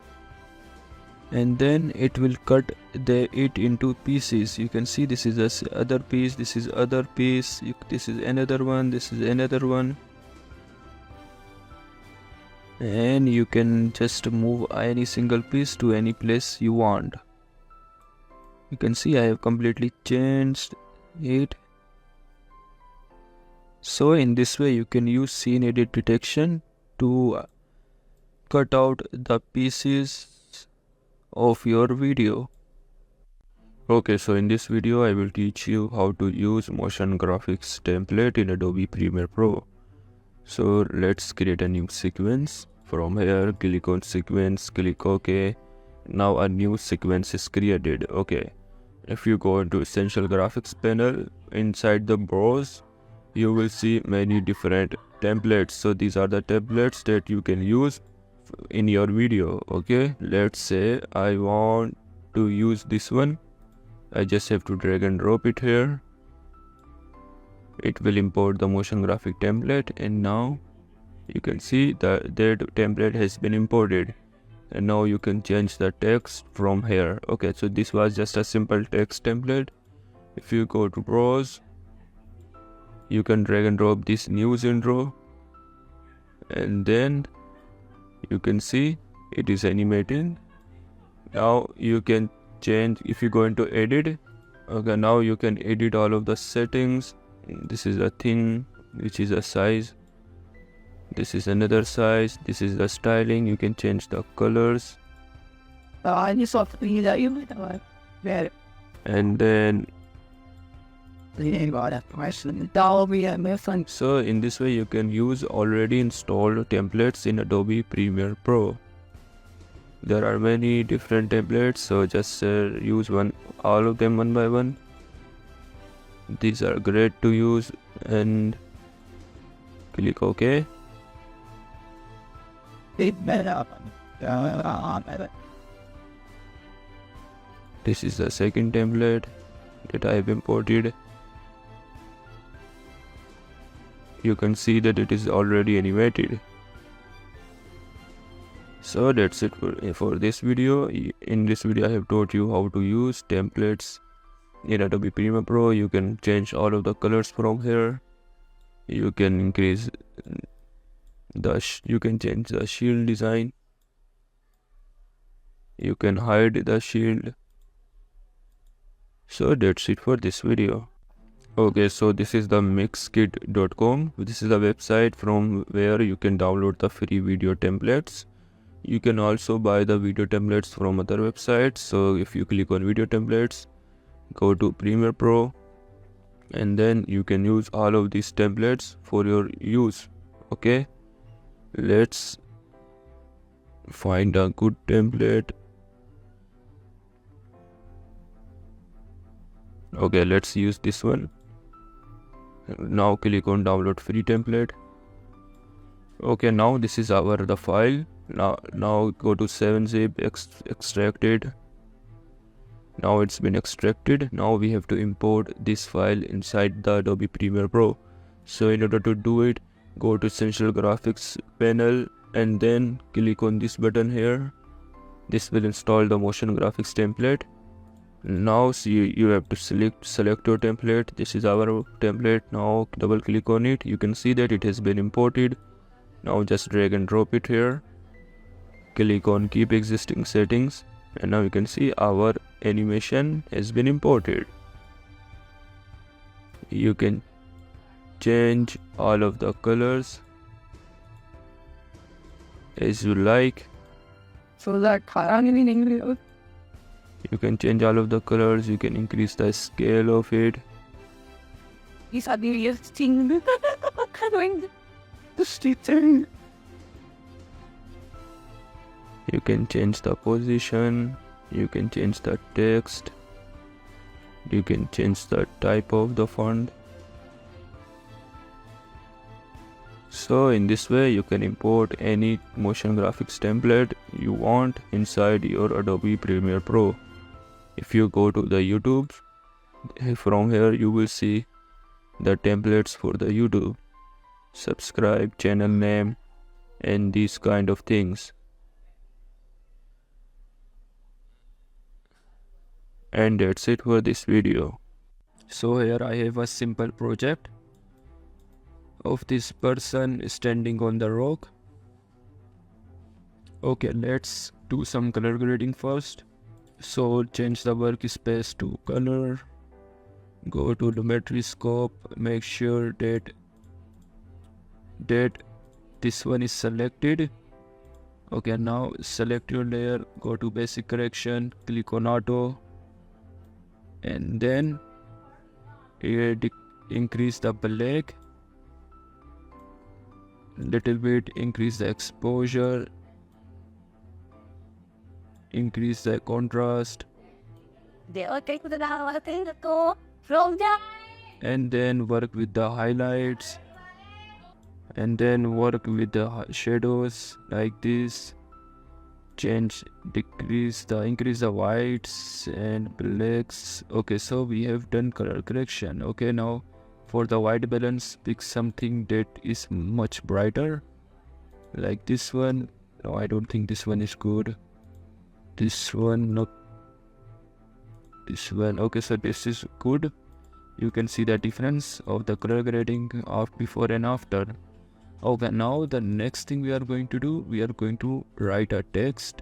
and then it will cut it into pieces. You can see this is this other piece, this is other piece, this is another one, this is another one, and you can just move any single piece to any place you want. You can see I have completely changed it. So in this way you can use Scene Edit Detection to cut out the pieces of your video. Okay, so in this video I will teach you how to use motion graphics template in Adobe Premiere Pro. So let's create a new sequence. From here click on sequence, click OK. Now a new sequence is created. Okay, if you go into Essential Graphics panel, inside the browse you will see many different templates. So these are the templates that you can use in your video. Okay, let's say I want to use this one. I just have to drag and drop it here. It will import the motion graphic template, and now you can see that template has been imported, and now you can change the text from here. Okay, so this was just a simple text template. If you go to browse, you can drag and drop this news intro, and then you can see it is animating. Now you can change. If you go into edit, okay, now you can edit all of the settings. This is a thing, which is a size, this is another size, this is the styling. You can change the colors, and then so in this way you can use already installed templates in Adobe Premiere Pro. There are many different templates, so just use all of them one by one. These are great to use, and click OK. This is the second template that I have imported. You can see that it is already animated. So that's it for this video. In this video I have taught you how to use templates in Adobe Premiere Pro. You can change all of the colors from here. You can increase you can change the shield design. You can hide the shield. So that's it for this video. Okay, so this is the mixkit.com. This is the website from where you can download the free video templates. You can also buy the video templates from other websites. So if you click on video templates, go to Premiere Pro, and then you can use all of these templates for your use. Okay, let's find a good template. Okay, let's use this one. Now click on download free template. Okay, now this is the file. Now go to 7-zip, extract it. Now it's been extracted. Now we have to import this file inside the Adobe Premiere Pro. So in order to do it, go to Essential Graphics panel and then click on this button here. This will install the motion graphics template. Now see, you have to select your template. This is our template. Now double click on it. You can see that it has been imported. Now just drag and drop it here. Click on keep existing settings, and now you can see our animation has been imported. You can change all of the colors as you like. So that you can change all of the colors. You can increase the scale of it. these are the things doing the stitching. You can change the position. You can change the text. You can change the type of the font. So in this way you can import any motion graphics template you want inside your Adobe Premiere Pro. If you go to the YouTube, from here you will see the templates for the YouTube, subscribe, channel name, and these kind of things. And that's it for this video. So here I have a simple project of this person standing on the rock. Okay, let's do some color grading first. So change the workspace to color. Go to Lumetri scope. Make sure that this one is selected. Okay, now select your layer. Go to basic correction. Click on auto. And then increase the black little bit, increase the exposure, increase the contrast, and then work with the highlights, and then work with the shadows like this. Increase the whites and blacks. Okay, so we have done color correction. Okay, now for the white balance, pick something that is much brighter, like this one. No, I don't think this one is good. This one, not this one. Okay, so this is good. You can see the difference of the color grading of before and after. Okay, now the next thing we are going to do, we are going to write a text.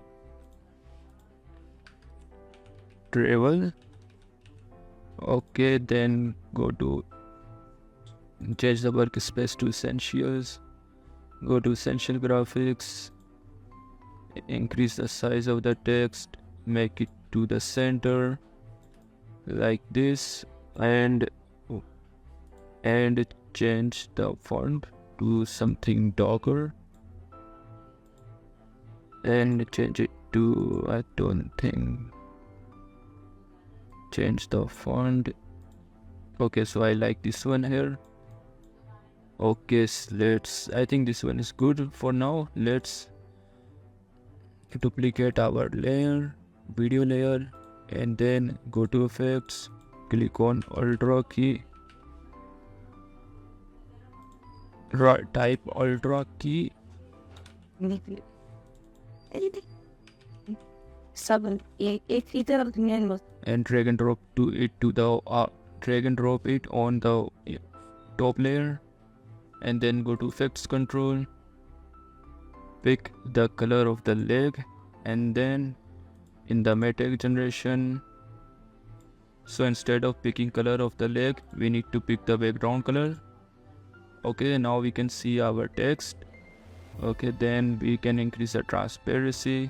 Travel. Okay, then go to change the workspace to essentials. Go to essential graphics. Increase the size of the text. Make it to the center, like this, and change the font to something darker, and change it to, I don't think, change the font. Okay, so I like this one here. Okay, so I think this one is good for now. Let's duplicate our layer, video layer, and then go to effects, click on Ultra key, type Ultra key, and drag and drop it on the top layer, and then go to effects control, pick the color of the leg, and then in the matrix generation, so instead of picking color of the leg, we need to pick the background color. Okay, now we can see our text. Okay, then we can increase the transparency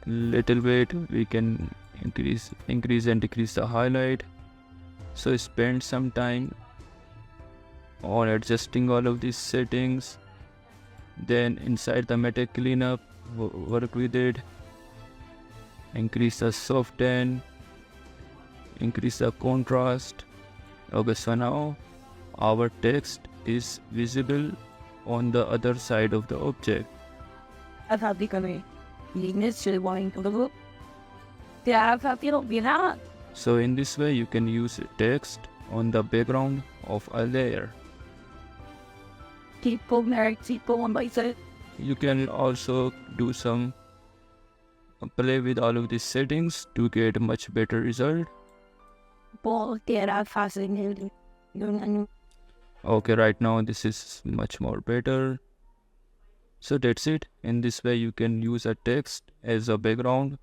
little bit. We can increase and decrease the highlight. So spend some time on adjusting all of these settings. Then inside the meta cleanup, work with it. Increase the soften, increase the contrast. Okay, so now our text is visible on the other side of the object. So in this way you can use text on the background of a layer. You can also do some play with all of these settings to get a much better result. Okay, right now this is much more better. So that's it. In this way you can use a text as a background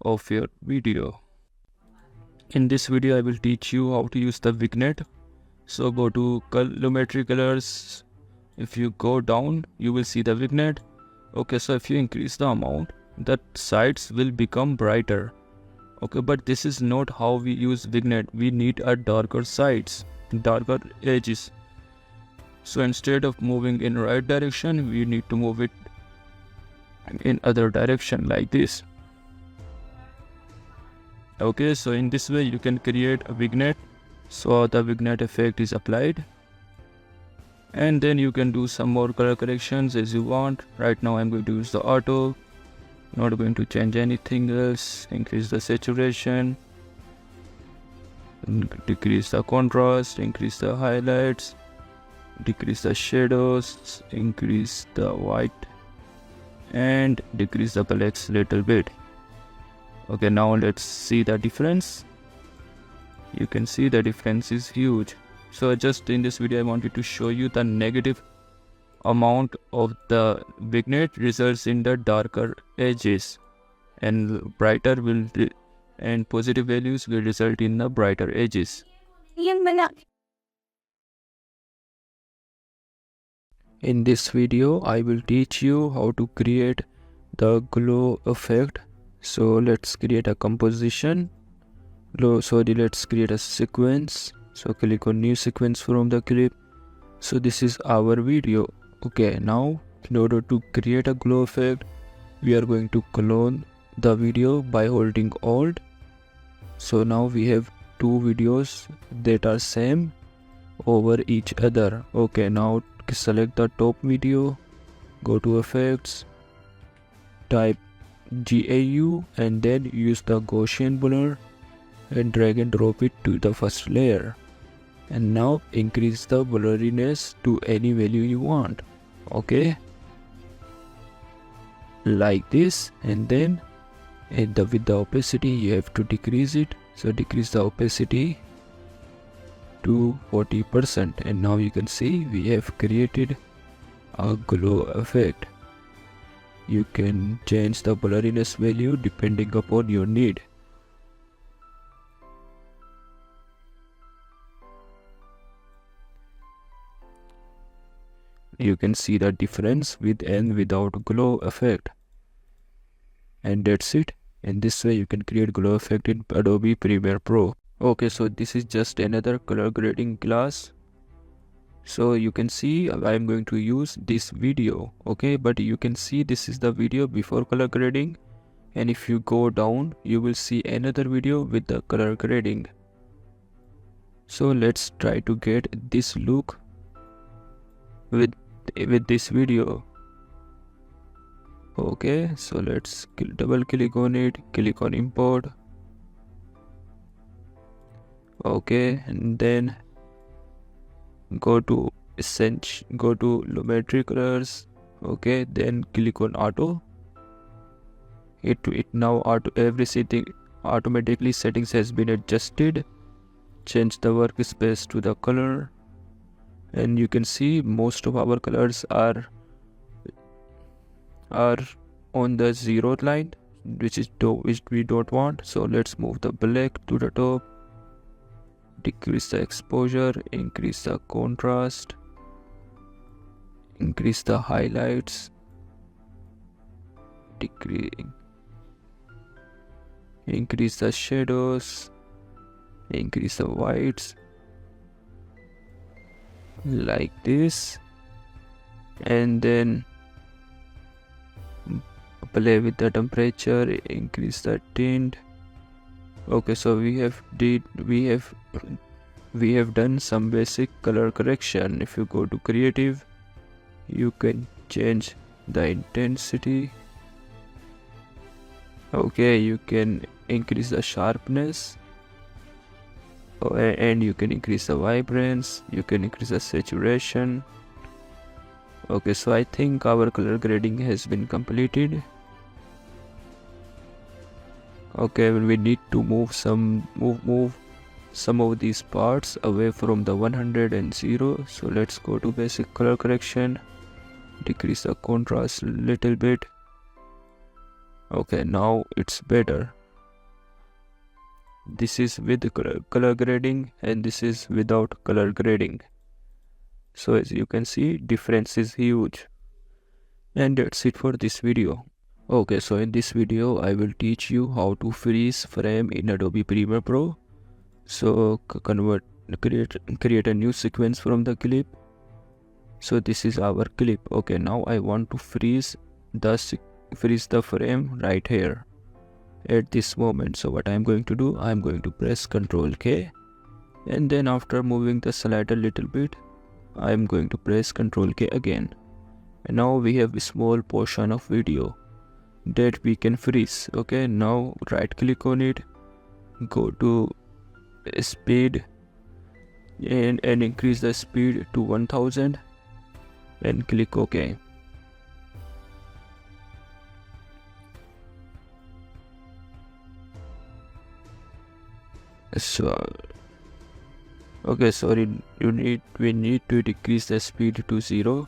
of your video. In this video I will teach you how to use the vignette. So go to colorimetry colors. If you go down, you will see the vignette. Okay, so if you increase the amount, the sides will become brighter. Okay, but this is not how we use vignette. We need a darker sides, darker edges. So instead of moving in right direction, we need to move it in other direction like this. Okay, so in this way you can create a vignette. So the vignette effect is applied, and then you can do some more color corrections as you want. Right now I'm going to use the auto, not going to change anything else. Increase the saturation, decrease the contrast, increase the highlights, decrease the shadows, increase the white, and decrease the blacks little bit. Okay, now let's see the difference. You can see the difference is huge. So just in this video I wanted to show you the negative amount of the vignette results in the darker edges, and brighter will and positive values will result in the brighter edges. In this video I will teach you how to create the glow effect. So let's create a composition. Let's create a sequence. So click on new sequence from the clip. So this is our video. Okay, now in order to create a glow effect, we are going to clone the video by holding Alt. So now we have two videos that are same over each other. Okay, now select the top video, go to effects, type GAU, and then use the Gaussian blur and drag and drop it to the first layer. And now increase the blurriness to any value you want. Okay, like this. And then with the opacity you have to decrease it. So decrease the opacity to 40%, and now you can see we have created a glow effect. You can change the blurriness value depending upon your need. You can see the difference with and without glow effect. And that's it. In this way you can create glow effect in Adobe Premiere Pro. Okay, so this is just another color grading class. So you can see I am going to use this video. Okay, but you can see this is the video before color grading, and if you go down you will see another video with the color grading. So let's try to get this look with this video. Okay, so let's double click on it, click on import. Okay, and then go to Lumetri colors. Okay, then click on auto. It now everything automatically settings has been adjusted. Change the workspace to the color, and you can see most of our colors are are on the zero line, which we don't want. So let's move the black to the top, decrease the exposure, increase the contrast, increase the highlights, increase the shadows, increase the whites, like this, and then play with the temperature, increase the tint. Okay, so we have done some basic color correction. If you go to creative, you can change the intensity. Okay, you can increase the sharpness, and you can increase the vibrance, you can increase the saturation. Okay, so I think our color grading has been completed. Okay, we need to move some of these parts away from the 100 and 0. So let's go to basic color correction, decrease the contrast a little bit. Okay, now it's better. This is with color grading and this is without color grading. So as you can see, difference is huge. And that's it for this video. Okay, so in this video I will teach you how to freeze frame in Adobe Premiere Pro. So create a new sequence from the clip. So this is our clip. Okay, now I want to freeze the frame right here at this moment. So what I'm going to do, I'm going to press Ctrl K, and then after moving the slider a little bit, I'm going to press Ctrl K again. And now we have a small portion of video that we can freeze. Okay, now right click on it, go to speed and increase the speed to 1000 and click OK. So okay, sorry, we need to decrease the speed to 0,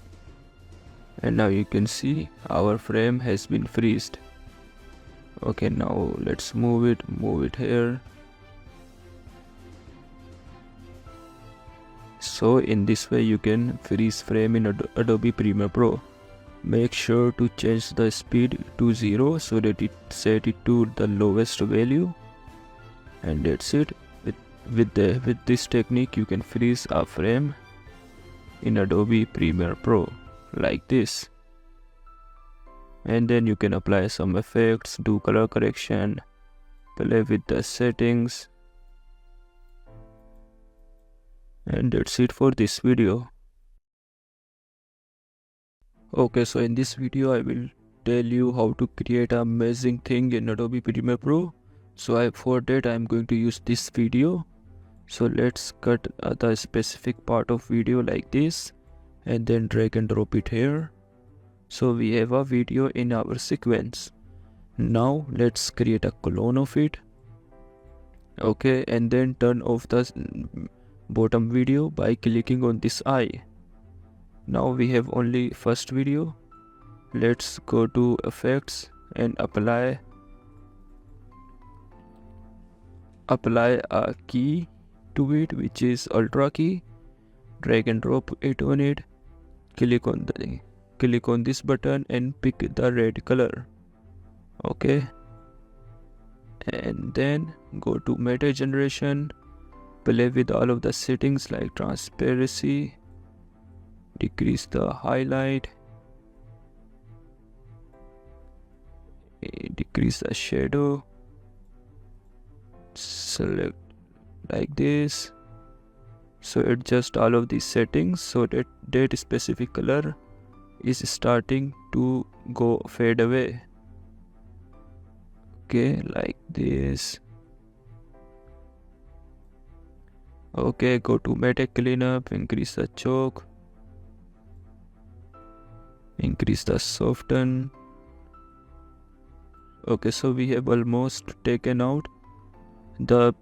and now you can see our frame has been freezed. Okay, now let's move it here. So in this way you can freeze frame in Adobe Premiere Pro. Make sure to change the speed to 0 so that it set it to the lowest value. And that's it. With this technique you can freeze a frame in Adobe Premiere Pro like this. And then you can apply some effects, do color correction, play with the settings. And that's it for this video. Okay, so in this video I will tell you how to create an amazing thing in Adobe Premiere Pro. So for that I'm going to use this video. So let's cut the specific part of video like this and then drag and drop it here. So we have a video in our sequence. Now let's create a clone of it. Okay, and then turn off the bottom video by clicking on this eye. Now we have only first video. Let's go to effects and apply a key to it, which is ultra key. Drag and drop it on it. Click on this button and pick the red color. Okay, and then go to meta generation, play with all of the settings like transparency, decrease the highlight, decrease the shadow, select like this. So adjust all of these settings so that specific color is starting to fade away. Okay, like this. Okay, go to matte cleanup, increase the choke, increase the soften. Okay, so we have almost taken out the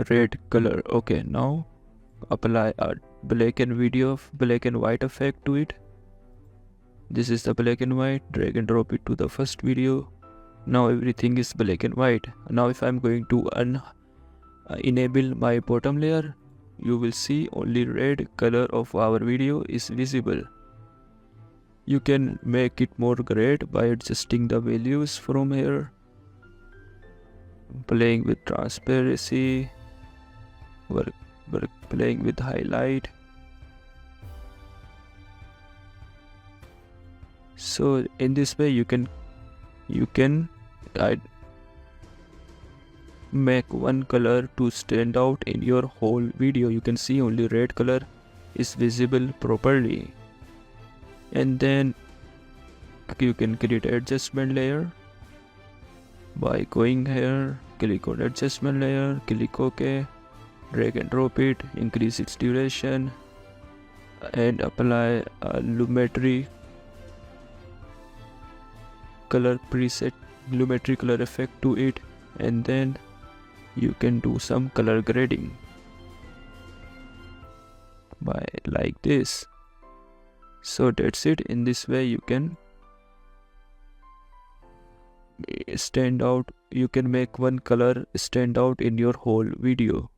red color. Okay, now apply a black and white effect to it. This is the black and white. Drag and drop it to the first video. Now everything is black and white. Now if I'm going to enable my bottom layer, you will see only red color of our video is visible. You can make it more great by adjusting the values from here, playing with transparency, playing with highlight. So in this way you can make one color to stand out in your whole video. You can see only red color is visible properly. And then you can create adjustment layer by going here, click on adjustment layer, click OK, drag and drop it, increase its duration, and apply a lumetri color preset, lumetri color effect to it, and then you can do some color grading by like this. So that's it. In this way you can stand out, you can make one color stand out in your whole video.